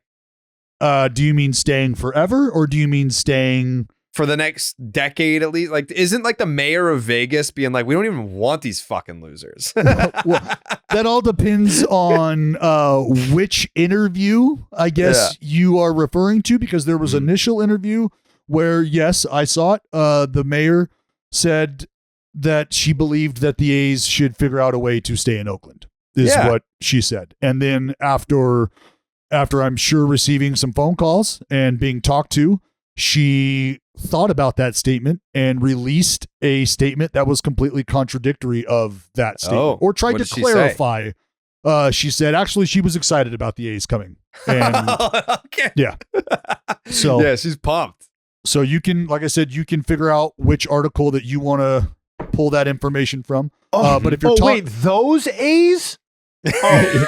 Do you mean staying forever, or do you mean staying
for the next decade at least? Like, isn't like the mayor of Vegas being like, we don't even want these fucking losers?
Well, that all depends on which interview, I guess, you are referring to, because there was an initial interview where, yes, I saw it. The mayor said that she believed that the A's should figure out a way to stay in Oakland, is what she said. And then after I'm sure receiving some phone calls and being talked to, she thought about that statement and released a statement that was completely contradictory of that statement, or tried to clarify. She said actually she was excited about the A's coming. And
okay.
Yeah. So
yeah, she's pumped.
So you can, like I said, you can figure out which article that you want to pull that information from. But if you're
wait, those A's? Oh.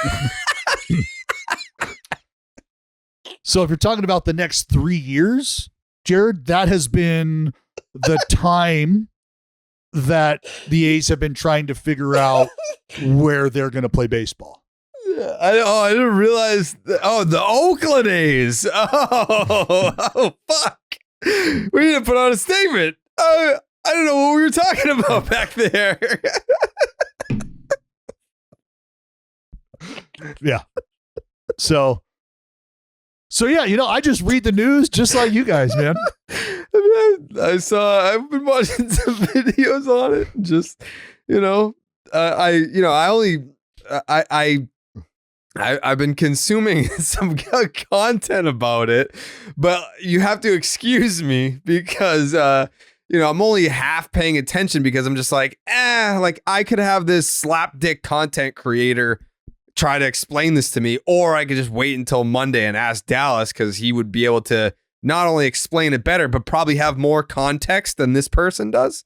So if you're talking about the next 3 years, Jared, that has been the time that the A's have been trying to figure out where they're going to play baseball.
I didn't realize. The Oakland A's. Oh, fuck. We need to put out a statement. I don't know what we were talking about back there.
Yeah. So yeah, I just read the news just like you guys, man.
I've been watching some videos on it. Just, I've been consuming some content about it, but you have to excuse me because, I'm only half paying attention because I'm just like I could have this slapdick content creator try to explain this to me, or I could just wait until Monday and ask Dallas, because he would be able to not only explain it better, but probably have more context than this person does.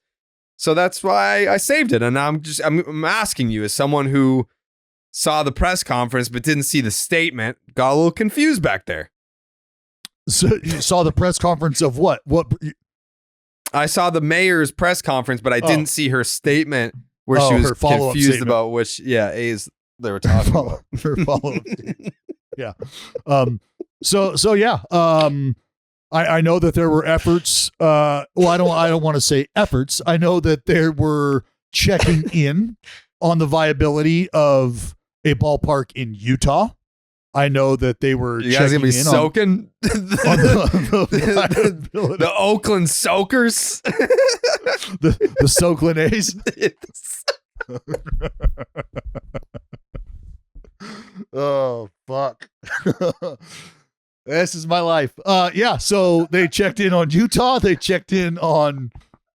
So that's why I saved it. And I'm asking you, as someone who saw the press conference but didn't see the statement, got a little confused back there.
So you saw the press conference of what?
I saw the mayor's press conference, but I didn't see her statement where she was confused statement about which A's they were talking about.
Her follow-up. Yeah. So yeah. I know that there were efforts. I don't want to say efforts. I know that there were checking in on the viability of a ballpark in Utah. I know that they were.
You guys gonna be soaking the Oakland Soakers,
the Soakland A's. Oh fuck. This is my life. Yeah, so they checked in on Utah, they checked in on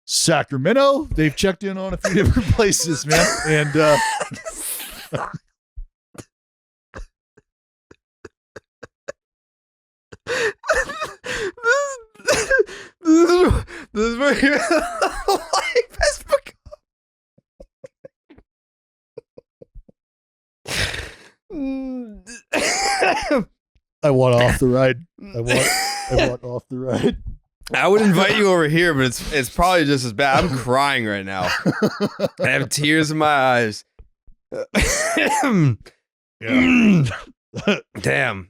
Sacramento, they've checked in on a few different places, man. And
this is where your life has become.
I want off the ride. I want off the ride.
I would invite you over here, but it's probably just as bad. I'm crying right now. I have tears in my eyes.
Yeah.
Damn.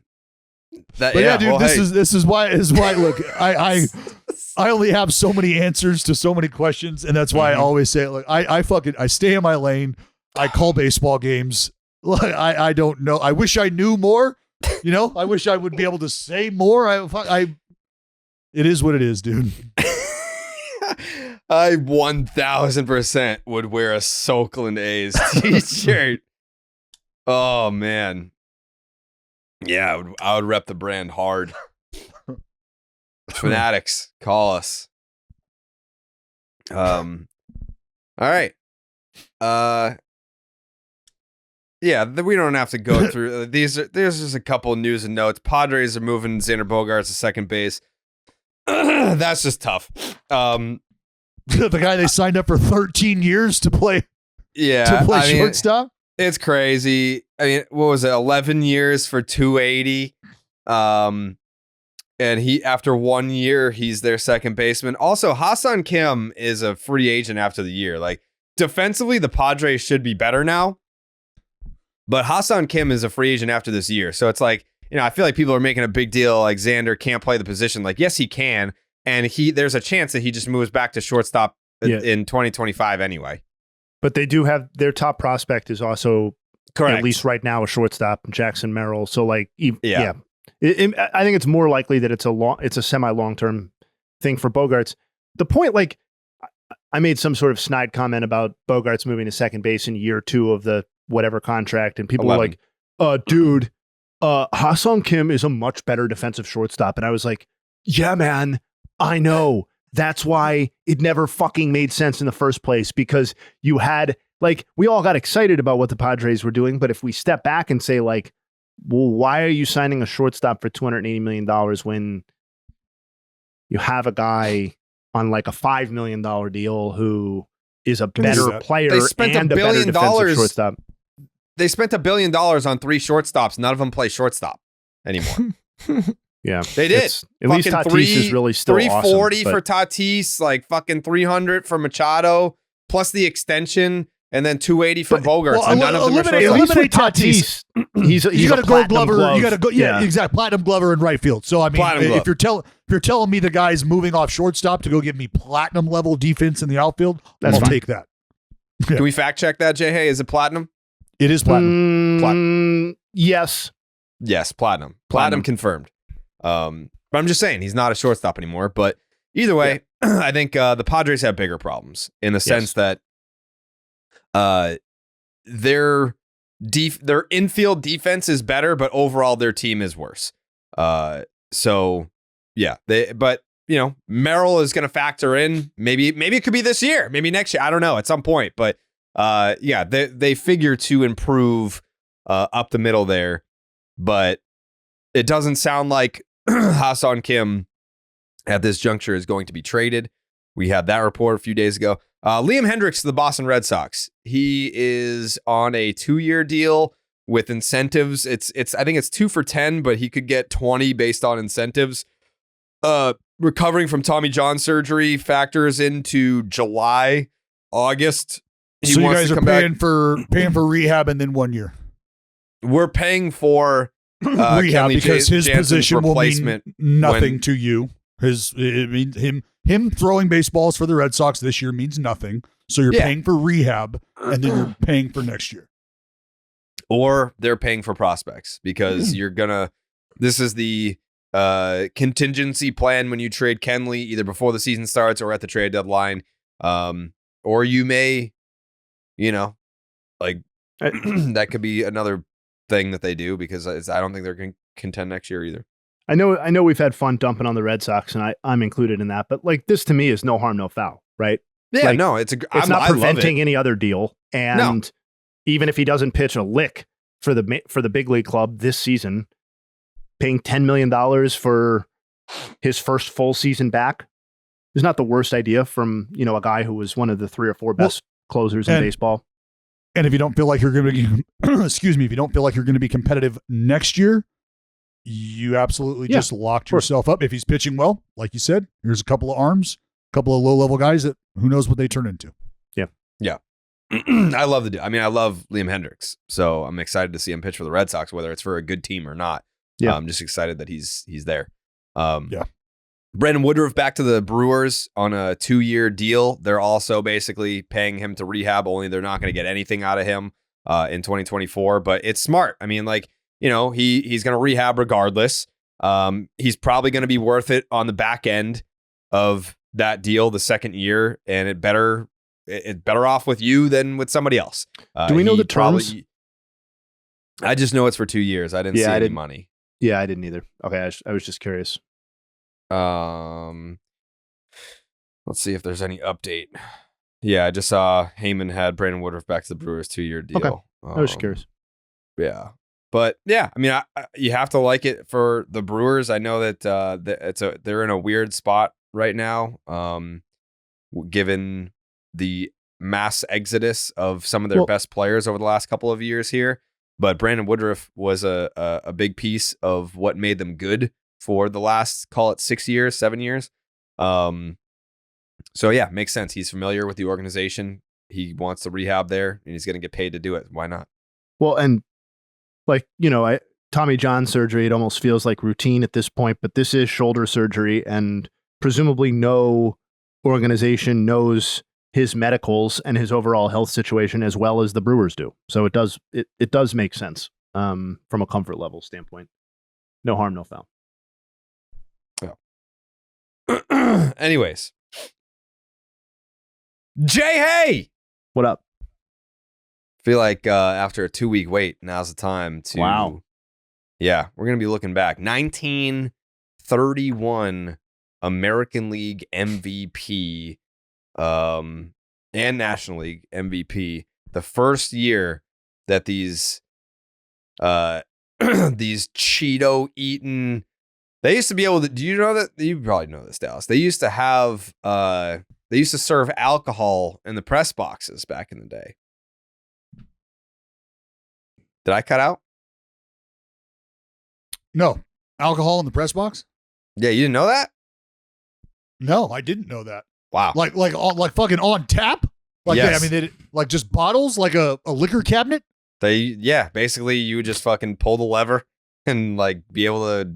Dude, this is why look, I only have so many answers to so many questions, and that's why I always say, like, I stay in my lane. I call baseball games. Like, I don't know. I wish I knew more. I wish I would be able to say more. It is what it is, dude.
I 1000% would wear a Soakland A's t-shirt. Oh man. Yeah, I would rep the brand hard. Fanatics, call us. All right. Yeah, we don't have to go through these. There's just a couple of news and notes. Padres are moving Xander Bogaerts to second base. That's just tough.
The guy they signed up for 13 years to play.
Yeah,
to play shortstop.
It's crazy. I mean, what was it? 11 years for 280. And he, after 1 year, he's their second baseman. Also, Ha-Seong Kim is a free agent after the year. Like, defensively, the Padres should be better now. But Ha-Seong Kim is a free agent after this year. So it's like, you know, I feel like people are making a big deal like Xander can't play the position. Like, yes, he can. And there's a chance that he just moves back to shortstop in 2025 anyway.
But they do have their top prospect is also,
correct,
at least right now, a shortstop, Jackson Merrill. So like, I think it's more likely that it's a semi long-term thing for Bogaerts. The point, like, I made some sort of snide comment about Bogaerts moving to second base in year 2 of the whatever contract, and people
11.
were like, dude, Ha-Seong Kim is a much better defensive shortstop. And I was like, yeah, man, I know. That's why it never fucking made sense in the first place, because you had, like, we all got excited about what the Padres were doing. But if we step back and say, like, well, why are you signing a shortstop for $280 million when you have a guy on like a $5 million deal who is a better player
they spent
and
$1 billion
a better defensive shortstop?
They spent $1 billion on 3 shortstops. None of them play shortstop anymore.
Yeah,
they did.
At least Tatis is really still
340
awesome,
for Tatis, like fucking 300 for Machado, plus the extension, and then 280 for Bogaerts.
Well,
and none of them are
eliminate
shortstops.
Tatis.
He's
got
a
a gold glover.
glove.
You got to go. Yeah, exactly. Platinum glover in right field. So I mean, if you're telling me the guy's moving off shortstop to go give me platinum level defense in the outfield, I'll take that.
Can we fact check that, Jay? Hey, is it platinum?
It is platinum.
Yes.
Yes, platinum. Platinum confirmed. But I'm just saying he's not a shortstop anymore. But either way, I think the Padres have bigger problems in the sense that their infield defense is better, but overall their team is worse. So yeah, but you know, Merrill is going to factor in. Maybe it could be this year, maybe next year. I don't know, at some point. But yeah, they figure to improve up the middle there, but it doesn't sound like Ha-Seong Kim at this juncture is going to be traded. We had that report a few days ago. Liam Hendriks to the Boston Red Sox. He is on a 2-year deal with incentives. I think it's 2 for 10, but he could get 20 based on incentives. Recovering from Tommy John surgery factors into July, August.
So you guys are paying for rehab and then 1 year.
We're paying for
rehab because his
Jansen's
position will mean nothing to you. It means him throwing baseballs for the Red Sox this year means nothing. So you're paying for rehab and then you're paying for next year.
Or they're paying for prospects because this is the contingency plan when you trade Kenley either before the season starts or at the trade deadline. Or you may, that could be another thing that they do because I don't think they're going to contend next year either.
I know we've had fun dumping on the Red Sox, and I'm included in that. But like this to me is no harm, no foul, right?
Yeah,
like,
no, it's
not preventing any other deal. And even if he doesn't pitch a lick for the big league club this season, paying $10 million for his first full season back is not the worst idea from a guy who was one of the 3 or 4 best closers in baseball.
And if you don't feel like you're going to be, if you don't feel like you're going to be competitive next year, you absolutely just locked yourself up. If he's pitching well, like you said, here's a couple of arms, a couple of low-level guys that who knows what they turn into.
Yeah. I love I love Liam Hendriks, so I'm excited to see him pitch for the Red Sox, whether it's for a good team or not. Yeah. I'm just excited that he's there. Brandon Woodruff back to the Brewers on a 2-year deal. They're also basically paying him to rehab, only they're not going to get anything out of him in 2024. But it's smart. I mean, he's going to rehab regardless. He's probably going to be worth it on the back end of that deal the second year, and it's better off with you than with somebody else.
Do we know the terms?
I just know it's for 2 years. I didn't see any money.
Yeah, I didn't either. Okay, I was just curious.
Let's see if there's any update. Yeah, I just saw Heyman had Brandon Woodruff back to the Brewers 2-year deal.
Okay, I was just curious.
Yeah, but yeah, I mean, you have to like it for the Brewers. I know that they're in a weird spot right now, given the mass exodus of some of their best players over the last couple of years here. But Brandon Woodruff was a big piece of what made them good for the last, call it 7 years. So yeah, makes sense. He's familiar with the organization. He wants to rehab there, and he's going to get paid to do it. Why not?
Well, and like, Tommy John surgery, it almost feels like routine at this point, but this is shoulder surgery, and presumably no organization knows his medicals and his overall health situation as well as the Brewers do. So it does make sense from a comfort level standpoint. No harm, no foul.
Yeah. Anyways. Jay Hay!
What up?
Feel like after a 2-week wait, now's the time to...
Wow.
Yeah, we're going to be looking back. 1931 American League MVP and National League MVP. The first year that these these Cheeto-eaten... They used to be able to... Do you know that? You probably know this, Dallas. They used to have... They used to serve alcohol in the press boxes back in the day. Did I cut out?
No. Alcohol in the press box?
Yeah, you didn't know that?
No, I didn't know that.
Wow.
Like fucking on tap? Like
yes.
they like just bottles, like a liquor cabinet?
Basically you would just fucking pull the lever and like be able to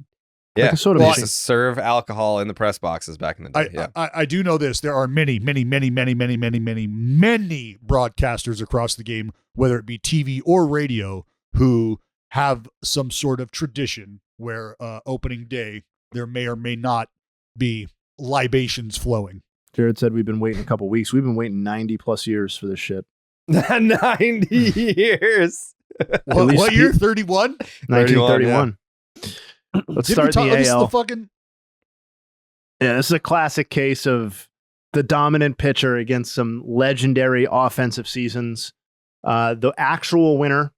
like
they used to serve alcohol in the press boxes back in the day.
I do know this. There are many broadcasters across the game, whether it be TV or radio, who have some sort of tradition where opening day there may or may not be libations flowing.
Jared said we've been waiting a couple weeks. We've been waiting 90 plus years for this shit.
90 years.
What year? 31?
1931. Let's start the AL. This is a classic case of the dominant pitcher against some legendary offensive seasons. The actual winner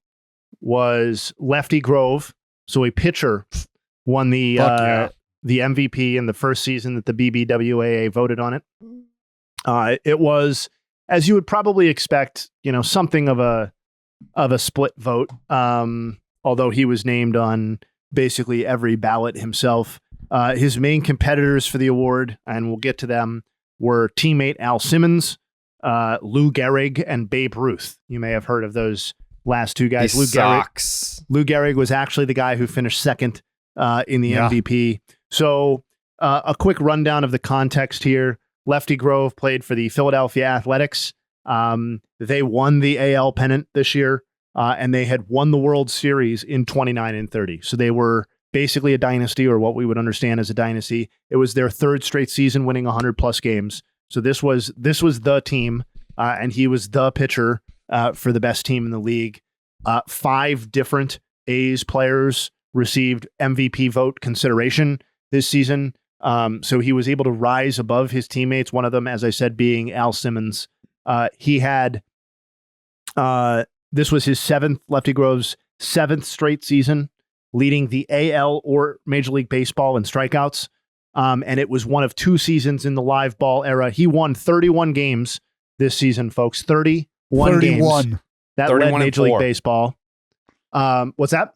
was Lefty Grove. So a pitcher won the MVP in the first season that the BBWAA voted on it. It was, as you would probably expect, something of a split vote. Although he was named on basically every ballot himself. His main competitors for the award, and we'll get to them, were teammate Al Simmons, Lou Gehrig, and Babe Ruth. You may have heard of those last two guys. Lou Gehrig was actually the guy who finished second in the MVP. So a quick rundown of the context here. Lefty Grove played for the Philadelphia Athletics. They won the AL pennant this year. And they had won the World Series in 29 and 30. So they were basically a dynasty, or what we would understand as a dynasty. It was their third straight season winning 100 plus games. So this was the team, and he was the pitcher for the best team in the league. 5 different A's players received MVP vote consideration this season. So he was able to rise above his teammates. One of them, as I said, being Al Simmons. He had... This was his Lefty Grove's 7th straight season, leading the AL or Major League Baseball in strikeouts. And it was one of 2 seasons in the live ball era. He won 31 games this season, folks. 31 games. That 31 led Major League Baseball. What's that?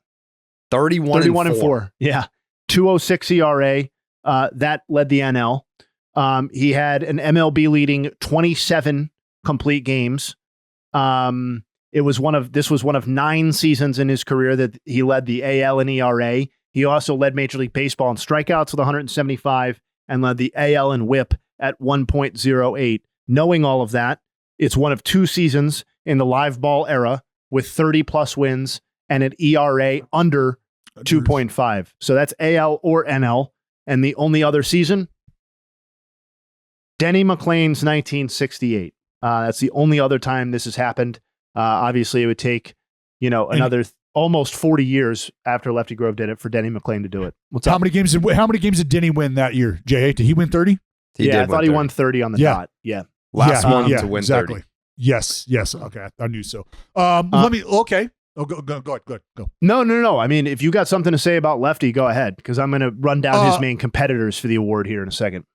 31 and 4.
Yeah. 2.06 ERA. That led the NL. He had an MLB leading 27 complete games. This was one of 9 seasons in his career that he led the AL in ERA. He also led Major League Baseball in strikeouts with 175 and led the AL in WHIP at 1.08. Knowing all of that, it's one of 2 seasons in the live ball era with 30 plus wins and an ERA under 2.5. So that's AL or NL. And the only other season, Denny McLain's 1968. That's the only other time this has happened. Obviously, it would take, another almost 40 years after Lefty Grove did it for Denny McLain to do it.
How many games did Denny win that year, Jay? Did he win 30?
I thought he won 30 on the dot. Yeah.
Last one to win 30.
Yes. Okay. I knew so. Okay. Oh, go.
No. I mean, if you got something to say about Lefty, go ahead, because I'm going to run down his main competitors for the award here in a second.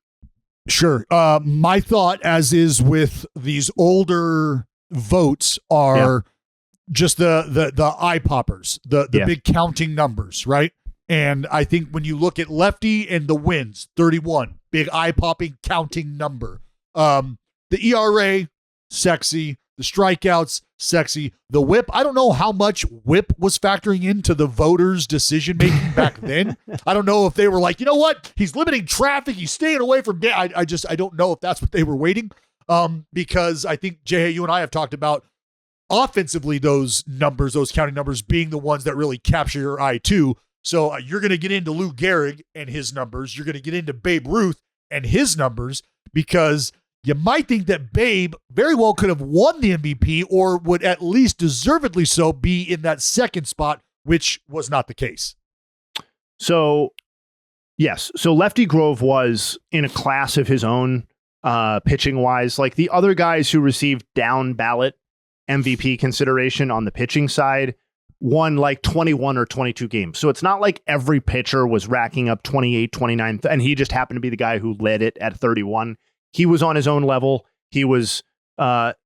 Sure. My thought, as is with these older votes, are just the eye poppers, the big counting numbers, right? And I think when you look at Lefty and the wins, 31, big eye popping counting number. The ERA, sexy. The strikeouts, sexy. The whip, I don't know how much whip was factoring into the voters' decision making back then. I don't know if they were like, you know what? He's limiting traffic. He's staying away from. I don't know if that's what they were waiting. Because I think, Jay, you and I have talked about offensively those numbers, those counting numbers being the ones that really capture your eye too. So you're going to get into Lou Gehrig and his numbers. You're going to get into Babe Ruth and his numbers, because you might think that Babe very well could have won the MVP, or would at least deservedly so be in that second spot, which was not the case.
So, yes. So Lefty Grove was in a class of his own, pitching wise. Like the other guys who received down ballot MVP consideration on the pitching side won like 21 or 22 games. So it's not like every pitcher was racking up 28, 29, and he just happened to be the guy who led it at 31. He was on his own level. He was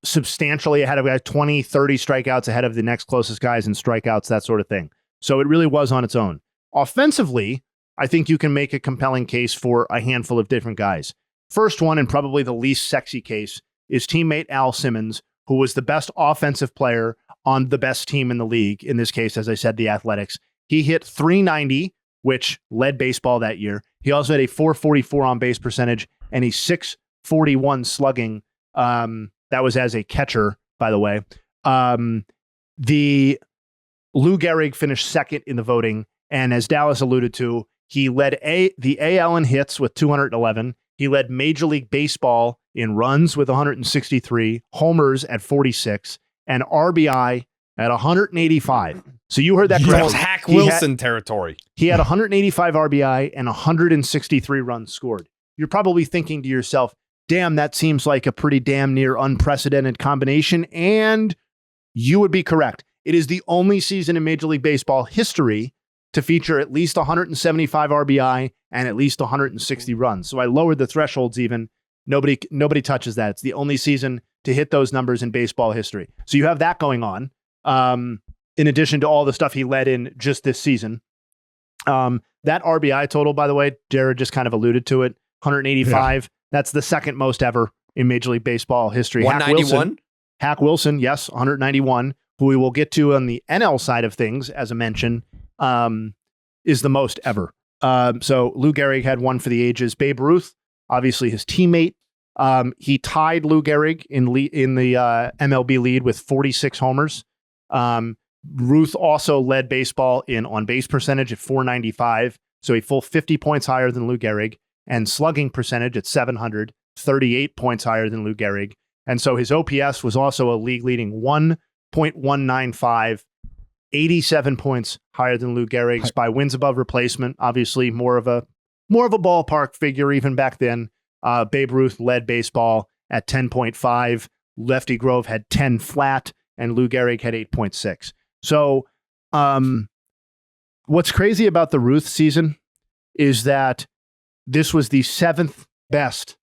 substantially ahead of guys, 20, 30 strikeouts ahead of the next closest guys in strikeouts, that sort of thing. So it really was on its own. Offensively, I think you can make a compelling case for a handful of different guys. First one, and probably the least sexy case, is teammate Al Simmons, who was the best offensive player on the best team in the league. In this case, as I said, the Athletics. He hit .390, which led baseball that year. He also had a .444 on base percentage and a .641 slugging. That was as a catcher, by the way. The Lou Gehrig finished second in the voting, and as Dallas alluded to, he led the AL in hits with 211. He led Major League Baseball in runs with 163, homers at 46, and RBI at 185. So you heard that correctly.
That was Hack Wilson territory.
He had 185 RBI and 163 runs scored. You're probably thinking to yourself, damn, that seems like a pretty damn near unprecedented combination. And you would be correct. It is the only season in Major League Baseball history to feature at least 175 RBI and at least 160 runs. So I lowered the thresholds even. Nobody touches that. It's the only season to hit those numbers in baseball history. So you have that going on, in addition to all the stuff he led in just this season. That RBI total, by the way, Jared just kind of alluded to it, 185. Yeah. That's the second most ever in Major League Baseball history.
191?
Hack Wilson, yes, 191, who we will get to on the NL side of things, as I mentioned, is the most ever. So Lou Gehrig had one for the ages. Babe Ruth, obviously his teammate. He tied Lou Gehrig in the MLB lead with 46 homers. Ruth also led baseball in on-base percentage at .495, so a full 50 points higher than Lou Gehrig, and slugging percentage at .700, 38 points higher than Lou Gehrig. And so his OPS was also a league-leading 1.195, 87 points higher than Lou Gehrig's by wins above replacement. Obviously, more of a ballpark figure even back then. Babe Ruth led baseball at 10.5. Lefty Grove had 10 flat, and Lou Gehrig had 8.6. So what's crazy about the Ruth season is that this was the seventh best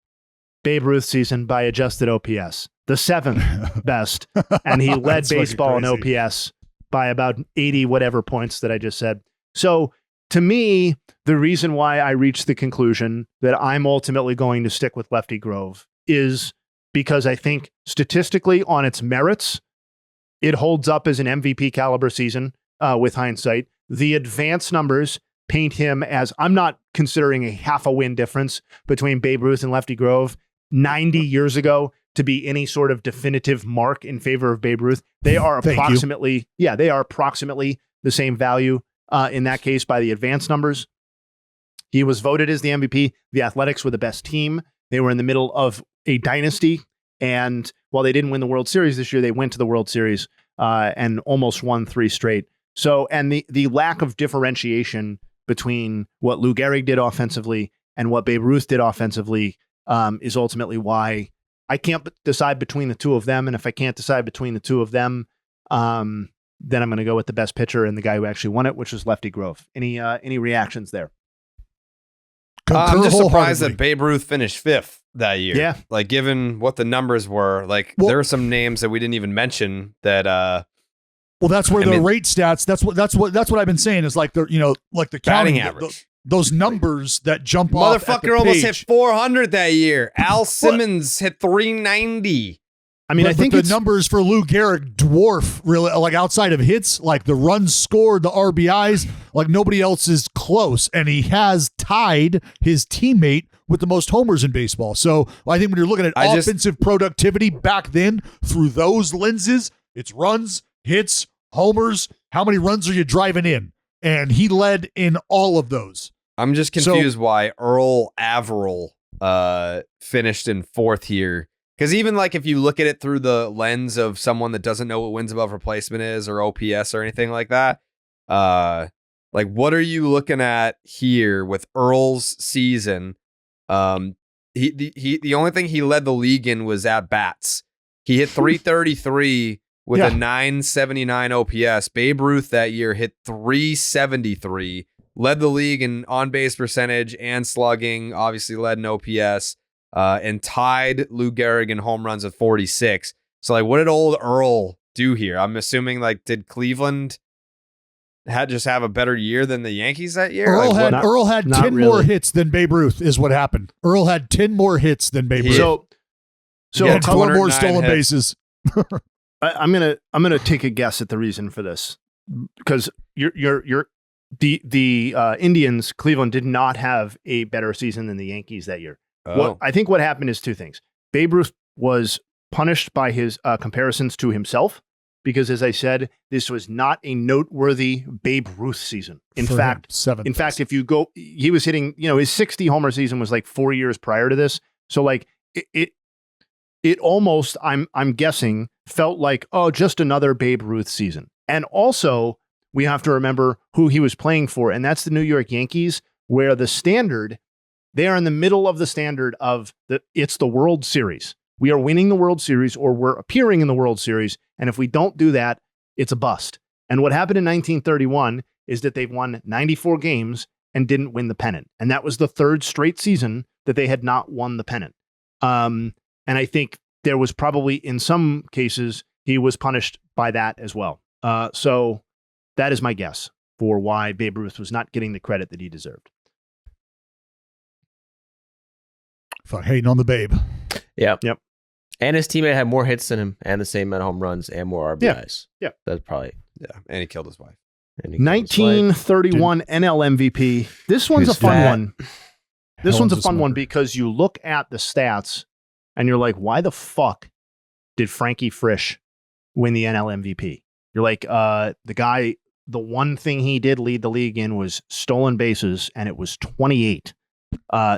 Babe Ruth season by adjusted OPS. The seventh best. And he led baseball in OPS by about 80 whatever points that I just said. So to me, the reason why I reached the conclusion that I'm ultimately going to stick with Lefty Grove is because I think statistically on its merits, it holds up as an MVP caliber season with hindsight. The advanced numbers paint him as, I'm not considering a half a win difference between Babe Ruth and Lefty Grove 90 years ago to be any sort of definitive mark in favor of Babe Ruth. They are approximately, they are approximately the same value. in that case by the advanced numbers. He was voted as the MVP. The Athletics were the best team. They were in the middle of a dynasty. And while they didn't win the World Series this year, they went to the World Series and almost won 3 straight. So, and the lack of differentiation between what Lou Gehrig did offensively and what Babe Ruth did offensively is ultimately why I can't decide between the two of them. And if I can't decide between the two of them, then I'm going to go with the best pitcher and the guy who actually won it, which was Lefty Grove. Any reactions there?
I'm just surprised that Babe Ruth finished 5th that year.
Yeah.
Like, given what the numbers were, like, there are some names that we didn't even mention that,
well, that's where rate stats, that's what I've been saying is like the
batting
counting
average.
Those numbers that jump off.
Motherfucker almost hit 400 that year. Al Simmons hit 390.
I mean, I think
the numbers for Lou Gehrig dwarf really, like outside of hits, like the runs scored, the RBIs, like nobody else is close. And he has tied his teammate with the most homers in baseball. So I think when you're looking at offensive productivity back then through those lenses, it's runs, hits, homers. How many runs are you driving in? And he led in all of those.
I'm just confused why Earl Averill finished in 4th here. Because even like if you look at it through the lens of someone that doesn't know what wins above replacement is or OPS or anything like that, like what are you looking at here with Earl's season? The only thing he led the league in was at bats. He hit 333 with a 979 OPS. Babe Ruth that year hit 373, led the league in on base percentage and slugging. Obviously led in OPS. And tied Lou Gehrig in home runs at 46. So, like, what did old Earl do here? I'm assuming, like, did Cleveland have a better year than the Yankees that year?
Earl had 10 more hits than Babe Ruth is what happened. Earl had 10 more hits than Babe Ruth.
So
a couple more stolen bases.
I'm gonna take a guess at the reason for this because the Indians, Cleveland did not have a better season than the Yankees that year. I think what happened is 2 things. Babe Ruth was punished by his comparisons to himself because, as I said, this was not a noteworthy Babe Ruth season. In fact, if you go, he was hitting, his 60 homer season was like 4 years prior to this. So like it almost, I'm guessing, felt like, just another Babe Ruth season. And also, we have to remember who he was playing for, and that's the New York Yankees, where the standard. They are in the middle of the standard of it's the World Series. We are winning the World Series or we're appearing in the World Series. And if we don't do that, it's a bust. And what happened in 1931 is that they've won 94 games and didn't win the pennant. And that was the 3rd straight season that they had not won the pennant. And I think there was probably, in some cases, he was punished by that as well. So that is my guess for why Babe Ruth was not getting the credit that he deserved.
Fuck, hating on the Babe.
Yep. And his teammate had more hits than him and the same amount of home runs and more RBIs.
Yeah.
That's probably.
Yeah. And he killed his wife.
1931 NL MVP. This one's a fun one. This one's a fun one because you look at the stats and you're like, why the fuck did Frankie Frisch win the NL MVP? You're like, the one thing he did lead the league in was stolen bases, and it was 28.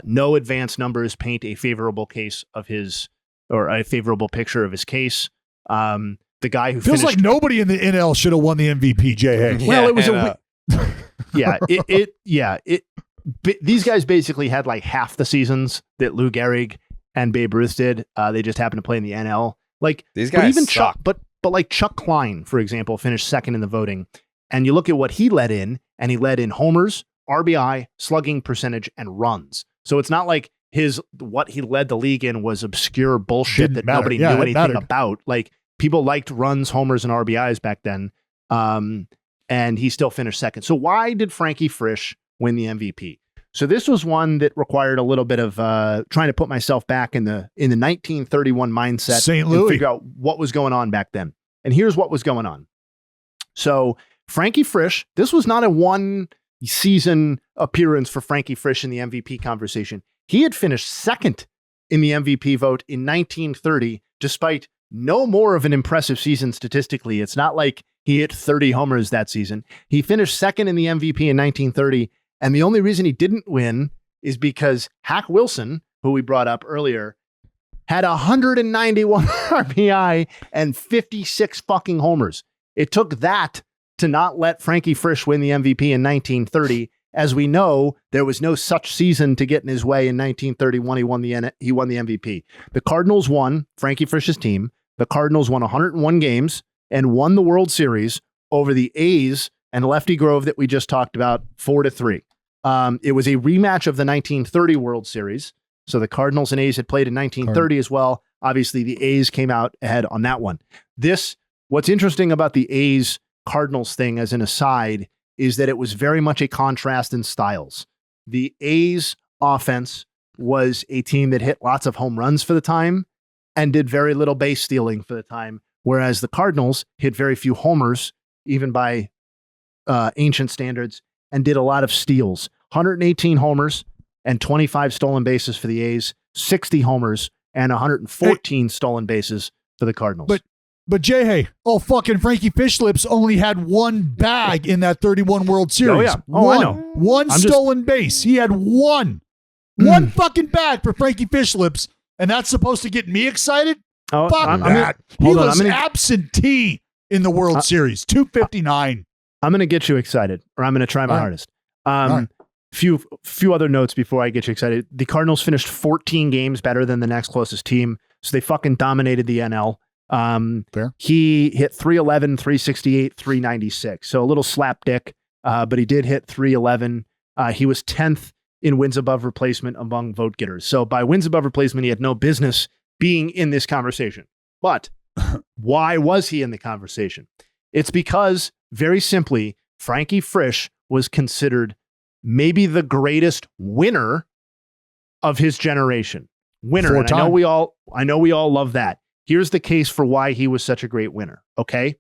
No advanced numbers paint a favorable case of his, or a favorable picture of his case. The guy who
feels like nobody in the NL should have won the MVP. J.A.
Well, it was these guys basically had like half the seasons that Lou Gehrig and Babe Ruth did. They just happened to play in the NL. Like
these guys,
even
suck.
Chuck, but like Chuck Klein, for example, finished 2nd in the voting. And you look at what he led in, and he led in homers, RBI, slugging percentage, and runs. So it's not like what he led the league in was obscure bullshit that nobody knew anything about. Like people liked runs, homers, and RBIs back then. And he still finished 2nd. So why did Frankie Frisch win the MVP? So this was one that required a little bit of trying to put myself back in the 1931 mindset.
St. Louis.
And figure out what was going on back then. And here's what was going on. So Frankie Frisch, this was not a one season appearance for Frankie Frisch in the MVP conversation. He had finished 2nd in the MVP vote in 1930, despite no more of an impressive season statistically. It's not like He hit 30 homers that season. He finished second in the MVP in 1930. And the only reason he didn't win is because Hack Wilson, who we brought up earlier, had 191 RBI and 56 fucking homers. It took that to not let Frankie Frisch win the MVP in 1930. As we know, there was no such season to get in his way in 1931. He won the MVP. The Cardinals won, Frankie Frisch's team. The Cardinals won 101 games and won the World Series over the A's and Lefty Grove that we just talked about 4-3. It was a rematch of the 1930 World Series. So the Cardinals and A's had played in 1930 as well. Obviously, the A's came out ahead on that one. What's interesting about the A's Cardinals thing, as an aside, is that it was very much a contrast in styles. The A's offense was a team that hit lots of home runs for the time and did very little base stealing for the time, whereas the Cardinals hit very few homers, even by ancient standards, and did a lot of steals. 118 homers and 25 stolen bases for the A's, 60 homers and 114 stolen bases for the Cardinals.
But Jay, hey, fucking Frankie Fishlips only had one bag in that 31 World Series.
Oh, yeah. Oh, I know.
One stolen base. He had one fucking bag for Frankie Fishlips, and that's supposed to get me excited? Fuck that. He was absentee in the World Series, 259.
I'm going to get you excited, or I'm going to try my hardest.
Right.
Few other notes before I get you excited. The Cardinals finished 14 games better than the next closest team, so they fucking dominated the NL.
Fair.
He hit 311, 368, 396. So a little slapdick, but he did hit 311. He was 10th in wins above replacement among vote getters. So by wins above replacement, he had no business being in this conversation. But why was he in the conversation? It's because, very simply, Frankie Frisch was considered maybe the greatest winner of his generation. Winner. And I know we all love that. Here's the case for why he was such a great winner. Okay.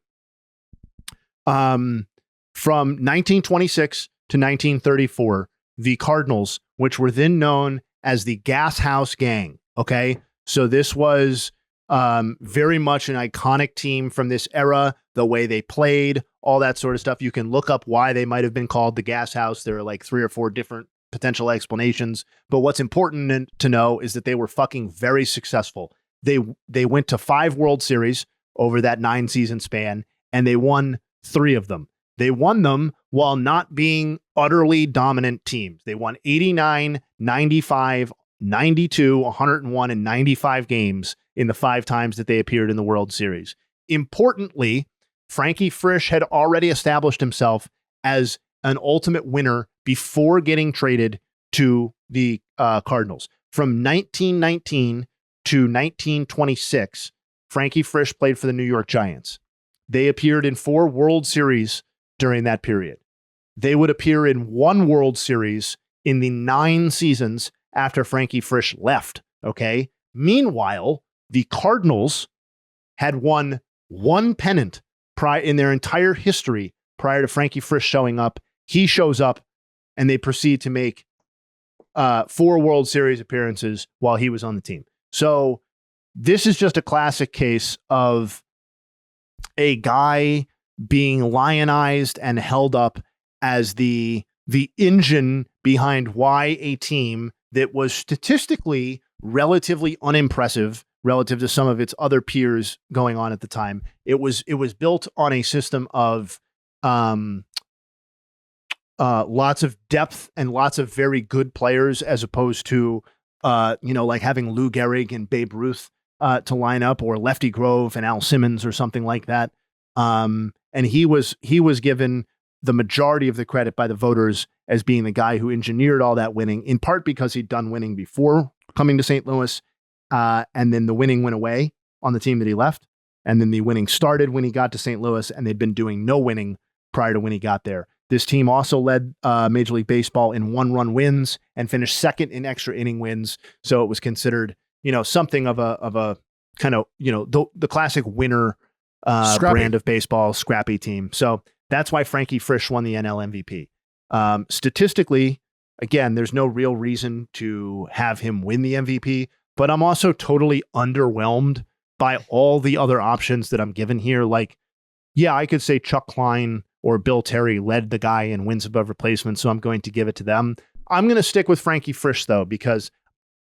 From 1926 to 1934, the Cardinals, which were then known as the Gas House Gang. Okay. So this was very much an iconic team from this era, the way they played, all that sort of stuff. You can look up why they might have been called the Gas House. There are like 3 or 4 different potential explanations. But what's important to know is that they were fucking very successful. They went to 5 World Series over that 9-season span, and they won 3 of them. They won them while not being utterly dominant teams. They won 89, 95, 92, 101, and 95 games in the 5 times that they appeared in the World Series. Importantly, Frankie Frisch had already established himself as an ultimate winner before getting traded to the Cardinals. From 1919 to 1926, Frankie Frisch played for the New York Giants. They appeared in 4 World Series during that period. They would appear in 1 World Series in the 9 seasons after Frankie Frisch left. Okay. Meanwhile, the Cardinals had won 1 pennant in their entire history prior to Frankie Frisch showing up. He shows up and they proceed to make 4 World Series appearances while he was on the team. So this is just a classic case of a guy being lionized and held up as the engine behind why a team that was statistically relatively unimpressive relative to some of its other peers going on at the time. It was built on a system of lots of depth and lots of very good players, as opposed to like having Lou Gehrig and Babe Ruth to line up, or Lefty Grove and Al Simmons or something like that. And he was given the majority of the credit by the voters as being the guy who engineered all that winning, in part because he'd done winning before coming to St. Louis. And then the winning went away on the team that he left. And then the winning started when he got to St. Louis, and they'd been doing no winning prior to when he got there. This team also led Major League Baseball in 1-run wins and finished second in extra inning wins. So it was considered, something of a kind of, the classic winner brand of baseball, scrappy team. So that's why Frankie Frisch won the NL MVP. Statistically, again, there's no real reason to have him win the MVP, but I'm also totally underwhelmed by all the other options that I'm given here. Like, yeah, I could say Chuck Klein or Bill Terry led the guy in wins above replacement, so I'm going to give it to them. I'm going to stick with Frankie Frisch, though, because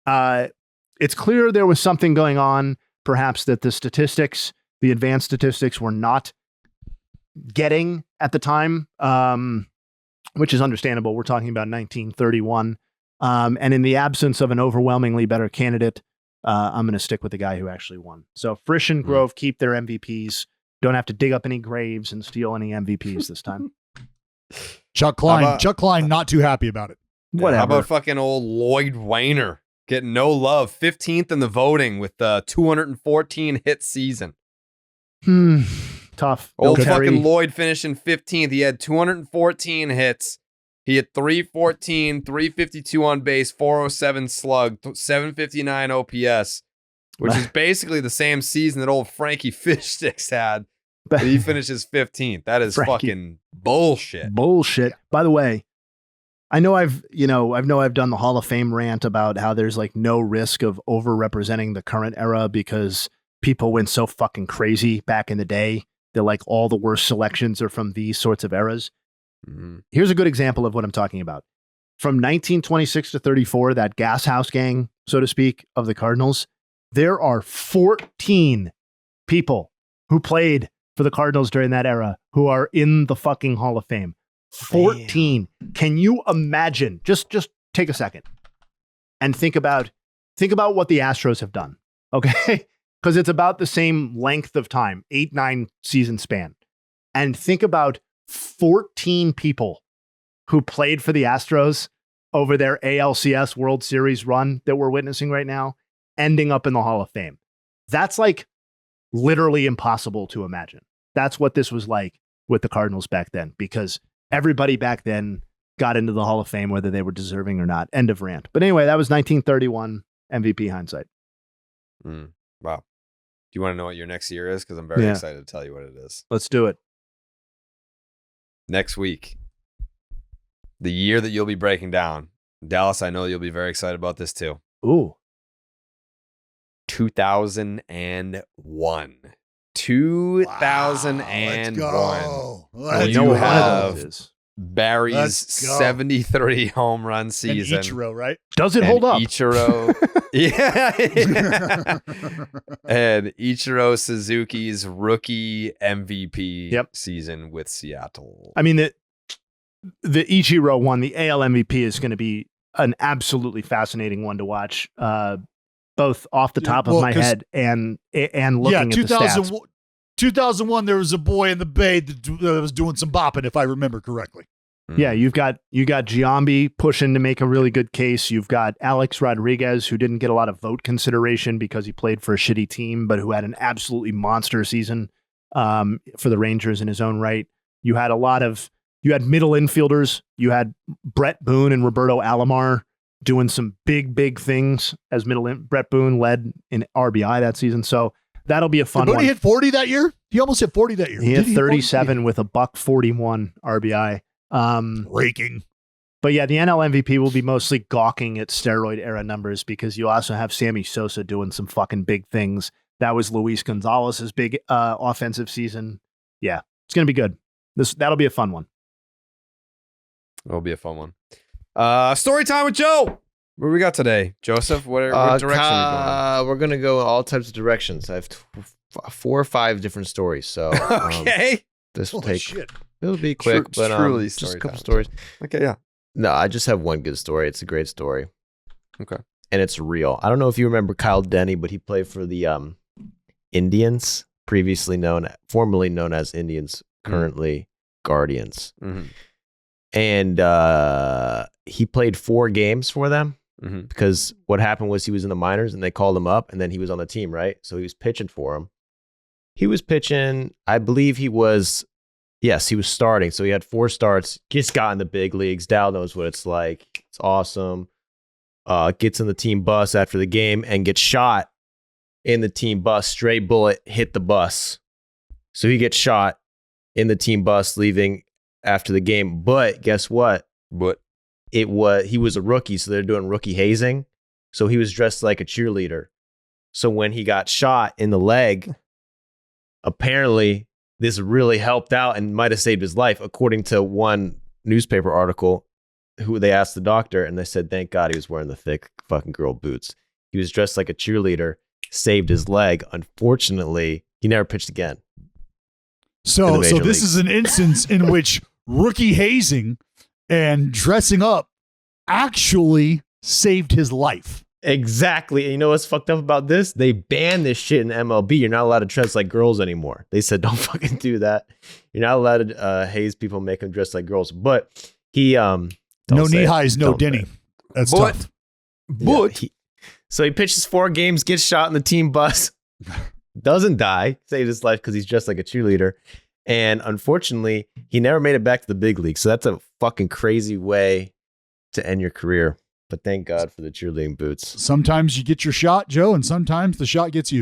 it's clear there was something going on, perhaps that the advanced statistics were not getting at the time, which is understandable. We're talking about 1931. And in the absence of an overwhelmingly better candidate, I'm going to stick with the guy who actually won. So Frisch and Grove keep their MVPs. Don't have to dig up any graves and steal any MVPs this time.
Chuck Klein, not too happy about it.
Whatever.
How about fucking old Lloyd Weiner getting no love, 15th in the voting with the 214 hit season.
Tough.
Old
Bill Terry.
fucking Lloyd finishing 15th. He had 214 hits. He had 314, 352 on base, 407 slug, 759 OPS, which is basically the same season that old Frankie Fishsticks had. But he finishes 15th. That is fucking bullshit.
Bullshit. By the way, I know I've done the Hall of Fame rant about how there's like no risk of overrepresenting the current era because people went so fucking crazy back in the day that like all the worst selections are from these sorts of eras. Mm-hmm. Here's a good example of what I'm talking about. From 1926 to 34, that gas house gang, so to speak, of the Cardinals, there are 14 people who played for the Cardinals during that era who are in the fucking Hall of Fame. 14. Damn. Can you imagine? Just take a second and think about what the Astros have done. Okay? Because it's about the same length of time, 8-9 season span. And think about 14 people who played for the Astros over their ALCS World Series run that we're witnessing right now, ending up in the Hall of Fame. That's like literally impossible to imagine. That's what this was like with the Cardinals back then, because everybody back then got into the Hall of Fame, whether they were deserving or not. End of rant. But anyway, that was 1931 MVP hindsight.
Wow. Do you want to know what your next year is? Because I'm very excited to tell you what it is.
Let's do it.
Next week, the year that you'll be breaking down. Dallas, I know you'll be very excited about this too.
Ooh.
2001. 2001.
Wow, let's go.
You have Barry's 73 home run season.
And Ichiro, right?
Does it hold up?
Ichiro. Yeah. And Ichiro Suzuki's rookie MVP season with Seattle.
I mean, the Ichiro one, the AL MVP, is going to be an absolutely fascinating one to watch, both off the top of my head and looking at the stats.
2001, there was a boy in the Bay that was doing some bopping, if I remember correctly.
Yeah, you got Giambi pushing to make a really good case. You've got Alex Rodriguez, who didn't get a lot of vote consideration because he played for a shitty team, but who had an absolutely monster season for the Rangers in his own right. You had middle infielders. You had Brett Boone and Roberto Alomar doing some big things as Brett Boone led in RBI that season. So that'll be a fun one.
He hit 40 that year? He almost hit 40 that year.
He hit 37 with a $141 RBI.
Raking.
But yeah, the NL MVP will be mostly gawking at steroid era numbers because you also have Sammy Sosa doing some fucking big things. That was Luis Gonzalez's big offensive season. Yeah, it's going to be good. That'll be a fun one.
It'll be a fun one. Story time with Joe. What we got today, Joseph? What direction are we going?
We're going to go in all types of directions. I have 4 or 5 different stories. So
okay,
this will take.
Shit.
It'll be quick, but
truly
just a couple stories.
Okay, yeah.
No, I just have one good story. It's a great story.
Okay,
and it's real. I don't know if you remember Kyle Denny, but he played for the Indians, formerly known as Indians, currently Guardians. Mm-hmm. And he played 4 games for them because what happened was he was in the minors and they called him up and then he was on the team, right? So he was pitching for them. He was pitching, I believe he was starting. So he had 4 starts, just got in the big leagues. Dal knows what it's like. It's awesome. Gets in the team bus after the game and gets shot in the team bus. Stray bullet hit the bus. So he gets shot in the team bus leaving after the game. But guess what? He was a rookie, so they're doing rookie hazing. So he was dressed like a cheerleader. So when he got shot in the leg, apparently this really helped out and might have saved his life, according to one newspaper article. Who they asked the doctor, and they said, "Thank God he was wearing the thick fucking girl boots. He was dressed like a cheerleader, saved his leg. Unfortunately, he never pitched again."
So this is an instance in which rookie hazing and dressing up actually saved his life.
Exactly. And you know what's fucked up about this? They banned this shit in MLB. You're not allowed to dress like girls anymore. They said, don't fucking do that. You're not allowed to haze people, make them dress like girls. But he,
no knee highs, no Denny. That's tough.
But so he pitches 4 games, gets shot in the team bus, doesn't die, saved his life because he's dressed like a cheerleader. And unfortunately, he never made it back to the big league. So that's a fucking crazy way to end your career. But thank God for the cheerleading boots.
Sometimes you get your shot, Joe, and sometimes the shot gets you.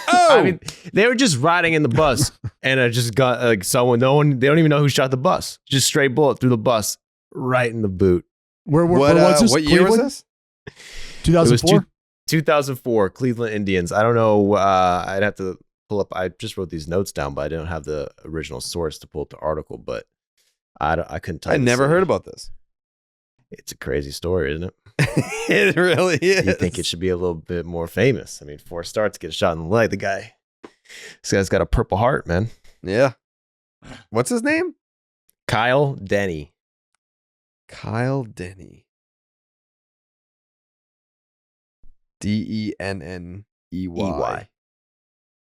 I mean, they were just riding in the bus, and I just got like someone. No one. They don't even know who shot the bus. Just straight bullet through the bus, right in the boot.
Where was this?
What year was this?
2004.
2004 Cleveland Indians. I don't know. I'd have to pull up. I just wrote these notes down, but I didn't have the original source to pull up the article. But I couldn't tell.
I never heard about this.
It's a crazy story, isn't it?
It really is.
You think it should be a little bit more famous? I mean, 4 starts, get a shot in the leg. This guy's got a Purple Heart, man.
Yeah. What's his name?
Kyle Denny.
Kyle Denny. Denney.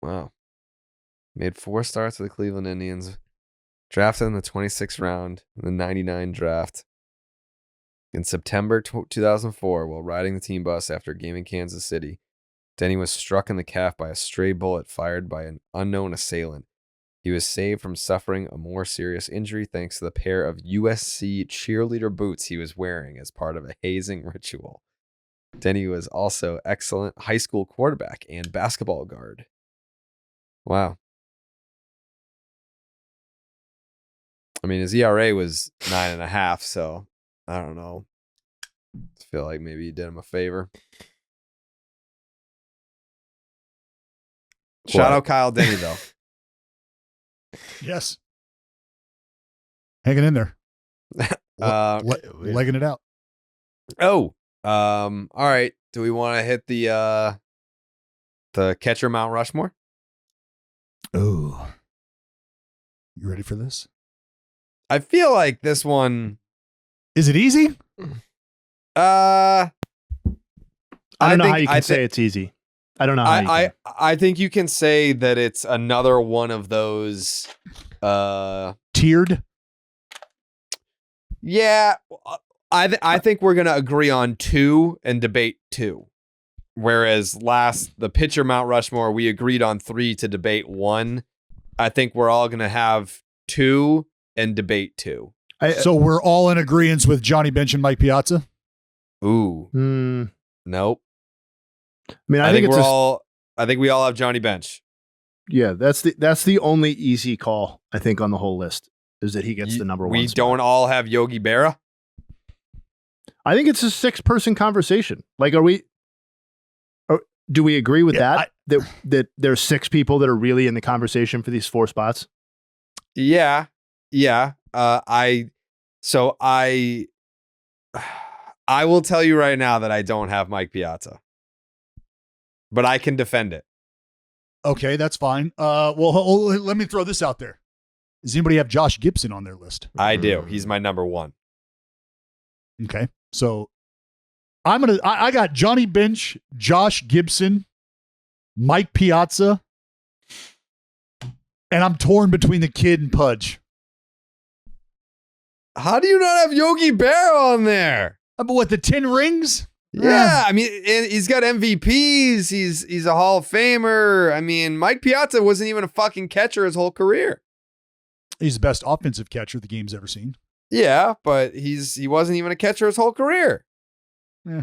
Wow. Made 4 starts with the Cleveland Indians. Drafted in the 26th round in the 99 draft. In September 2004, while riding the team bus after a game in Kansas City, Denny was struck in the calf by a stray bullet fired by an unknown assailant. He was saved from suffering a more serious injury thanks to the pair of USC cheerleader boots he was wearing as part of a hazing ritual. Denny was also excellent high school quarterback and basketball guard. Wow. I mean, his ERA was 9.5, so I don't know. I feel like maybe you did him a favor. Shout out Kyle Denny, though.
Yes. Hanging in there. Legging it out.
Oh, all right. Do we want to hit the catcher Mount Rushmore?
Oh. You ready for this?
I feel like this one...
Is it easy?
I don't know how you can say it's easy. I don't know how you can.
I think you can say that it's another one of those
tiered.
Yeah, I think we're gonna agree on 2 and debate 2. Whereas the pitcher Mount Rushmore, we agreed on 3 to debate 1. I think we're all gonna have 2 and debate 2.
So we're all in agreement with Johnny Bench and Mike Piazza?
Ooh. Nope.
I mean, I think
we all have Johnny Bench.
Yeah, that's the only easy call, I think, on the whole list, is that he gets the number 1
We
spot.
don't all have Yogi Berra?
I think it's a 6-person conversation. Like, do we agree with that there's 6 people that are really in the conversation for these 4 spots?
Yeah. I will tell you right now that I don't have Mike Piazza, but I can defend it.
Okay, that's fine. Well, let me throw this out there. Does anybody have Josh Gibson on their list?
I do. He's my number 1.
Okay, so I got Johnny Bench, Josh Gibson, Mike Piazza, and I'm torn between the kid and Pudge.
How do you not have Yogi Berra on there?
But what, the 10 rings?
Yeah, I mean, he's got MVPs. He's a Hall of Famer. I mean, Mike Piazza wasn't even a fucking catcher his whole career.
He's the best offensive catcher the game's ever seen.
Yeah, but he wasn't even a catcher his whole career.
Yeah.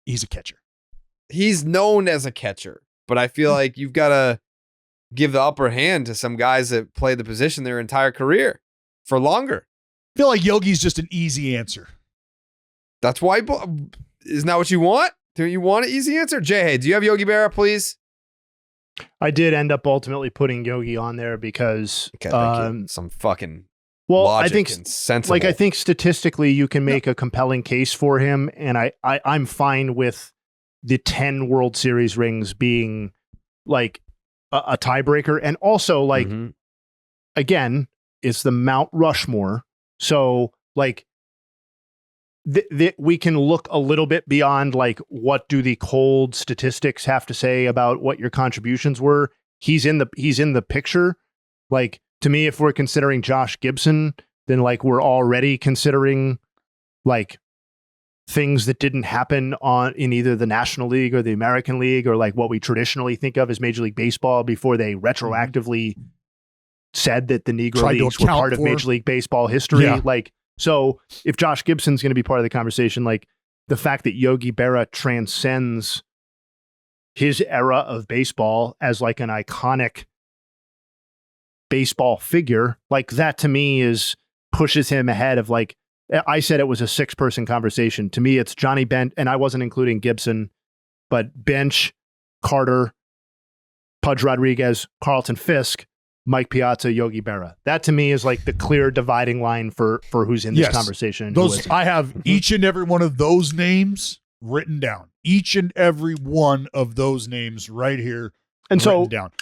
He's a catcher.
He's known as a catcher, but I feel like you've got to give the upper hand to some guys that play the position their entire career for longer.
I feel like Yogi's just an easy answer.
That's why. Isn't that what you want? Do you want an easy answer? Jay, hey, do you have Yogi Berra, please?
I did end up ultimately putting Yogi on there because
some fucking
well,
logic
I think
and sensible.
like I think statistically you can make a compelling case for him, and I'm fine with the 10 World Series rings being like a tiebreaker, and also like again, it's the Mount Rushmore, so like we can look a little bit beyond like what do the cold statistics have to say about what your contributions were. He's in the picture. Like to me, if we're considering Josh Gibson, then like we're already considering like things that didn't happen in either the National League or the American League, or like what we traditionally think of as Major League Baseball before they retroactively said that the Negro Leagues were part of Major League Baseball history.
Yeah.
Like, so if Josh Gibson's going to be part of the conversation, like the fact that Yogi Berra transcends his era of baseball as like an iconic baseball figure, like that to me pushes him ahead of like, I said it was a 6-person conversation. To me, it's Johnny Bench, and I wasn't including Gibson, but Bench, Carter, Pudge Rodriguez, Carlton Fisk, Mike Piazza, Yogi Berra. That to me is like the clear dividing line for who's in this conversation. And
those I have each and every one of those names written down. Each and every one of those names right here
and so
down.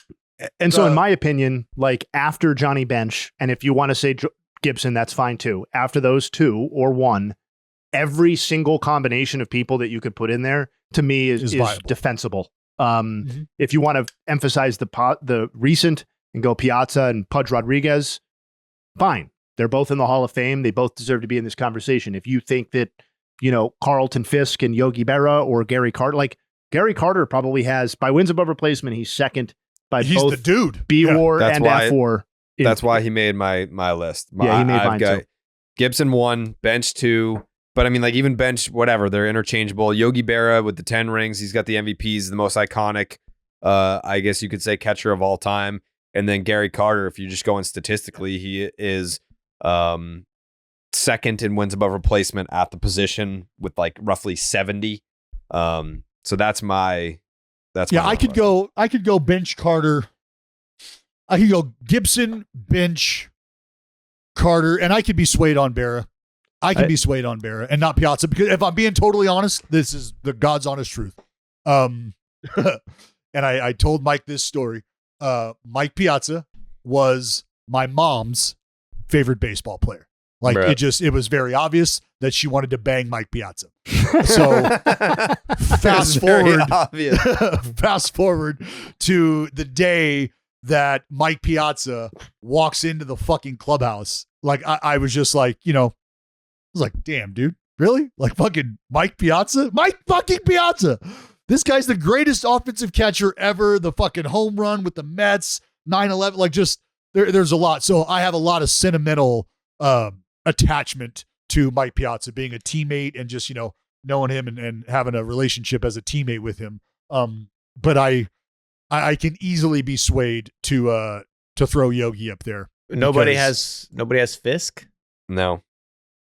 And so in my opinion, like after Johnny Bench, and if you want to say Gibson, that's fine too. After those two or one, every single combination of people that you could put in there to me is defensible. If you want to emphasize the recent and go Piazza and Pudge Rodriguez, fine. They're both in the Hall of Fame. They both deserve to be in this conversation. If you think that, Carlton Fisk and Yogi Berra or Gary Carter, like Gary Carter probably has, by wins above replacement, he's second by
he's
both
the dude.
B-WAR and F-WAR.
That's why he made my list.
He made mine too.
Gibson 1, Bench 2, but I mean, like even Bench, whatever, they're interchangeable. Yogi Berra with the 10 rings, he's got the MVPs, the most iconic, I guess you could say, catcher of all time. And then Gary Carter, if you're just going statistically, he is second in wins above replacement at the position with like roughly 70. So that's my
I could go Bench, Carter. I could go Gibson, Bench, Carter, and I could be swayed on Berra. I can be swayed on Berra and not Piazza, because if I'm being totally honest, this is the God's honest truth. And I told Mike this story. Mike Piazza was my mom's favorite baseball player. Like it was very obvious that she wanted to bang Mike Piazza. So fast forward to the day that Mike Piazza walks into the fucking clubhouse. Like I was just like, I was like, damn, dude, really? Like fucking Mike Piazza? Mike fucking Piazza. This guy's the greatest offensive catcher ever. The fucking home run with the Mets, 9/11, like just there's a lot. So I have a lot of sentimental attachment to Mike Piazza, being a teammate and just, knowing him and having a relationship as a teammate with him. But I can easily be swayed to throw Yogi up there.
Nobody has Fisk?
No.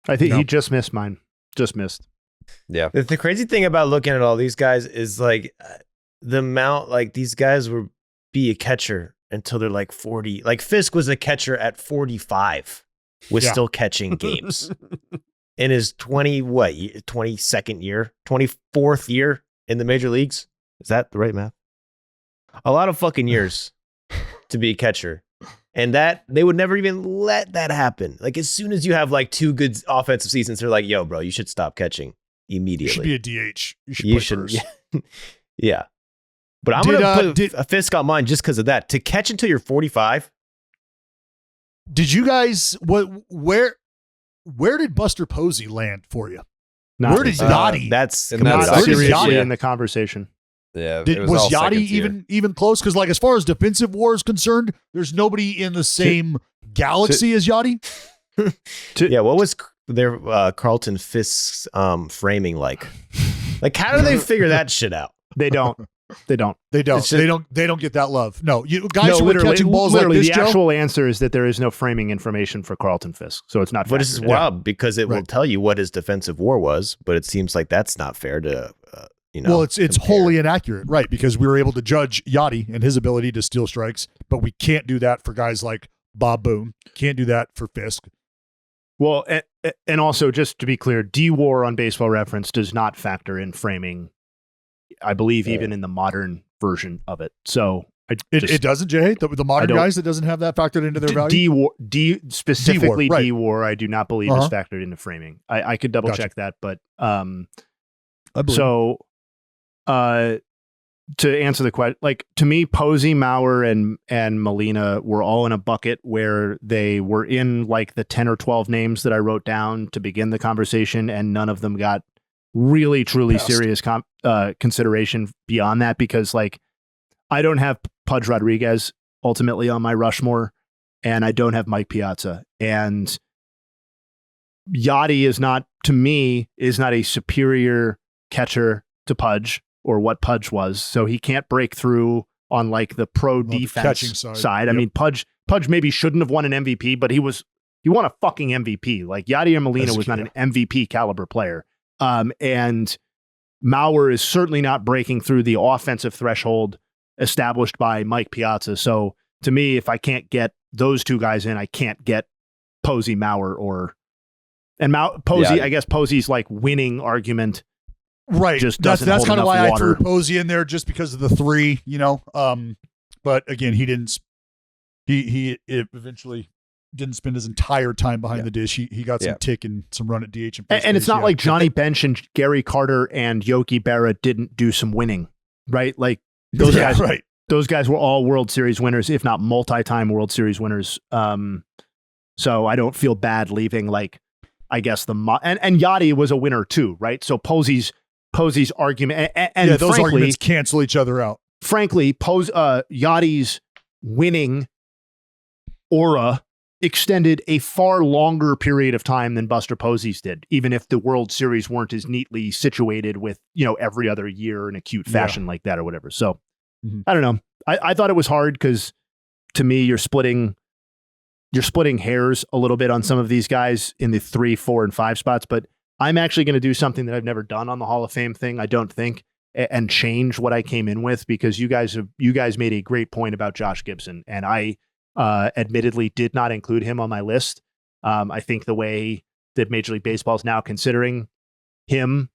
I think he just missed mine. Just missed.
Yeah.
The crazy thing about looking at all these guys is like the amount, like these guys will be a catcher until they're like 40. Like Fisk was a catcher at 45, was still catching games in his 22nd year, 24th year in the major leagues. Is that the right math? A lot of fucking years to be a catcher. And that they would never even let that happen. Like as soon as you have like 2 good offensive seasons, they're like, yo, bro, you should stop catching immediately.
You should be a DH. You should play first.
Yeah. But I'm going to put a Fisk on mine just because of that. To catch until you're 45.
Did you guys, where did Buster Posey land for you?
Where
did Yachty?
That's
not seriously in the conversation.
Yeah.
Was Yachty even close? Because like as far as defensive WAR is concerned, there's nobody in the same galaxy as Yachty.
Yeah, what was their Carlton Fisk's framing like? Like how do they figure that shit out?
They don't. They don't get
that love. No, guys who are catching balls like this,
the actual answer is that there is no framing information for Carlton Fisk, so it's not.
But this is wild because it will tell you what his defensive WAR was, but it seems like that's not fair to
Well, it's wholly inaccurate, right? Because we were able to judge Yachty and his ability to steal strikes, but we can't do that for guys like Bob Boone. Can't do that for Fisk.
Well, and also, just to be clear, D-WAR on Baseball Reference does not factor in framing, I believe, even in the modern version of it. So
it doesn't, Jay? The modern guys, that doesn't have that factored into their value?
Specifically
right.
D-WAR, I do not believe is factored into framing. I could double check that, but so to answer the question, like, to me, Posey, Mauer, and Molina were all in a bucket where they were in like the 10 or 12 names that I wrote down to begin the conversation, and none of them got really, truly serious consideration beyond that, because like I don't have Pudge Rodriguez ultimately on my Rushmore, and I don't have Mike Piazza, and Yachty is not, to me, is not a superior catcher to Pudge or what Pudge was. So he can't break through on like the pro defense side. Yep. I mean, Pudge maybe shouldn't have won an MVP, but he won a fucking MVP. Like Yadier Molina was not an MVP caliber player. And Mauer is certainly not breaking through the offensive threshold established by Mike Piazza. So to me, if I can't get those two guys in, I can't get Posey, Mauer, Posey. Yeah. I guess Posey's like winning argument.
Right.
Just
that's kind of why
water.
I threw Posey in there, just because of the three, but again, he eventually didn't spend his entire time behind the dish. He got some tick and some run at DH.
And it's not like Johnny Bench and Gary Carter and Yogi Berra didn't do some winning, right? Like those guys, right. Those guys were all World Series winners, if not multi-time World Series winners. So I don't feel bad leaving, like, I guess and Yachty was a winner too, right? So Posey's argument, and
those
frankly,
arguments cancel each other out.
Frankly, Yachty's winning aura extended a far longer period of time than Buster Posey's did, even if the World Series weren't as neatly situated with, every other year in acute fashion like that or whatever. So I don't know. I thought it was hard because, to me, you're splitting hairs a little bit on some of these guys in the 3, 4, and 5 spots, but I'm actually going to do something that I've never done on the Hall of Fame thing, I don't think, and change what I came in with, because you guys made a great point about Josh Gibson, and I admittedly did not include him on my list. I think the way that Major League Baseball is now considering him,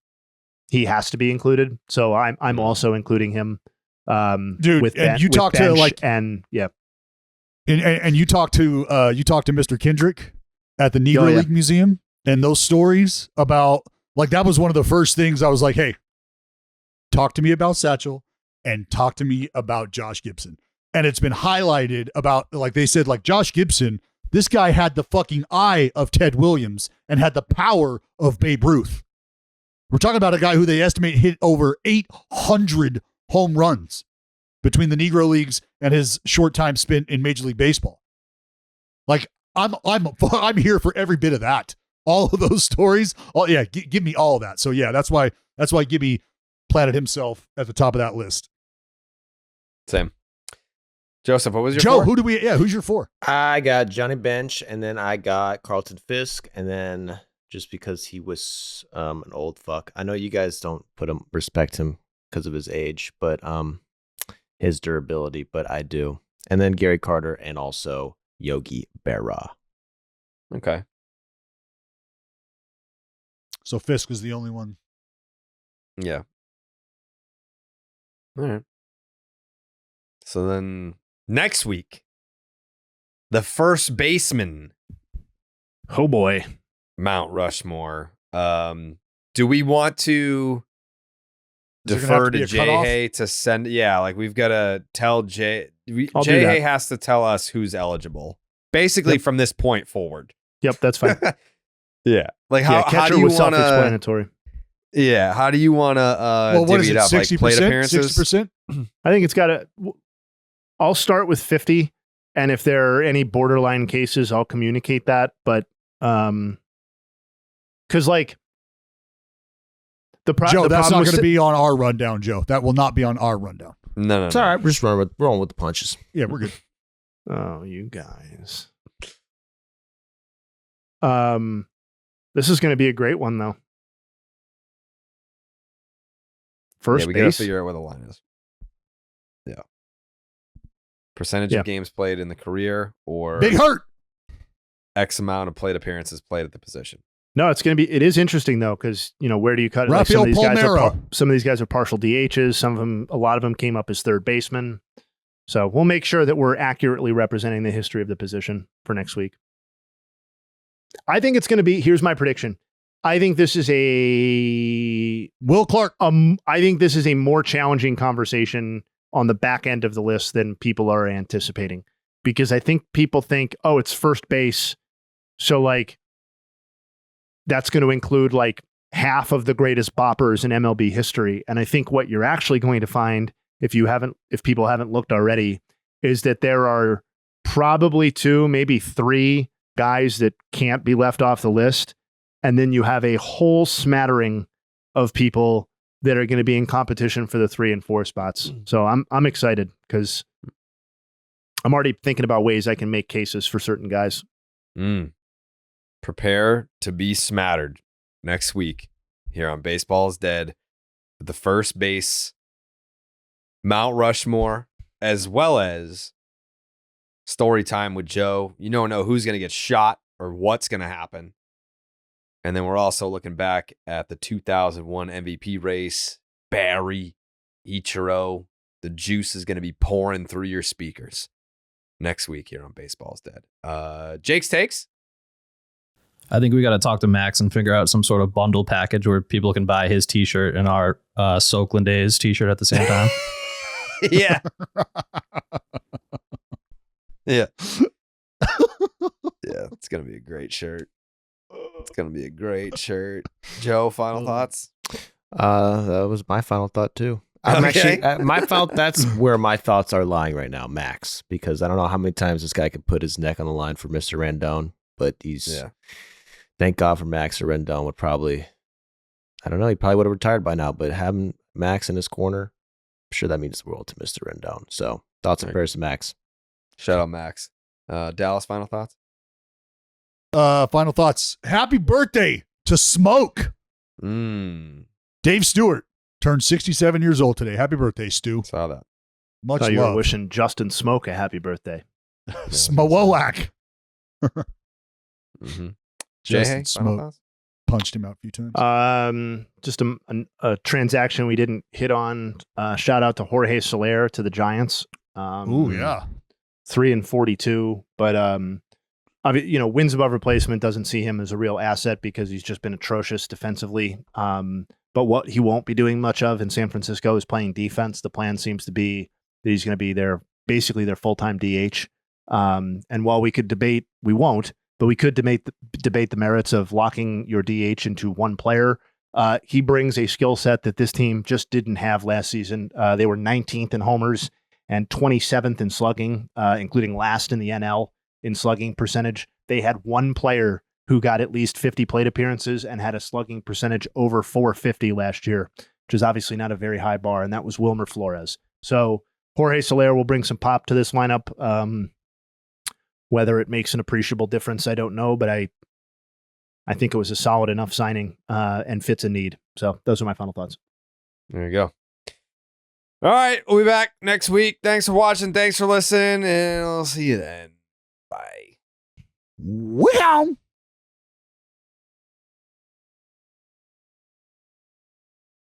he has to be included. So I'm also including him.
Dude,
with
and you talked to And you talked to Mr. Kendrick at the Negro League Museum, and those stories about, like, that was one of the first things I was like, hey, talk to me about Satchel and talk to me about Josh Gibson. And it's been highlighted about, like they said, like, Josh Gibson, this guy had the fucking eye of Ted Williams and had the power of Babe Ruth. We're talking about a guy who they estimate hit over 800 home runs between the Negro Leagues and his short time spent in Major League Baseball. Like, I'm here for every bit of that. All of those stories. Give me all of that. So yeah, that's why Gibby planted himself at the top of that list.
Same. Joseph, what was your
Joe?
four?
Who's your 4?
I got Johnny Bench, and then I got Carlton Fisk, and then just because he was an old fuck. I know you guys don't respect him because of his age, but his durability, but I do. And then Gary Carter and also Yogi Berra.
Okay.
So Fisk is the only one.
Yeah. All right. So then next week, the first baseman.
Oh boy.
Mount Rushmore. Do we want to defer to Jay to send? Yeah, like we've got to tell Jay. Jay has to tell us who's eligible. Basically, from this point forward.
Yep, that's fine.
Yeah, like how do you want to?
Self-explanatory.
Yeah, how do you want to?
What is it?
60%? Like plate appearances?
60%?
I think it's got to. I'll start with 50, and if there are any borderline cases, I'll communicate that. But because like
Joe, that's not going to be on our rundown, Joe. That will not be on our rundown.
No.
It's all right. We're just rolling with the punches.
Yeah, we're good.
Oh, you guys. This is going to be a great one, though. First
we
base.
got to figure out where the line is. Yeah. Percentage of games played in the career or
Big hurt.
X amount of plate appearances played at the position.
No, it is interesting though, because where do you cut it? Like
Rafael
some of these guys are partial DHs. A lot of them came up as third basemen. So we'll make sure that we're accurately representing the history of the position for next week. I think it's going to be. Here's my prediction. I think this is
Will Clark.
I think this is a more challenging conversation on the back end of the list than people are anticipating, because I think people think, oh, it's first base, so like that's going to include like half of the greatest boppers in MLB history. And I think what you're actually going to find, if people haven't looked already, is that there are probably 2, maybe 3 guys that can't be left off the list. And then you have a whole smattering of people that are going to be in competition for the 3 and 4 spots. So I'm excited because I'm already thinking about ways I can make cases for certain guys.
Prepare to be smattered next week here on Baseball is Dead with the first base Mount Rushmore, as well as story time with Joe. You don't know who's going to get shot or what's going to happen. And then we're also looking back at the 2001 MVP race. Barry, Ichiro, the juice is going to be pouring through your speakers next week here on Baseball's Dead. Jake's takes?
I think we got to talk to Max and figure out some sort of bundle package where people can buy his t-shirt and our Soakland Days t-shirt at the same time.
Yeah. Yeah. Yeah, it's going to be a great shirt. It's going to be a great shirt. Joe, final thoughts?
That was my final thought too. I'm actually that's where my thoughts are lying right now, Max, because I don't know how many times this guy could put his neck on the line for Mr. Rendon, but thank God for Max or Rendon would probably, I don't know, he probably would have retired by now, but having Max in his corner, I'm sure that means the world to Mr. Rendon. So thoughts and prayers to Max.
Shout out Max. Dallas, final thoughts?
Final thoughts. Happy birthday to Smoke. Dave Stewart turned 67 years old today. Happy birthday, Stu.
Saw that.
Much
love. You were
love.
wishing Justin Smoke a happy birthday.
Smowolak.
Justin
Smoke punched him out a few times.
Just a transaction we didn't hit on. Shout out to Jorge Soler to the Giants. 3-42, but wins above replacement doesn't see him as a real asset because he's just been atrocious defensively. But what he won't be doing much of in San Francisco is playing defense. The plan seems to be that he's going to be basically their full-time DH. And while we could debate, we won't, but we could debate the merits of locking your DH into one player. He brings a skill set that this team just didn't have last season. They were 19th in homers and 27th in slugging, including last in the NL in slugging percentage. They had one player who got at least 50 plate appearances and had a slugging percentage over 450 last year, which is obviously not a very high bar, and that was Wilmer Flores. So Jorge Soler will bring some pop to this lineup. Whether it makes an appreciable difference, I don't know, but I think it was a solid enough signing and fits a need. So those are my final thoughts.
There you go. All right, we'll be back next week. Thanks for watching. Thanks for listening, and I'll see you then. Bye.
Wow.